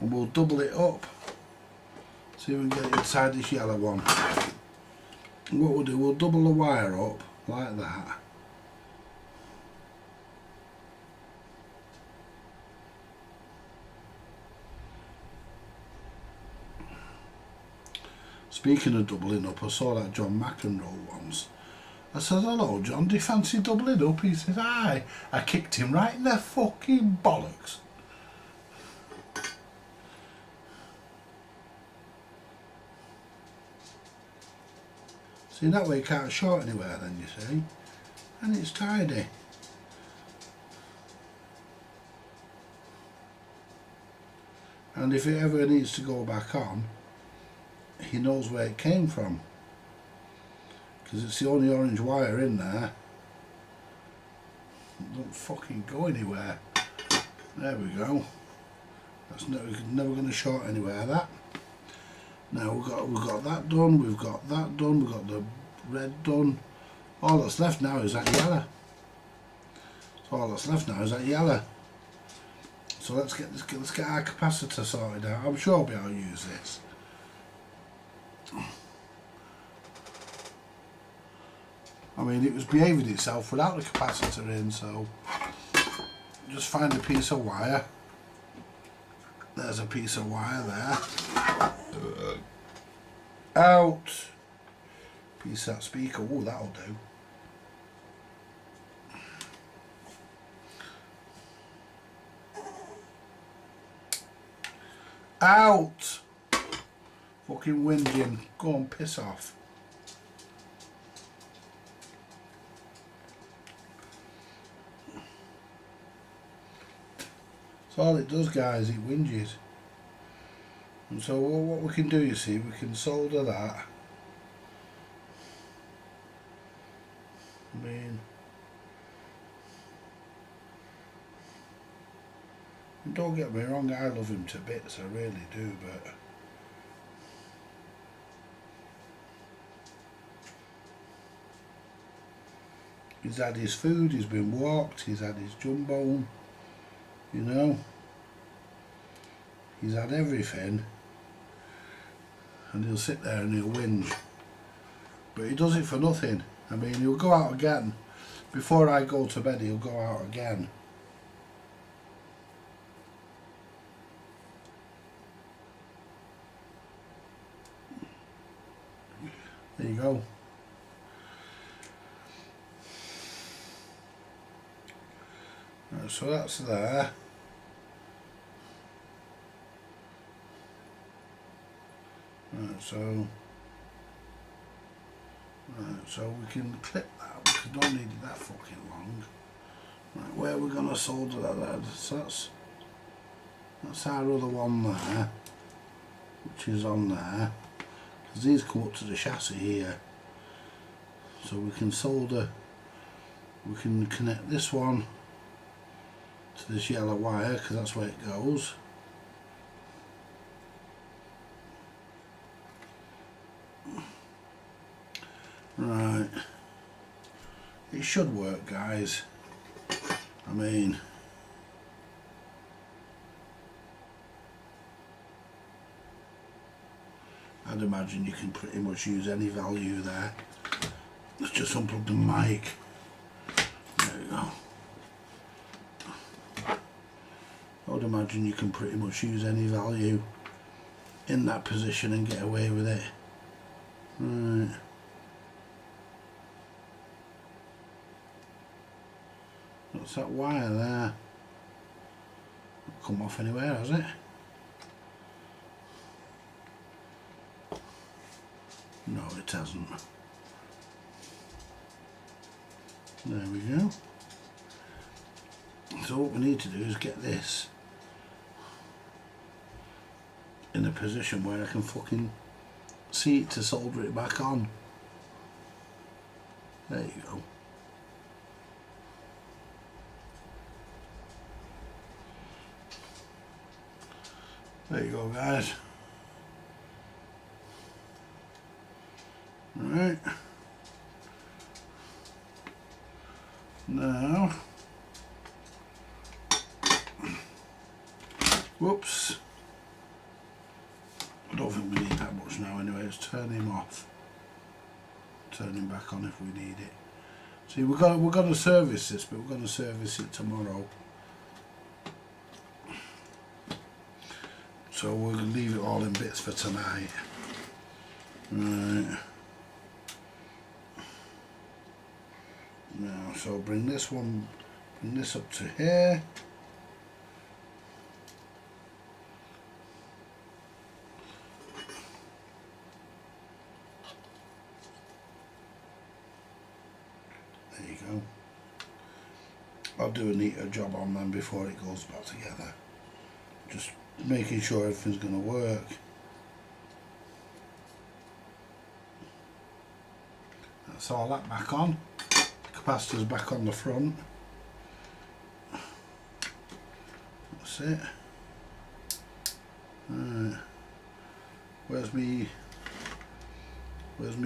and we'll double it up. See if we can get it inside this yellow one. And what we'll do, we'll double the wire up like that. Speaking of doubling up, I saw that John McEnroe once. I said, hello John, do you fancy doubling up? He said, aye. I kicked him right in the fucking bollocks. See, that way you can't short anywhere then, you see. And it's tidy. And if it ever needs to go back on, he knows where it came from, because it's the only orange wire in there. It don't fucking go anywhere. There we go. That's never going to short anywhere. That. Now we've got that done. We've got that done. We've got the red done. All that's left now is that yellow. So all that's left now is that yellow. So let's get our capacitor sorted out. I'm sure I'll be able to use this. I mean, it was behaving itself without the capacitor in, so just find a piece of wire. There's a piece of wire there. Out. Piece of that speaker. Oh, that'll do. Out. Fucking whinging. Go and piss off. So all it does, guys, it whinges. And so what we can do, you see, we can solder that. I mean, don't get me wrong, I love him to bits, I really do, but he's had his food, he's been walked, he's had his jumbo, you know, he's had everything, and he'll sit there and he'll whinge, but he does it for nothing. I mean, he'll go out again. Before I go to bed, he'll go out again. There you go. Right, so that's there. So we can clip that because we don't need it that fucking long. Right, where are we going to solder that then? So that's our other one there, which is on there, because these come up to the chassis here. So we can solder, we can connect this one to this yellow wire because that's where it goes. Right, it should work, guys. I mean, I'd imagine you can pretty much use any value there. Let's just unplug the mic. There we go. I would imagine you can pretty much use any value in that position and get away with it. Right. What's that wire there? Not come off anywhere, has it? No, it hasn't. There we go. So what we need to do is get this in a position where I can fucking see it to solder it back on. There you go. There you go, guys. Right. Now, whoops. I don't think we need that much now anyway. Let's turn him off. Turn him back on if we need it. See, we're going to service this, but we're going to service it tomorrow. So we'll leave it all in bits for tonight. Right. Now, so bring this up to here. There you go. I'll do a neater job on them before it goes back together. Just making sure everything's going to work. That's all that back on. Capacitor's back on the front. That's it. Right. Where's me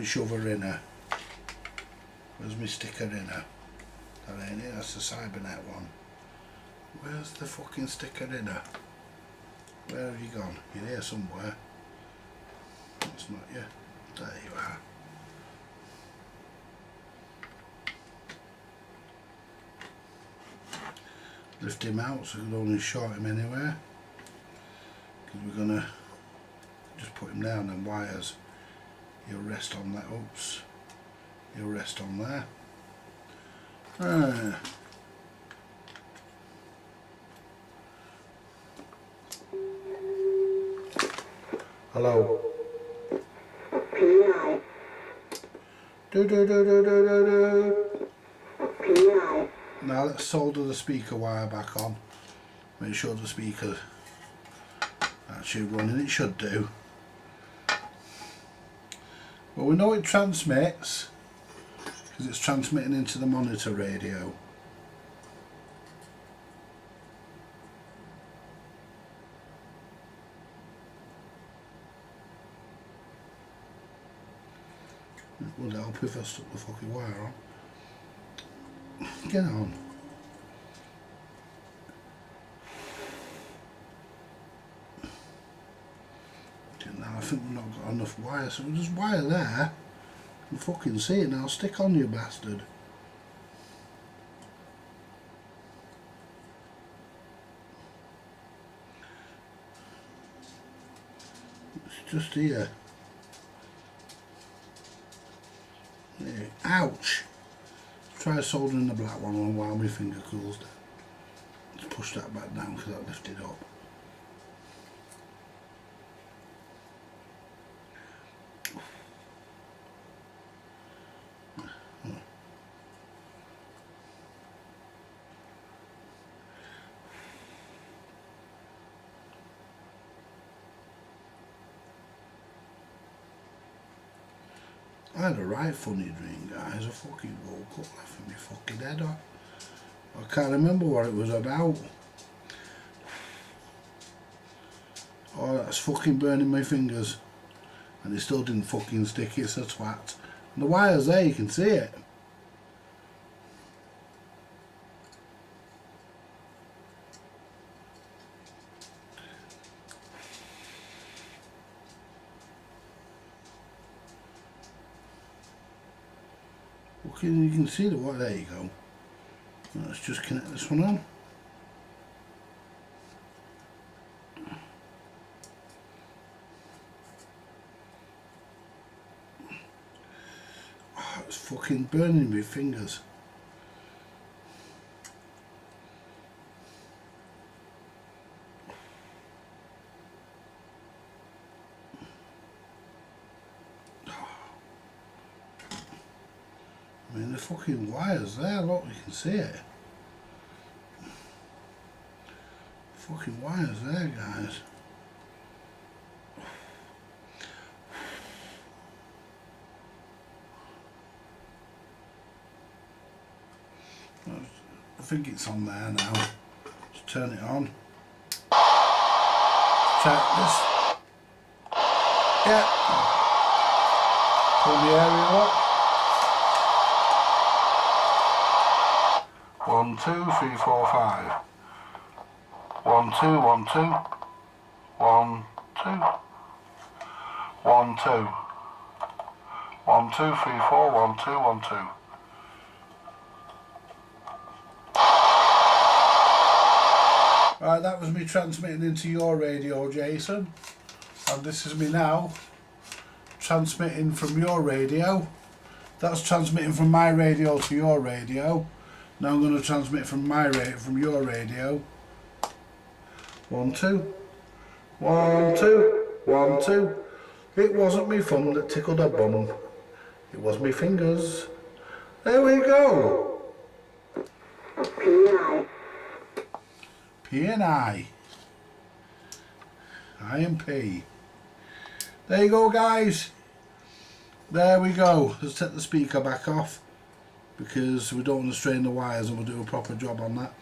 shover inner? Where's me sticker inner? That ain't it, that's the Cybernet one. Where's the fucking sticker inner? Where have you gone? You're here somewhere. That's not you. There you are. Lift him out so we can only short him anywhere. Because we're going to just put him down and wires. He'll rest on that. Oops. He'll rest on there. Hello. PI. PI. Now let's solder the speaker wire back on. Make sure the speaker actually running. It should do. Well, we know it transmits because it's transmitting into the monitor radio. It would help if I stuck the fucking wire on. Get on. Now I think we've not got enough wire, so we'll just wire there and fucking see it now. Stick on, you bastard. It's just here. There. Ouch! Try soldering the black one on while my finger cools down. Let's push that back down because that lifted up. I had a right funny dream, guys. I fucking woke up laughing my fucking head off. I can't remember what it was about. Oh, that's fucking burning my fingers. And it still didn't fucking stick, it's a twat. And the wire's there, you can see it. Okay, you can see the wire, there you go. Let's just connect this one on. Oh, it's fucking burning my fingers. I mean, the fucking wire's there, look, you can see it. Fucking wire's there, guys. I think it's on there now. Just turn it on. Check this. Yeah. Turn the area up. 1, 2, 3, 4, 5. 1, 2, 1, 2. 1, 2. 1, 2. 1, 2, 3, 4, 1, 2, 1, 2. Right, that was me transmitting into your radio, Jason. And this is me now transmitting from your radio. That's transmitting from my radio to your radio. Now I'm going to transmit from from your radio. 1, 2. 1, 2. 1, 2. It wasn't me thumb that tickled a bum. It was me fingers. There we go. P&I. P and I and P. There you go, guys. There we go. Let's take the speaker back off because we don't want to strain the wires, and we'll do a proper job on that.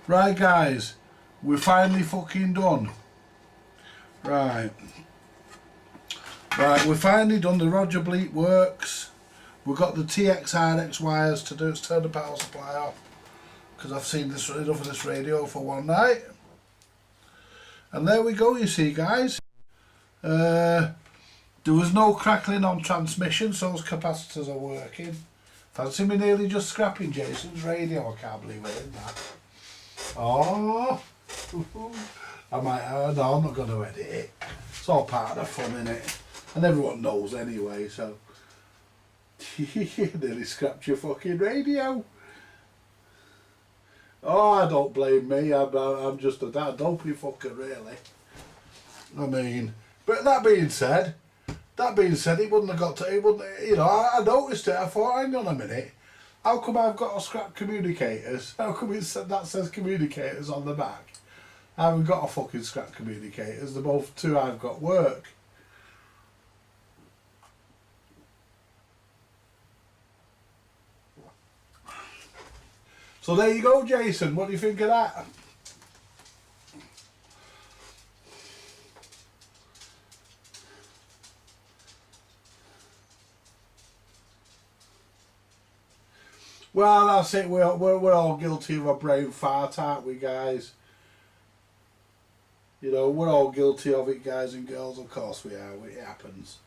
Right, guys, we're finally fucking done. Right, we're finally done. The Roger Bleep works. We've got the TX RX wires to do. Let's turn the power supply off, because I've seen this enough of this radio for one night. And there we go, you see, guys. There was no crackling on transmission, so those capacitors are working. Fancy me nearly just scrapping Jason's radio. I can't believe I did that. Oh, I might, no, I'm not going to edit it. It's all part of the fun, innit? And everyone knows anyway, so. Nearly scrapped your fucking radio. Oh, I don't blame me. I'm just a dopey fucker, really. I mean, but that being said, he wouldn't have got to. He wouldn't. You know, I noticed it. I thought, hang on a minute. How come I've got a scrap communicators? How come that says communicators on the back? I haven't got a fucking scrap communicators. The both two I've got work. So there you go, Jason. What do you think of that? Well, that's it. We're all guilty of a brain fart, aren't we, guys? You know, we're all guilty of it, guys and girls. Of course we are. It happens.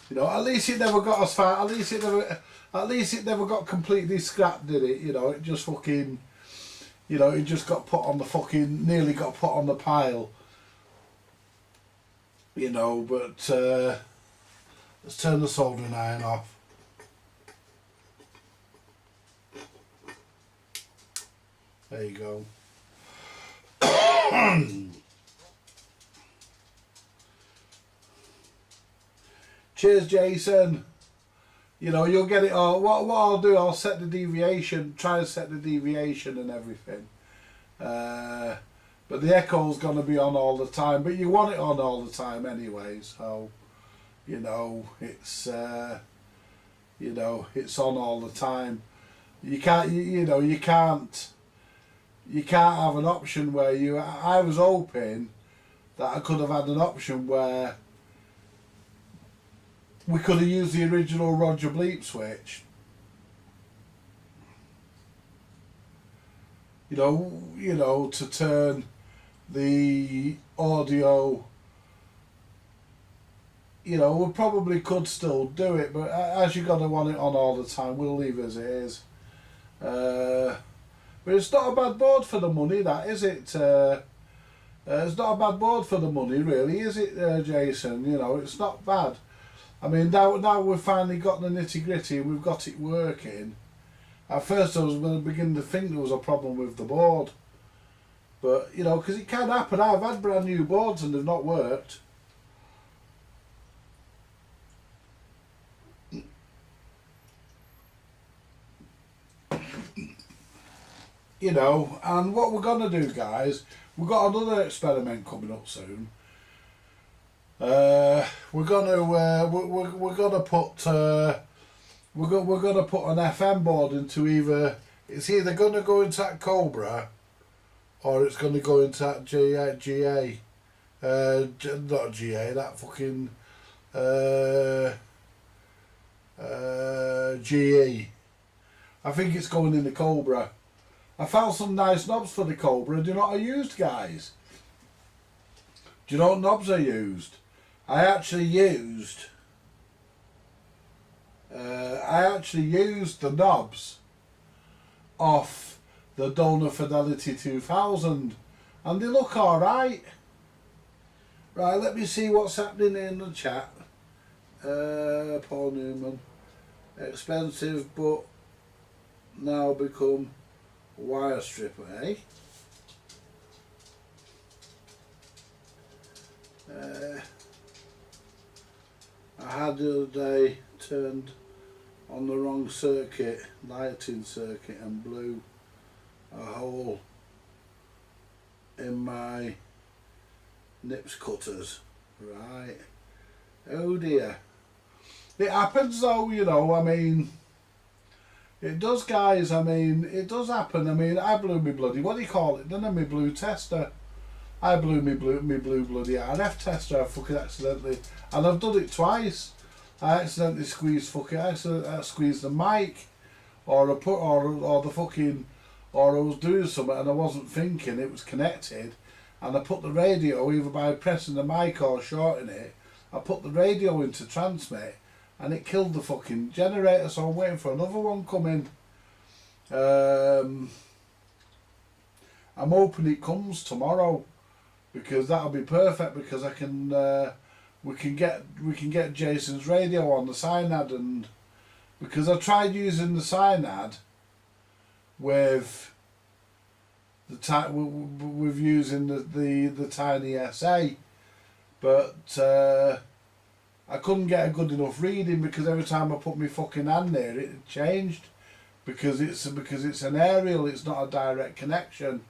You know, at least it never got as far. At least it never got completely scrapped, did it? You know, it just fucking. You know, it just got put on the fucking. Nearly got put on the pile. You know, but let's turn the soldering iron off. There you go. Cheers, Jason. You know, you'll get it all. What I'll do, I'll set the deviation, try and set the deviation and everything. But the echo's going to be on all the time. But you want it on all the time anyway, so, you know, it's... You know, it's on all the time. You can't, you can't have an option where I was hoping that I could have had an option where we could have used the original Roger Bleep switch. You know, to turn the audio. You know, we probably could still do it, but as you're going to want it on all the time, we'll leave it as it is. But it's not a bad board for the money, that, is it? It's not a bad board for the money, really, is it, Jason? You know, it's not bad. I mean, now we've finally got the nitty-gritty and we've got it working. At first I was going to begin to think there was a problem with the board. But, you know, because it can happen. I've had brand new boards and they've not worked. You know, and what we're going to do, guys, we've got another experiment coming up soon. We're gonna put an FM board into it's either gonna go into that Cobra or it's gonna go into that GA, not GA, that fucking GE. I think it's going in the Cobra. I found some nice knobs for the Cobra. Do you know what I used, guys? Do you know what knobs I used? I actually used the knobs off the Donor Fidelity 2000 and they look alright. Right, let me see what's happening in the chat. Paul Newman. Expensive but now become wire stripper, eh? I had the other day turned on the wrong circuit, lighting circuit, and blew a hole in my nips cutters. Right. Oh dear. It happens though, you know, I mean, it does, guys, I mean, it does happen. I mean, I blew me bloody, what do you call it, didn't I, me blue tester. I blew me blue bloody RF tester, I fucking accidentally, and I've done it twice. I accidentally squeezed I squeezed the mic, or I was doing something and I wasn't thinking, it was connected, and I put the radio, either by pressing the mic or shorting it, I put the radio into transmit, and it killed the fucking generator, so I'm waiting for another one coming. I'm hoping it comes tomorrow, because that'll be perfect, because I can we can get Jason's radio on the Synad, and because I tried using the Synad with using the tiny SA, but I couldn't get a good enough reading, because every time I put my fucking hand near it, it changed, because it's an aerial, it's not a direct connection.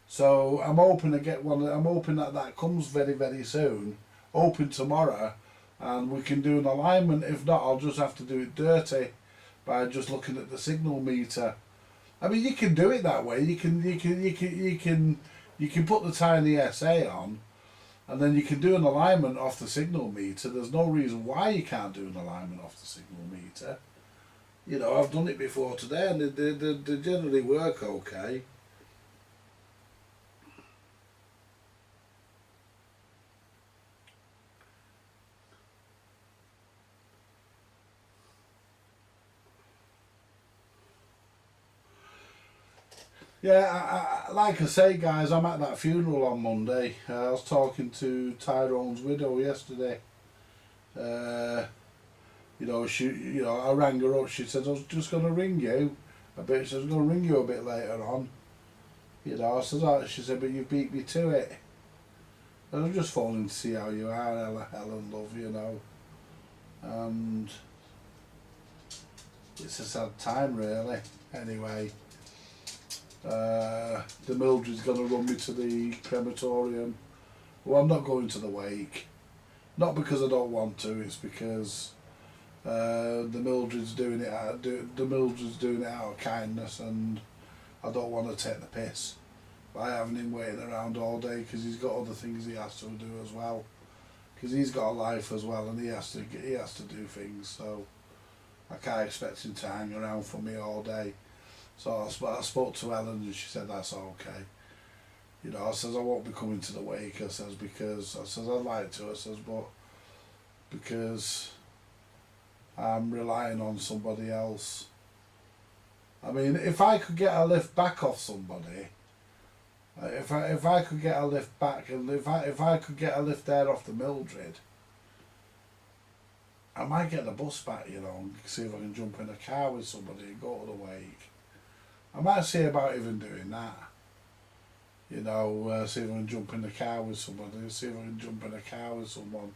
So I'm hoping to get one. I'm hoping that comes very, very soon. Hoping tomorrow, and we can do an alignment. If not, I'll just have to do it dirty by just looking at the signal meter. I mean, you can do it that way. You can put the tiny SA on, and then you can do an alignment off the signal meter. There's no reason why you can't do an alignment off the signal meter. You know, I've done it before today, and they generally work okay. Yeah, like I say, guys, I'm at that funeral on Monday. I was talking to Tyrone's widow yesterday. I rang her up. She said I was just going to ring you a bit. She was going to ring you a bit later on. You know, I said, oh, she said, but you beat me to it. And I'm just phoning to see how you are, Helen, love, you know. And it's a sad time, really. Anyway. The Mildred's going to run me to the crematorium. Well, I'm not going to the wake. Not because I don't want to. It's because the Mildred's doing it out of kindness, and I don't want to take the piss by having him waiting around all day because he's got other things he has to do as well. Because he's got a life as well, and he has to do things. So I can't expect him to hang around for me all day. So I spoke to Ellen, and she said that's okay. You know, I says I won't be coming to the wake. I says because I'd like to. I says but because I'm relying on somebody else. I mean, if I could get a lift back off somebody, if I could get a lift back, and if I could get a lift there off the Mildred, I might get the bus back, you know, and see if I can jump in a car with somebody and go to the wake. I might see about even doing that. You know, see if I can jump in the car with somebody, see if I can jump in a car with someone,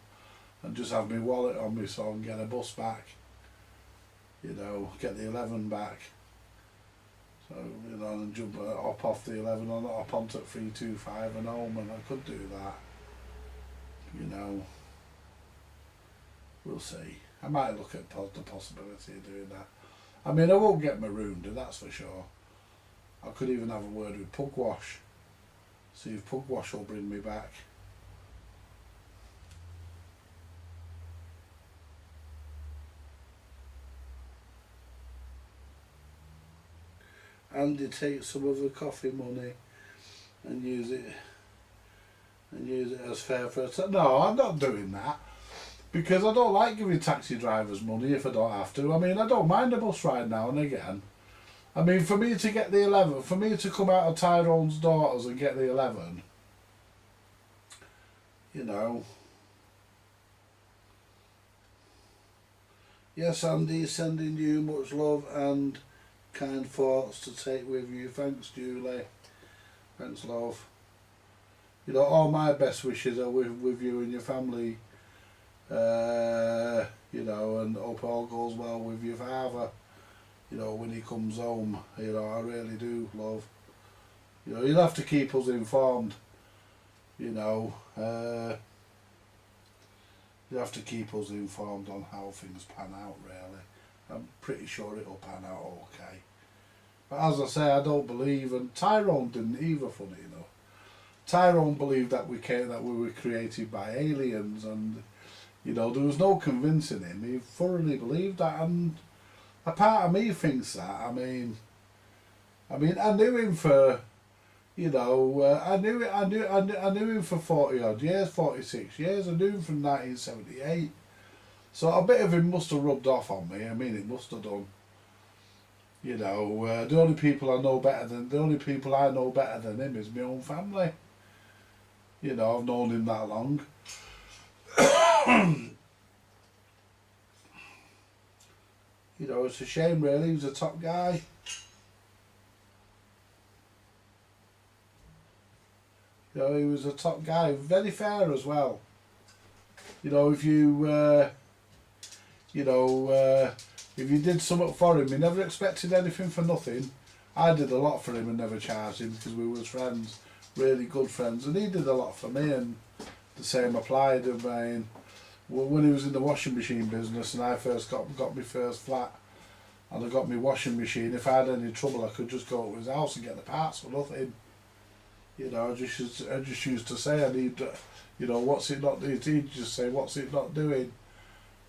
and just have my wallet on me so I can get a bus back. You know, get the 11 back. So, you know, and jump up off the 11 on up onto 325 and home, and I could do that. You know, we'll see. I might look at the possibility of doing that. I mean, I won't get marooned, that's for sure. I could even have a word with Pugwash. See if Pugwash will bring me back. Andy takes some of the coffee money and use it as fare for a No, I'm not doing that. Because I don't like giving taxi drivers money if I don't have to. I mean, I don't mind a bus ride now and again. I mean, for me to get the 11, for me to come out of Tyrone's Daughters and get the 11, you know. Yes, Andy, sending you much love and kind thoughts to take with you. Thanks, Julie. Thanks, love. You know, all my best wishes are with you and your family. You know, and hope all goes well with your father. You know, when he comes home. You know, I really do, love. You know, you'll have to keep us informed. You know, you have to keep us informed on how things pan out, really. I'm pretty sure it'll pan out okay. But as I say, I don't believe, and Tyrone didn't either, funny enough. Tyrone believed that we were created by aliens, and you know, there was no convincing him. He thoroughly believed that, and a part of me thinks that. I mean, I knew him for, you know, I knew him for 40 odd years, 46 years. I knew him from 1978. So a bit of him must have rubbed off on me. I mean, it must have done. You know, the only people I know better than him is my own family. You know, I've known him that long. You know, it's a shame really. He was a top guy. You know, he was a top guy. Very fair as well. You know, if you if you did something for him, he never expected anything for nothing. I did a lot for him and never charged him because we was friends, really good friends, and he did a lot for me, and the same applied. I mean, when he was in the washing machine business and I first got my first flat and I got my washing machine, if I had any trouble I could just go to his house and get the parts for nothing. You know, I just used to say I need, you know, what's it not doing? He'd just say, what's it not doing?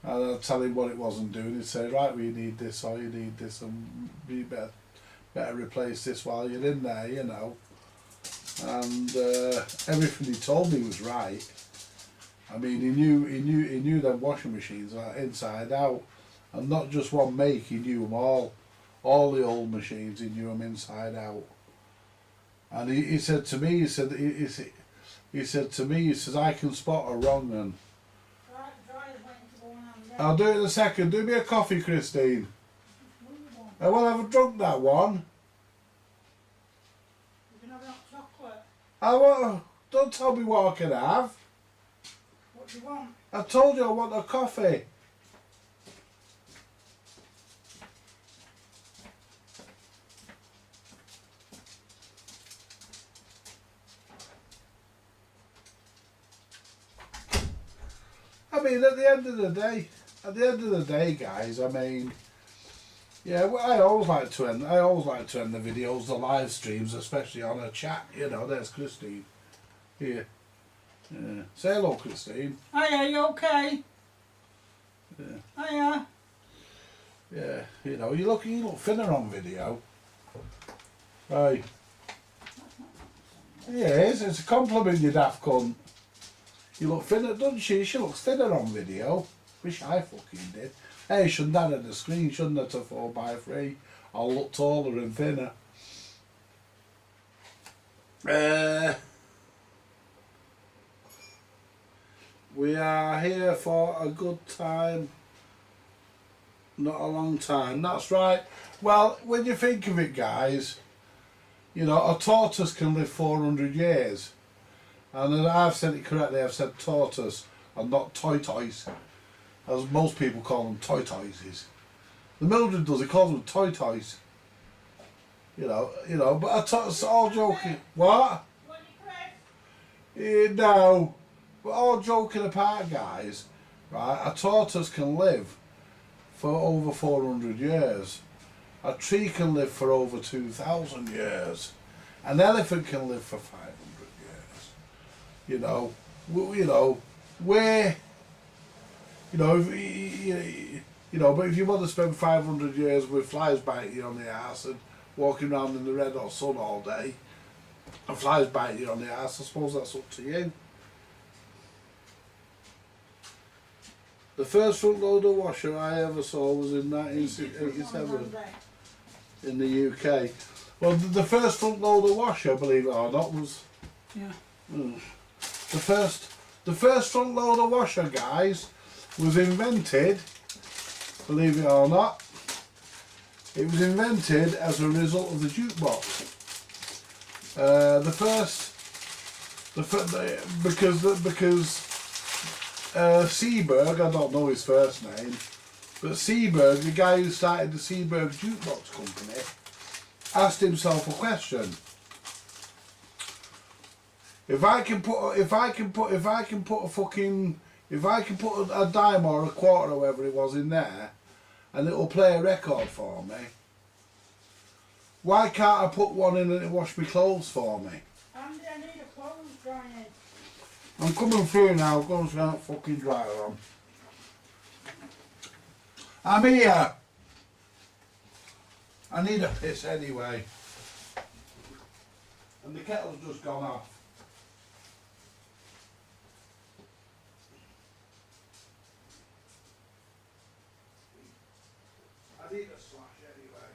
And I'd tell him what it wasn't doing. He'd say, right, well, you need this or you need this, and you better replace this while you're in there, you know. And everything he told me was right. I mean, he knew them washing machines inside out, and not just one make. He knew them all the old machines. He knew them inside out. And he said to me, he said I can spot a wrong one. I'll do it in a second. Do me a coffee, Christine. Well, I've drunk that one. You can have hot chocolate. Don't tell me what I can have. What do you want? I told you I want a coffee. I mean, at the end of the day, guys, I mean, yeah, well, I always like to end the videos, the live streams, especially on a chat. You know, there's Christine. Here. Yeah. Say hello, Christine. Hiya, you okay? Yeah. Hiya. Yeah, you know, you look thinner on video. Right. Yeah, it's a compliment, you daft cunt. You look thinner, doesn't she? She looks thinner on video. Wish I fucking did. Hey, shouldn't have had the screen, shouldn't have, to 4x3. I'll look taller and thinner. We are here for a good time. Not a long time, that's right. Well, when you think of it, guys, you know, a tortoise can live 400 years. And I've said it correctly, I've said tortoise and not tortoise, as most people call them tortoises. The Mildred does, he calls them tortoise. You know, but a tortoise, all joking. What? No, but all joking apart, guys, right, a tortoise can live for over 400 years. A tree can live for over 2,000 years. An elephant can live for 500 years. You know, but if you want to spend 500 years with flies biting you on the arse and walking around in the red hot sun all day, and flies biting you on the arse, I suppose that's up to you. The first front loader washer I ever saw was in 1987 in the UK. Well, the first front loader washer, believe it or not, was the first front loader washer, guys, was invented. Believe it or not, it was invented as a result of the jukebox. Because Seaberg, I don't know his first name, but Seaberg, the guy who started the Seaberg Jukebox Company, asked himself a question: if I can put a dime or a quarter or whatever it was in there, and it'll play a record for me, why can't I put one in and it'll wash my clothes for me? Andy, I need a clothes drying. I'm coming through now, go and start fucking dryer on. I'm here! I need a piss anyway. And the kettle's just gone off. I need a slash anyway.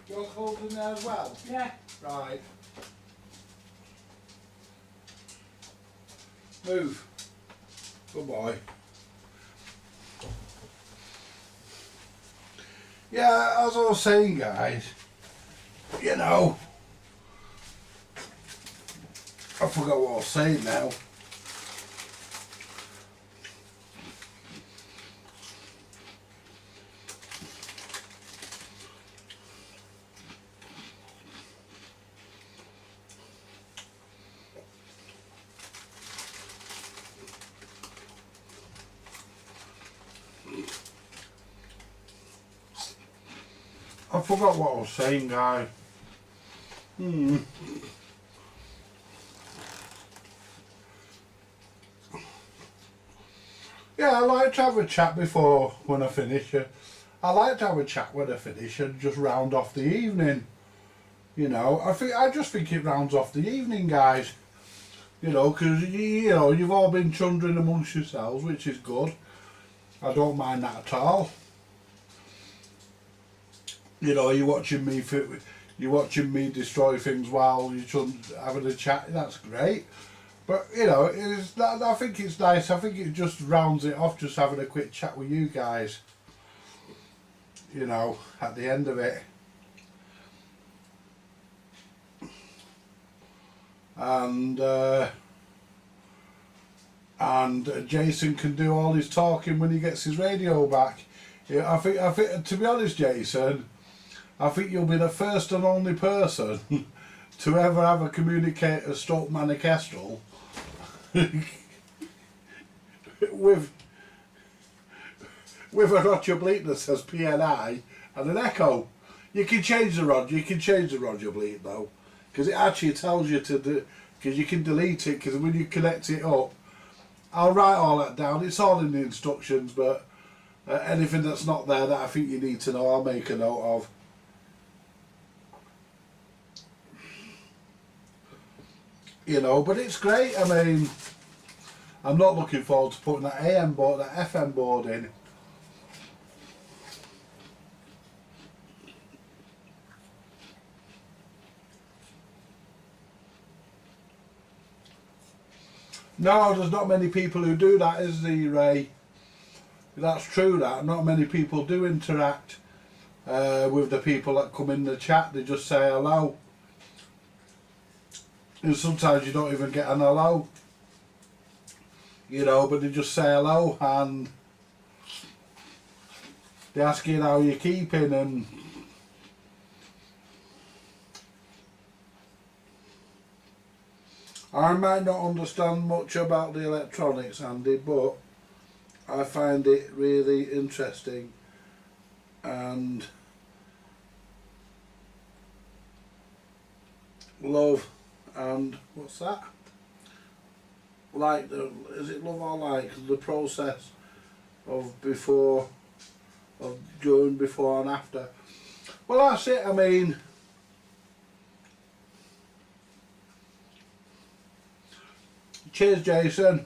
Your clothes in there as well? Yeah. Right. Move. Good boy. Yeah, as I was saying, guys, you know, I forgot what I was saying now. I forgot what I was saying, guys. Yeah, I like to have a chat before when I finish. I like to have a chat when I finish and just round off the evening. You know, I just think it rounds off the evening, guys. You know, because you've all been chundering amongst yourselves, which is good. I don't mind that at all. You know, you're watching me destroy things while you're having a chat. That's great. But you know, I think it's nice. I think it just rounds it off, just having a quick chat with you guys. You know, at the end of it. And Jason can do all his talking when he gets his radio back. Yeah, I think, to be honest, Jason, I think you'll be the first and only person to ever have a communicator stroke Manor Kestrel with a Roger bleep that says PNI and an echo. You can change the Roger bleep though, because it actually tells you to do, because you can delete it, because when you connect it up, I'll write all that down. It's all in the instructions, but anything that's not there that I think you need to know, I'll make a note of. You know, but it's great. I mean, I'm not looking forward to putting that AM board, that FM board in. No, there's not many people who do that, is there, Ray? That's true, that. Not many people do interact with the people that come in the chat. They just say hello. And sometimes you don't even get an hello. You know, but they just say hello and they ask you how you're keeping, and I might not understand much about the electronics, Andy, but I find it really interesting and love, and what's that? Like, is it love or like the process of before, of during, before and after? Well, that's it. I mean, cheers, Jason.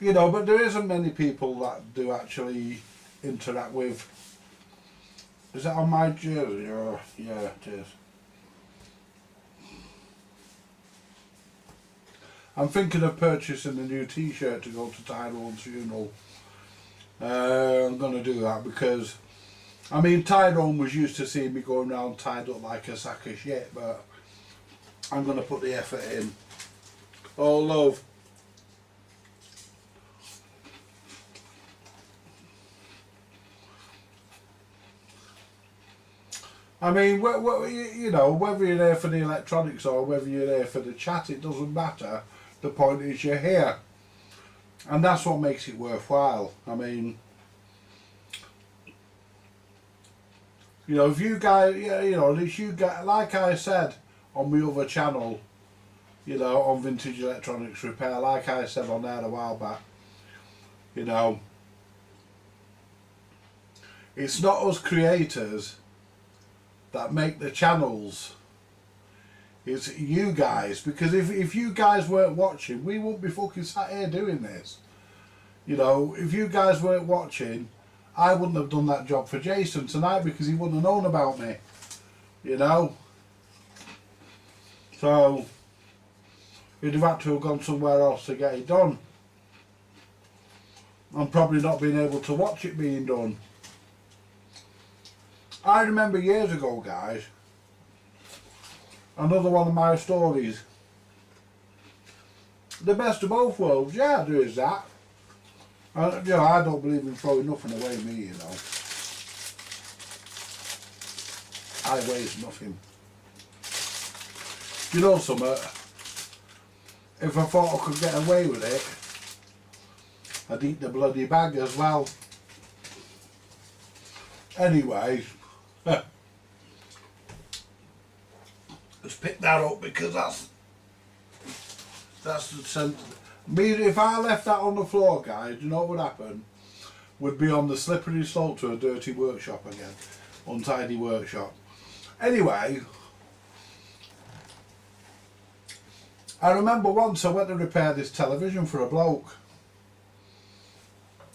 You know, but there isn't many people that do actually interact with. Is that on my jersey? Oh, yeah, it is. I'm thinking of purchasing a new t-shirt to go to Tyrone's funeral. I'm going to do that because, I mean, Tyrone was used to seeing me going around tied up like a sack of shit, but I'm going to put the effort in. Oh, love. I mean, you know, whether you're there for the electronics or whether you're there for the chat, it doesn't matter. The point is you're here. And that's what makes it worthwhile. I mean, you know, if you guys, you know, if you get, like I said on my other channel, you know, on Vintage Electronics Repair, like I said on there a while back, you know, it's not us creators that make the channels, it's you guys, because if you guys weren't watching, we wouldn't be fucking sat here doing this. You know, if you guys weren't watching, I wouldn't have done that job for Jason tonight because he wouldn't have known about me, you know. So he'd have had to have gone somewhere else to get it done. I'm probably not being able to watch it being done. I remember years ago, guys, another one of my stories, the best of both worlds. Yeah, there is that. And, you know, I don't believe in throwing nothing away, me, you know. I waste nothing. You know something? If I thought I could get away with it, I'd eat the bloody bag as well. Anyway, let's pick that up because that's the sense. Me, if I left that on the floor, guys, you know what would happen? Would be on the slippery slope to a dirty workshop again, untidy workshop. Anyway, I remember once I went to repair this television for a bloke,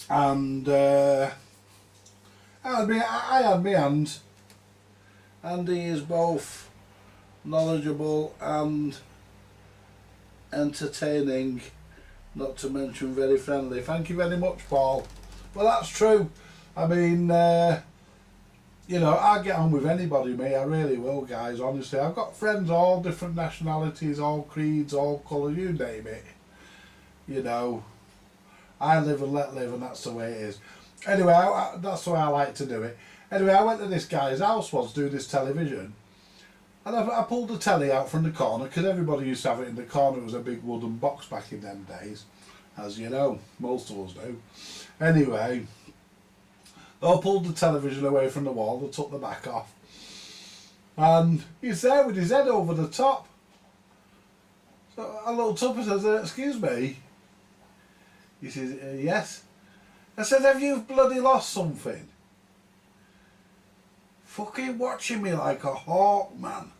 And I had my hands. And he is both knowledgeable and entertaining, not to mention very friendly. Thank you very much, Paul. Well, that's true. I mean, you know, I get on with anybody, mate. I really will, guys. Honestly, I've got friends all different nationalities, all creeds, all colours, you name it. You know, I live and let live, and that's the way it is. Anyway, that's the way I like to do it. Anyway, I went to this guy's house once doing this television, and I pulled the telly out from the corner, because everybody used to have it in the corner. It was a big wooden box back in them days, as you know, most of us do. Anyway, I pulled the television away from the wall and took the back off, and he's there with his head over the top. So I looked up and said, "Excuse me." He says, "Yes." I said, "Have you bloody lost something?" Fucking watching me like a hawk, man.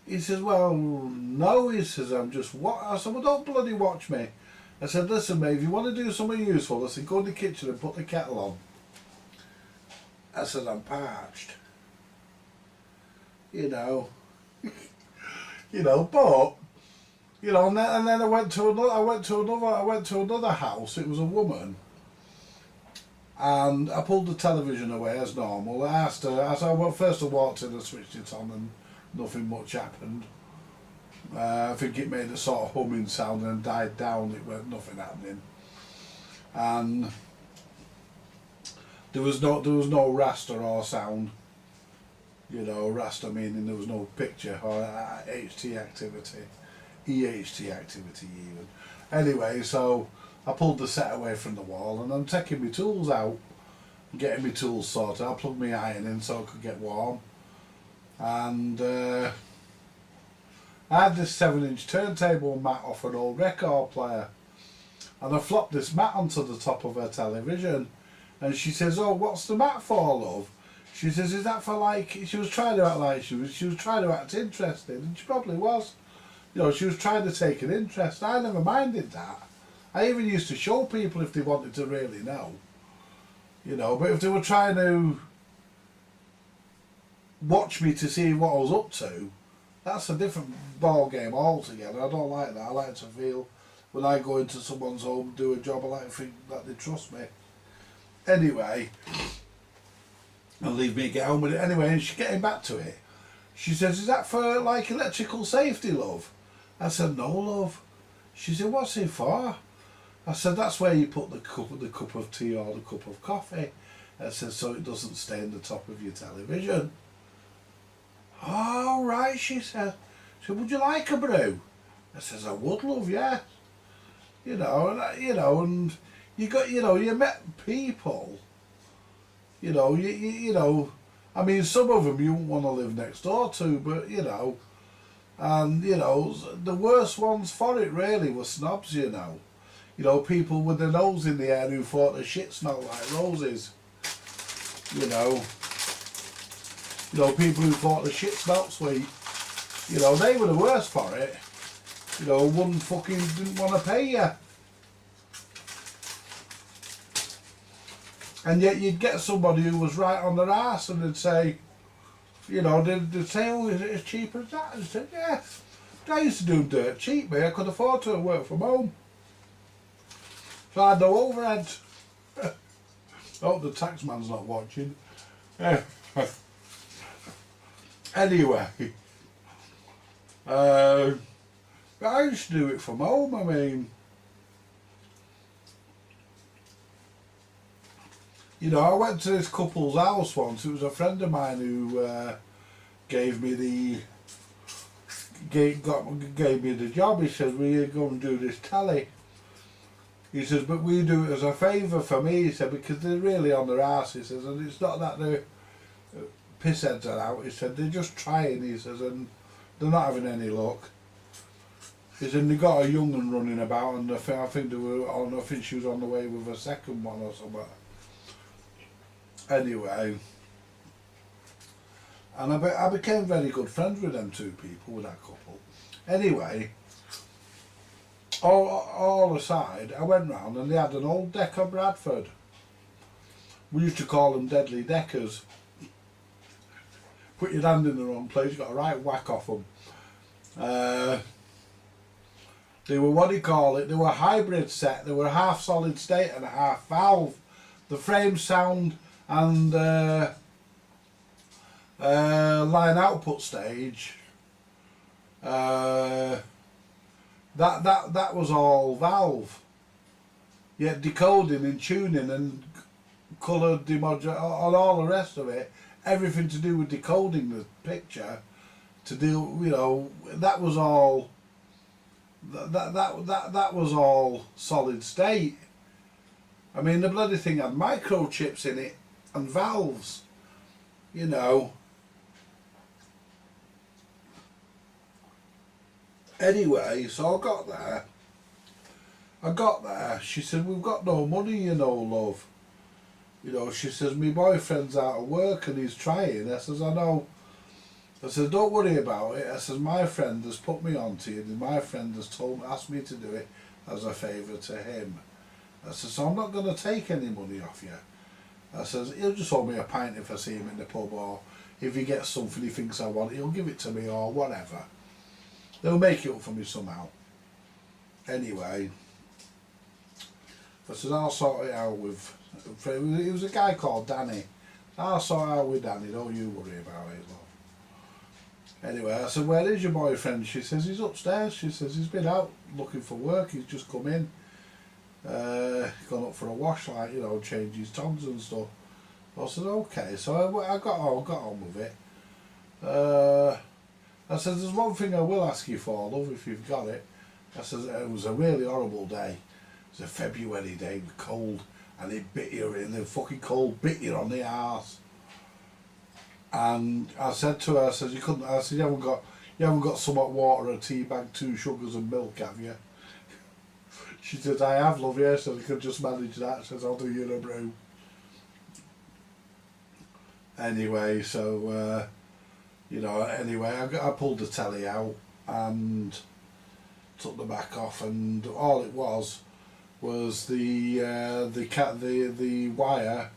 He says, "Well, no." He says, "I'm just what?" I said, "Well, don't bloody watch me." I said, "Listen, mate, if you want to do something useful," I said, "go in the kitchen and put the kettle on." I said, "I'm parched." You know. But and then I went to another house. It was a woman, and I pulled the television away as normal. I asked her. Well, first I walked in and switched it on, and nothing much happened. I think it made a sort of humming sound and died down. It weren't nothing happening, and there was no raster or sound. Raster meaning there was no picture or HT activity, EHT activity even. Anyway, so I pulled the set away from the wall, and I'm taking my tools out, getting my tools sorted. I plugged my iron in so I could get warm, and I had this 7-inch turntable mat off an old record player, and I flopped this mat onto the top of her television, and she says, "Oh, what's the mat for, love?" She says, "Is that for like?" She was trying to act like she was trying to act interested, and she probably was. She was trying to take an interest. I never minded that. I even used to show people if they wanted to really know. But if they were trying to watch me to see what I was up to, that's a different ball game altogether. I don't like that. I like to feel when I go into someone's home and do a job, I like to think that they trust me. Anyway, and leave me get on with it. Anyway, and she's getting back to it. She says, "Is that for like electrical safety, love?" I said, "No, love." She said, "What's it for?" I said, "That's where you put the cup of tea or the cup of coffee." I said, "So it doesn't stain the top of your television." "Oh, right," she said. She said, "Would you like a brew?" I says, "I would, love, yeah." And you got, you met people. I mean, some of them you wouldn't want to live next door to, but and the worst ones for it really were snobs. People with their nose in the air who thought the shit smelled like roses. People who thought the shit smelled sweet. They were the worst for it. Didn't want to pay you. And yet you'd get somebody who was right on their arse and they'd say, they'd say, "Oh, is it as cheap as that?" And I said, "Yeah. I used to do dirt cheap, mate. I could afford to work from home. So I had no overhead." I hope the taxman's not watching. Anyway, I used to do it from home. I mean, I went to this couple's house once. It was a friend of mine who gave me the job. He said, "Will you go and do this telly?" He says, "But we do it as a favour for me," he said, "because they're really on their arse," he says, "and it's not that their pissheads are out," he said, "they're just trying," he says, "and they're not having any luck." He said, "They got a young one running about, and I think she was on the way with a second one or something." Anyway, and I became very good friends with them two people, with that couple. Anyway, all aside, I went round and they had an old decker Bradford. We used to call them deadly deckers. Put your hand in the wrong place, you got a right whack off them. They were, what do you call it, they were a hybrid set. They were a half solid state and a half valve. The frame, sound and line output stage, that was all valve. Yet decoding and tuning and colour demodulation and all the rest of it, everything to do with decoding the picture, to do, you know, that was all. That was all solid state. I mean, the bloody thing had microchips in it and valves, you know. Anyway, so I got there. She said, "We've got no money, you know, love." You know, she says, "My boyfriend's out of work and he's trying." I says, "I know." I said, "Don't worry about it." I says, "My friend has put me on to you. My friend has asked me to do it as a favour to him." I said, "So I'm not going to take any money off you." I says, "He'll just hold me a pint if I see him in the pub, or if he gets something he thinks I want, he'll give it to me, or whatever. They'll make it up for me somehow." Anyway, I said, "I'll sort it out with..." It was a guy called Danny. "I'll sort it out with Danny, don't you worry about it, love." Anyway, I said, "Where is your boyfriend?" She says, "He's upstairs." She says, "He's been out looking for work, he's just come in. Gone up for a wash, like, you know, change his tongs and stuff." I said, "Okay." So I got on with it. I said, "There's one thing I will ask you for, love, if you've got it." I said, "It was a really horrible day. It was a February day, cold, and it bit you, and the fucking cold bit you on the arse." And I said to her, I said, "You couldn't," I said, you haven't got some hot water, a tea bag, 2 sugars and milk, have you?" She said, "I have, love, yeah." So I could just manage that. She says, "I'll do you in a brew." Anyway, so, you know, anyway, I pulled the telly out and took the back off, and all it was the wire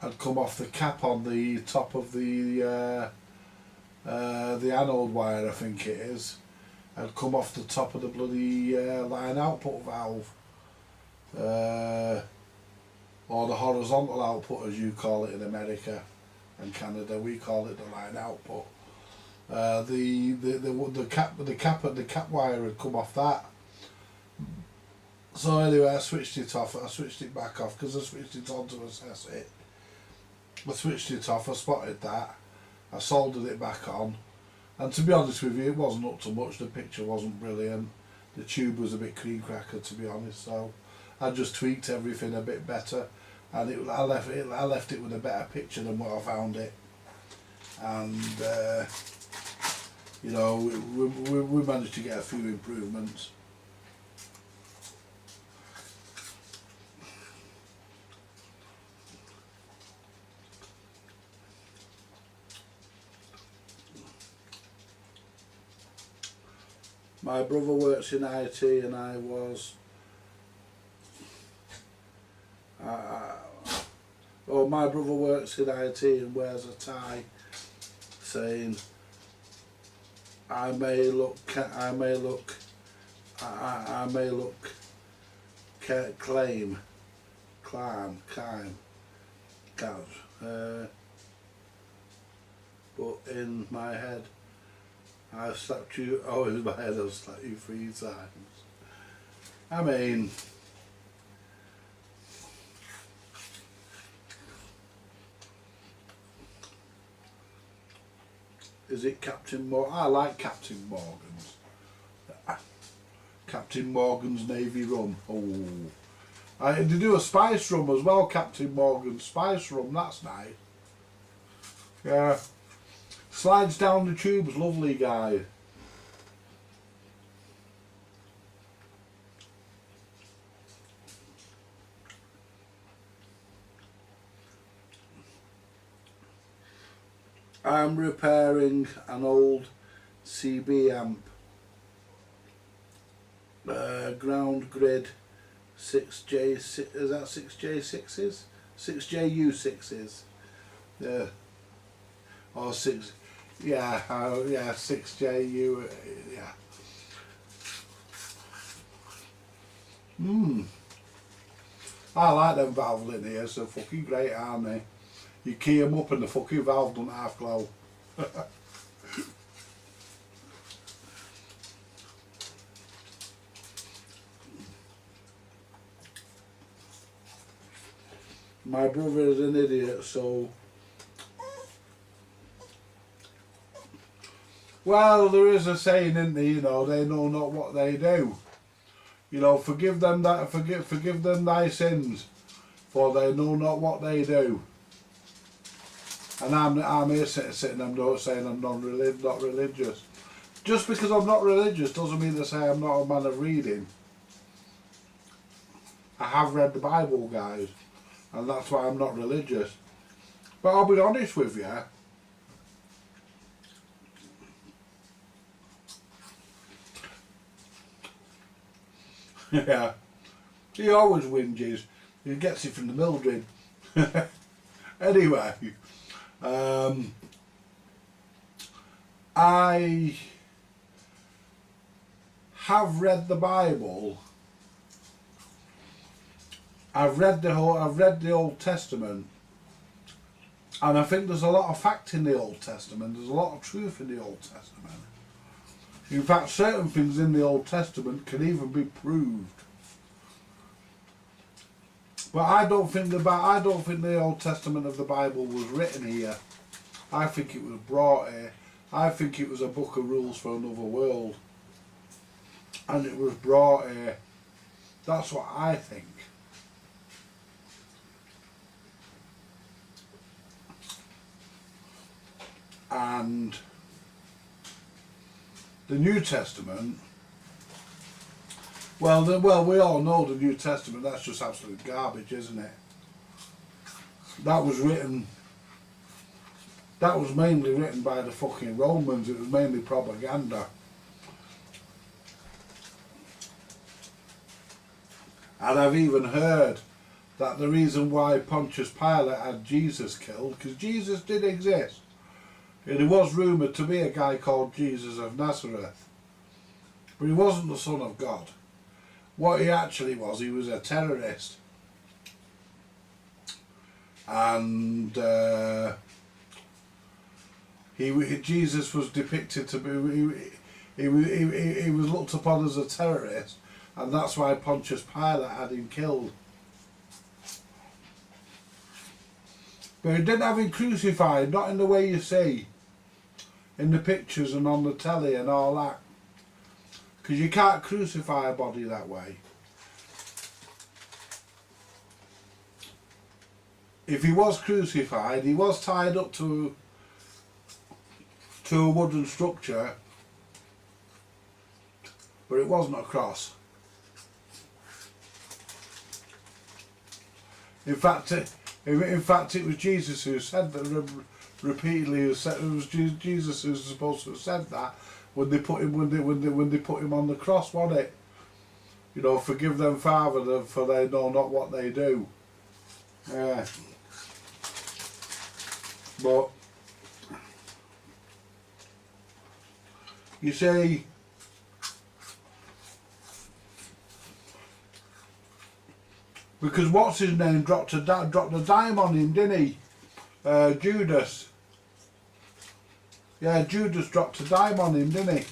had come off the cap on the top of the anode wire, I think it is, had come off the top of the bloody line output valve, or the horizontal output as you call it in America and Canada. We call it the line output. The cap wire had come off that. So anyway, I switched it off. I switched it back off because I switched it on to assess it. I switched it off. I spotted that. I soldered it back on. And to be honest with you, it wasn't up to much. The picture wasn't brilliant. The tube was a bit cream cracker, to be honest. So I just tweaked everything a bit better, and I left it with a better picture than what I found it. And you know, we managed to get a few improvements. My brother works in IT, and I was. My brother works in IT and wears a tie, saying, I may look, climb, but in my head, I've slapped you. Oh, in my head, I've slapped you 3 times. I mean, is it Captain Morgan? I like Captain Morgan's. Captain Morgan's Navy Rum. Oh, they do a spice rum as well. Captain Morgan's spice rum. That's nice. Yeah. Slides down the tubes, lovely guy. I'm repairing an old CB amp ground grid 6J, is that 6J6s? 6JU6s. Yeah. Or 6, yeah, 6JU, yeah. I like them valve linears, they're fucking great, aren't they? You key them up and the fucking valve don't half glow. My brother is an idiot, so... Well, there is a saying, isn't there, you know, they know not what they do. You know, forgive them thy sins, for they know not what they do. And I'm here sitting and saying I'm not religious. Just because I'm not religious doesn't mean to say I'm not a man of reading. I have read the Bible, guys, and that's why I'm not religious. But I'll be honest with you. Yeah, he always whinges. He gets it from the Mildred. Anyway, I have read the Bible. I've read the Old Testament, and I think there's a lot of fact in the Old Testament. There's a lot of truth in the Old Testament. In fact, certain things in the Old Testament can even be proved. But I don't think the Old Testament of the Bible was written here. I think it was brought here. I think it was a book of rules for another world, and it was brought here. That's what I think. And the New Testament, well, we all know the New Testament, that's just absolute garbage, isn't it? That was mainly written by the fucking Romans. It was mainly propaganda. And I've even heard that the reason why Pontius Pilate had Jesus killed, because Jesus did exist. It was rumoured to be a guy called Jesus of Nazareth. But he wasn't the Son of God. What he actually was, he was a terrorist. And Jesus was depicted to be, he was looked upon as a terrorist, and that's why Pontius Pilate had him killed. But he didn't have him crucified, not in the way you see in the pictures and on the telly and all that. Because you can't crucify a body that way. If he was crucified, he was tied up to a wooden structure, but it wasn't a cross. In fact, it was Jesus who said that repeatedly. It was Jesus who was supposed to have said that when they put him on the cross, wasn't it? You know, forgive them, Father, for they know not what they do. Yeah. But you see, because what's his name dropped a dime on him, didn't he? Judas. Yeah, Judas dropped a dime on him, didn't he?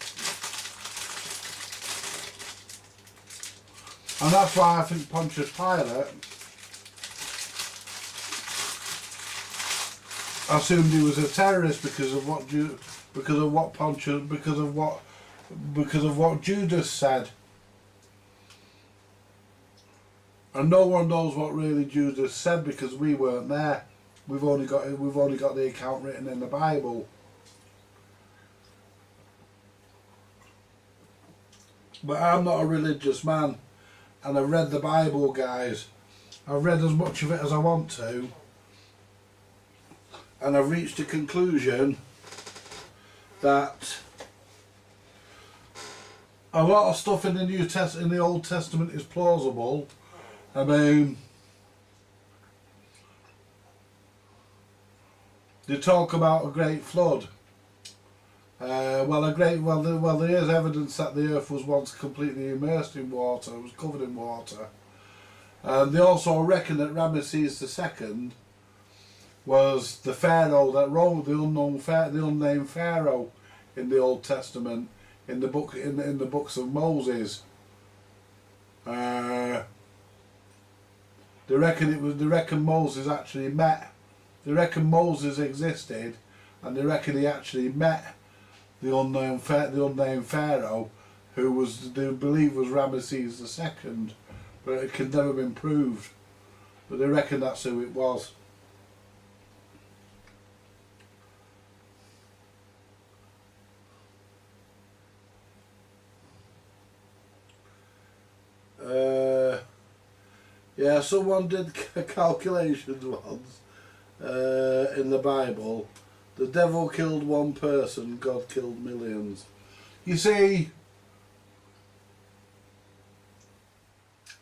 And that's why I think Pontius Pilate assumed he was a terrorist because of what Judas said. And no one knows what really Judas said because we weren't there. We've only got the account written in the Bible. But I'm not a religious man, and I've read the Bible, guys. I've read as much of it as I want to, and I've reached a conclusion that a lot of stuff in the Old Testament is plausible. I mean, they talk about a great flood. There is evidence that the earth was once completely immersed in water, it was covered in water. And they also reckon that Ramesses II was the pharaoh that ruled, the unnamed pharaoh in the Old Testament, in the books of Moses. They reckon Moses actually met. They reckon Moses existed, and they reckon he actually met the unnamed pharaoh, who they believe was Ramesses II, but it could never been proved. But they reckon that's who it was. Yeah, someone did calculations once in the Bible. The devil killed one person, God killed millions. You see,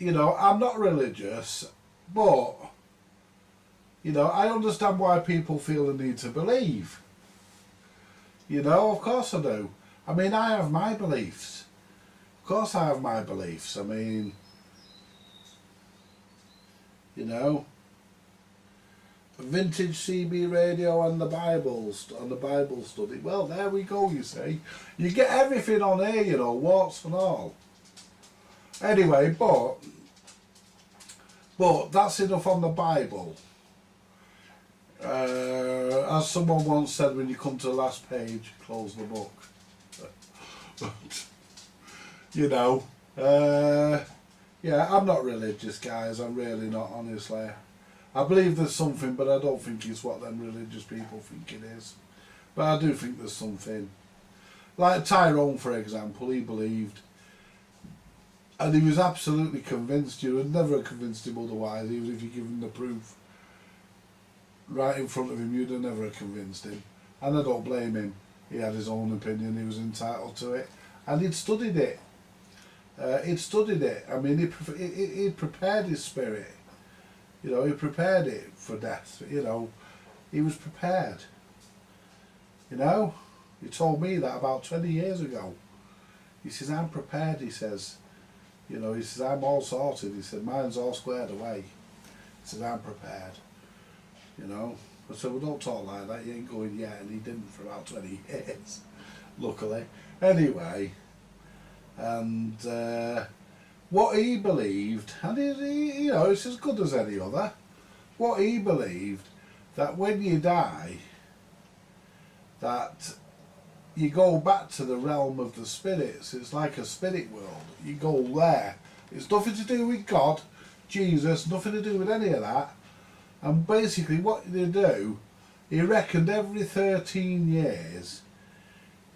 I'm not religious, but, I understand why people feel the need to believe. Of course I do. I mean, I have my beliefs. Of course I have my beliefs. I mean, vintage CB radio and the Bible study. Well, there we go, you see. You get everything on here, warts and all. Anyway, but that's enough on the Bible. As someone once said, when you come to the last page, close the book. Yeah, I'm not religious, guys. I'm really not, honestly. I believe there's something, but I don't think it's what them religious people think it is. But I do think there's something. Like Tyrone, for example, he believed, and he was absolutely convinced. You would never have convinced him otherwise, even if you give him the proof right in front of him, you'd have never convinced him. And I don't blame him. He had his own opinion, he was entitled to it, and he'd studied it. I mean, he prepared his spirit. He prepared it for death. He was prepared. He told me that about 20 years ago. He says, I'm prepared, he says. He says, I'm all sorted. He said, mine's all squared away. He said, I'm prepared. I said, well, don't talk like that, you ain't going yet. And he didn't for about 20 years, luckily. Anyway, and what he believed, and it's as good as any other, what he believed, that when you die, that you go back to the realm of the spirits. It's like a spirit world. You go there. It's nothing to do with God, Jesus, nothing to do with any of that. And basically what they do, he reckoned every 13 years,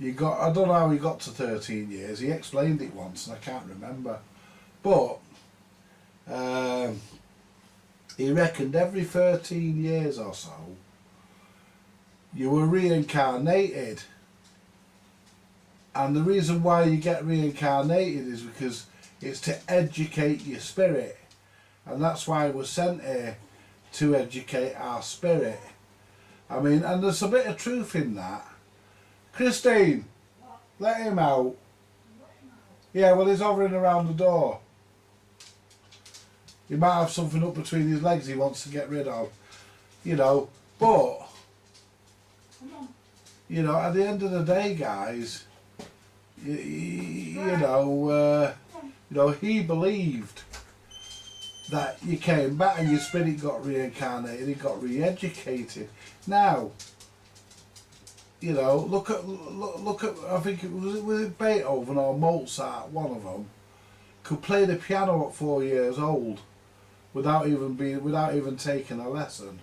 I don't know how he got to 13 years, he explained it once and I can't remember. But he reckoned every 13 years or so, you were reincarnated. And the reason why you get reincarnated is because it's to educate your spirit. And that's why we're sent here, to educate our spirit. I mean, and there's a bit of truth in that. Christine, let him out. Yeah, well, he's hovering around the door. He might have something up between his legs he wants to get rid of. But, at the end of the day, guys, he believed that you came back and your spirit got reincarnated, it got re-educated. Now, look at I think was it Beethoven or Mozart, one of them, could play the piano at 4 years old without even taking a lesson.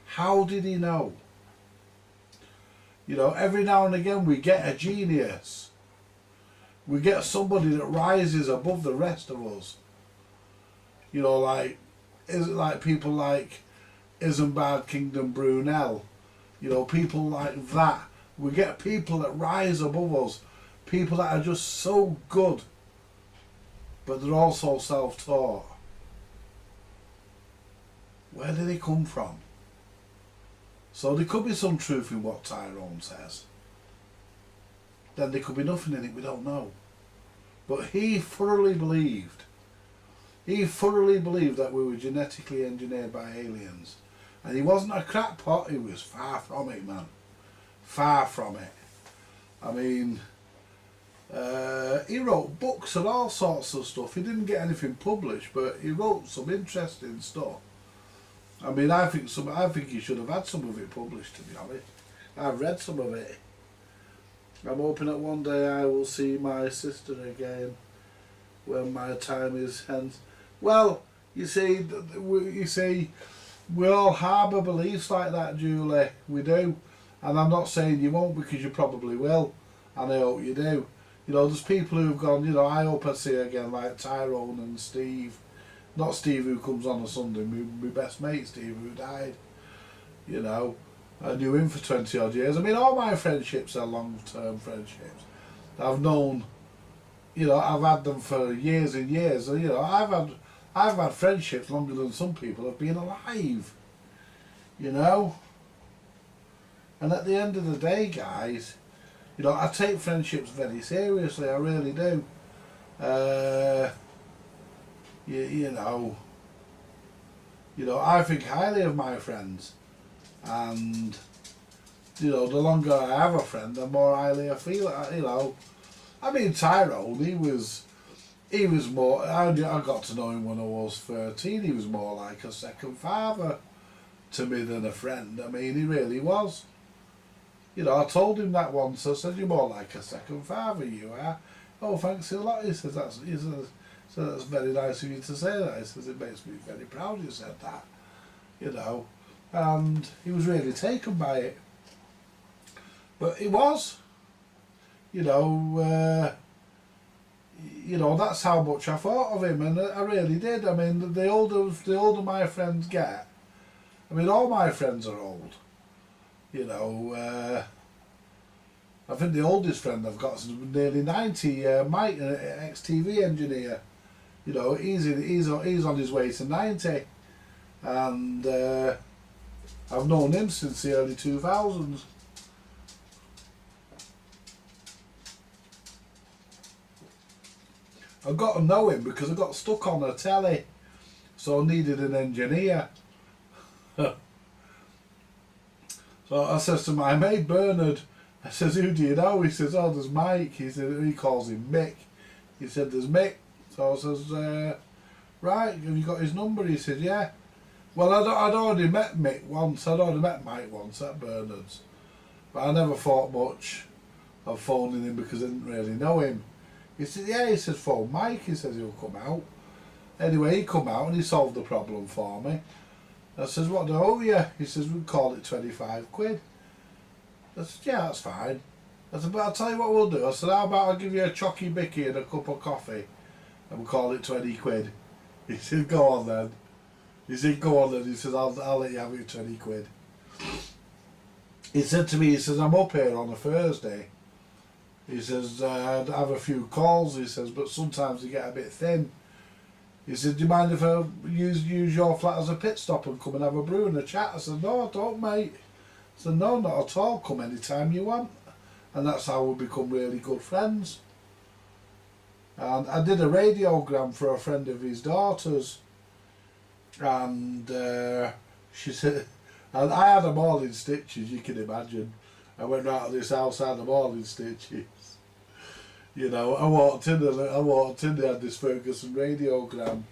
How did he know? Every now and again we get a genius. We get somebody that rises above the rest of us. Like people like Isambard Kingdom Brunel, people like that. We get people that rise above us People that are just so good, but they're also self-taught. Where do they come from? So there could be some truth in what Tyrone says. Then there could be nothing in it, we don't know. But he thoroughly believed that we were genetically engineered by aliens. And he wasn't a crackpot, he was far from it, man. Far from it. I mean, he wrote books and all sorts of stuff. He didn't get anything published, but he wrote some interesting stuff. I mean, I think he should have had some of it published, to be honest. I've read some of it. I'm hoping that one day I will see my sister again when my time is hence. Well, you see, we all harbour beliefs like that, Julie. We do. And I'm not saying you won't, because you probably will. And I hope you do. You know, there's people who've gone, you know, I hope I see again, like Tyrone and Steve. Not Steve who comes on a Sunday, my best mate Steve who died. You know, I knew him for 20 odd years. I mean, all my friendships are long-term friendships. I've known, you know, I've had them for years and years. You know, I've had friendships longer than some people have been alive. You know? And at the end of the day, guys, you know, I take friendships very seriously, I really do. You know, I think highly of my friends, and you know, the longer I have a friend, the more highly I feel it. You know, I mean, Tyrone, he was more. I got to know him when I was 13. He was more like a second father to me than a friend. I mean, he really was. You know, I told him that once. I said, "You're more like a second father, you are." Oh, thanks a lot. He says, so that's very nice of you to say that. He says, it makes me very proud you said that. You know, and he was really taken by it. But he was. You know, that's how much I thought of him, and I really did. I mean, the older my friends get, I mean, all my friends are old. You know, I think the oldest friend I've got is nearly 90. Mike, an ex-TV engineer. You know, he's on his way to 90, and I've known him since the early 2000s. I got to know him because I got stuck on a telly, so I needed an engineer. So I says to my mate Bernard, I says, who do you know? He says, oh, there's Mike. He said, he calls him Mick. He said, there's Mick. So I says, right, have you got his number? He said, yeah. Well, I'd already met Mick once. I'd already met Mike once at Bernard's. But I never thought much of phoning him because I didn't really know him. He said, yeah, he says, phone Mike. He says, he'll come out. Anyway, he come out and he solved the problem for me. I says, what do I owe you? He says, we'll call it 25 quid. I said, yeah, that's fine. I said, but I'll tell you what we'll do. I said, how about I'll give you a chocky bicky and a cup of coffee and we'll call it 20 quid. He said, go on then. He said, go on then. He says, I'll let you have it 20 quid. He said to me, he says, I'm up here on a Thursday. He says, I'd have a few calls, he says, but sometimes they get a bit thin. He said, do you mind if I use your flat as a pit stop and come and have a brew and a chat? I said, no, I don't, mate. I said, no, not at all. Come anytime you want. And that's how we become really good friends. And I did a radiogram for a friend of his daughter's. And she said, and I had them all in stitches, you can imagine. I went round to this house, I had them all in stitches. You know, I walked in, they had this Ferguson radiogram,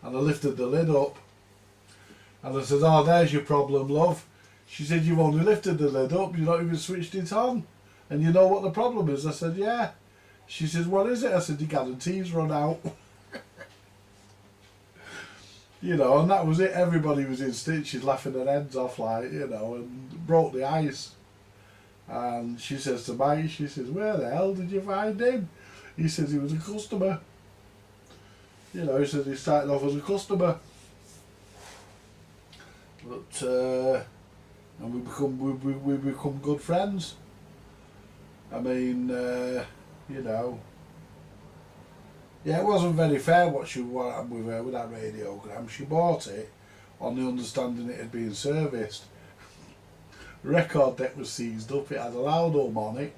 and I lifted the lid up. And I said, oh, there's your problem, love. She said, you've only lifted the lid up, you've not even switched it on. And you know what the problem is? I said, yeah. She says, what is it? I said, your guarantee's run out. You know, and that was it. Everybody was in stitches, laughing their heads off, like, you know, and broke the ice. And she says to Mike, she says, where the hell did you find him? He says he was a customer. You know, he says he started off as a customer. But, and we become good friends. I mean, you know. Yeah, it wasn't very fair what happened with her with that radiogram. She bought it on the understanding it had been serviced. The record deck was seized up, it had a loud hum on it.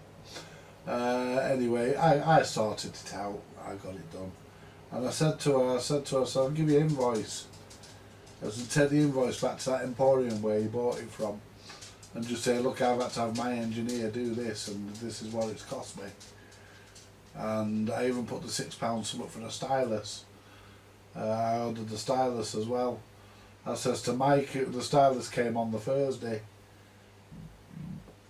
Anyway, I sorted it out, I got it done. And I said to her, so I'll give you an invoice. I said, take the invoice back to that emporium where you bought it from. And just say, look, I've had to have my engineer do this and this is what it's cost me. And I even put the £6 something for the stylus. I ordered the stylus as well. I says to Mike, the stylus came on the Thursday,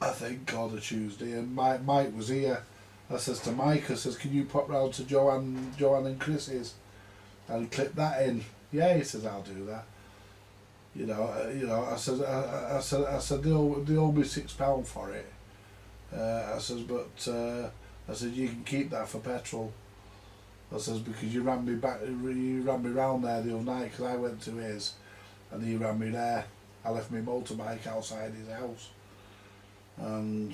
I think, or the Tuesday, and Mike was here. I says to Mike, I says, can you pop round to Joanne and Chris's and clip that in? Yeah, he says, I'll do that. You know, I said they owe me £6 for it. I says, but I said, you can keep that for petrol. I says, because you ran me round there the other night, because I went to his and he ran me there. I left my motorbike outside his house, and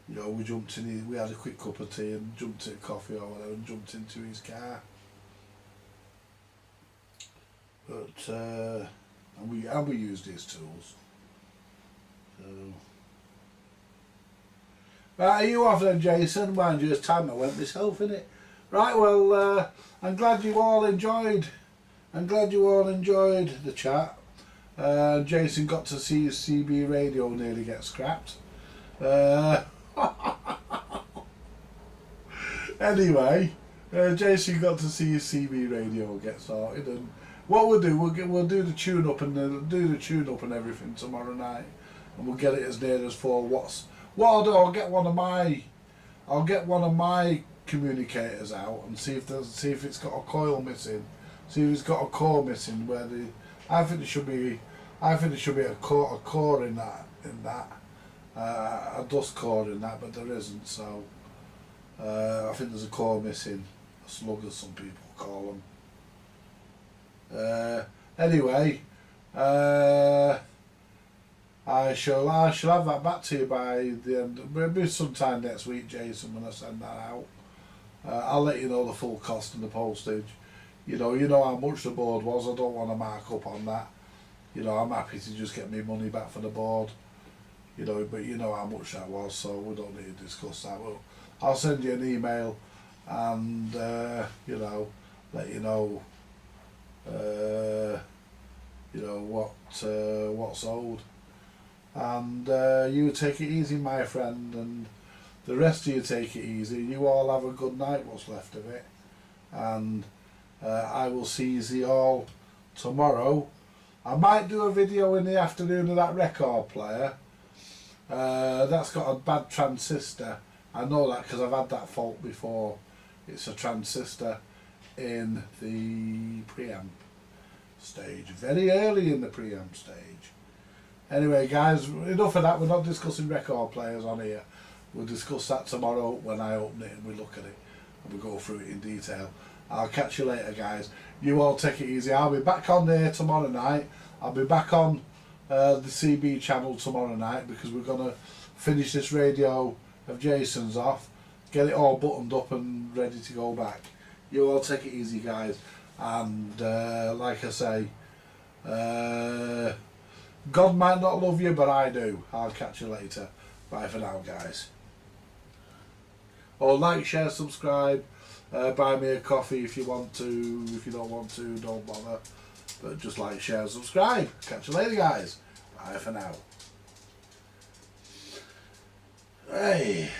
you know, we jumped in. We had a quick cup of tea and jumped in coffee or whatever, and jumped into his car. But and we used his tools. So. Right, are you off then, Jason? Mind you, it's time I went myself, innit? Right, well, I'm glad you all enjoyed. The chat. Jason got to see his CB radio nearly get scrapped. Anyway, Jason got to see his CB radio get sorted, and what we'll do, we'll do the tune up and everything tomorrow night, and we'll get it as near as 4 watts. What I'll do, I'll get one of my communicators out and see if it's got a coil missing, see if it's got a core missing. I think there should be a core in that, a dust core in that, but there isn't. So I think there's a core missing, a slug as some people call them. Anyway. I shall have that back to you by the end, maybe sometime next week, Jason, when I send that out. I'll let you know the full cost and the postage. You know how much the board was. I don't want to mark up on that. You know, I'm happy to just get my money back for the board. You know, but you know how much that was, so we don't need to discuss that. Well, I'll send you an email and you know, let you know what's owed. And you take it easy, my friend, and the rest of you take it easy. You all have a good night, what's left of it, and I will see you all tomorrow. I might do a video in the afternoon of that record player. That's got a bad transistor. I know that because I've had that fault before. It's a transistor in the preamp stage, very early in the preamp stage. Anyway, guys, enough of that. We're not discussing record players on here. We'll discuss that tomorrow when I open it and we look at it and we go through it in detail. I'll catch you later, guys. You all take it easy. I'll be back on there tomorrow night. I'll be back on the CB channel tomorrow night because we're going to finish this radio of Jason's off, get it all buttoned up and ready to go back. You all take it easy, guys. And like I say, God might not love you, but I do. I'll catch you later. Bye for now, guys. Or like, share, subscribe. Buy me a coffee if you want to. If you don't want to, don't bother. But just like, share, subscribe. Catch you later, guys. Bye for now. Hey.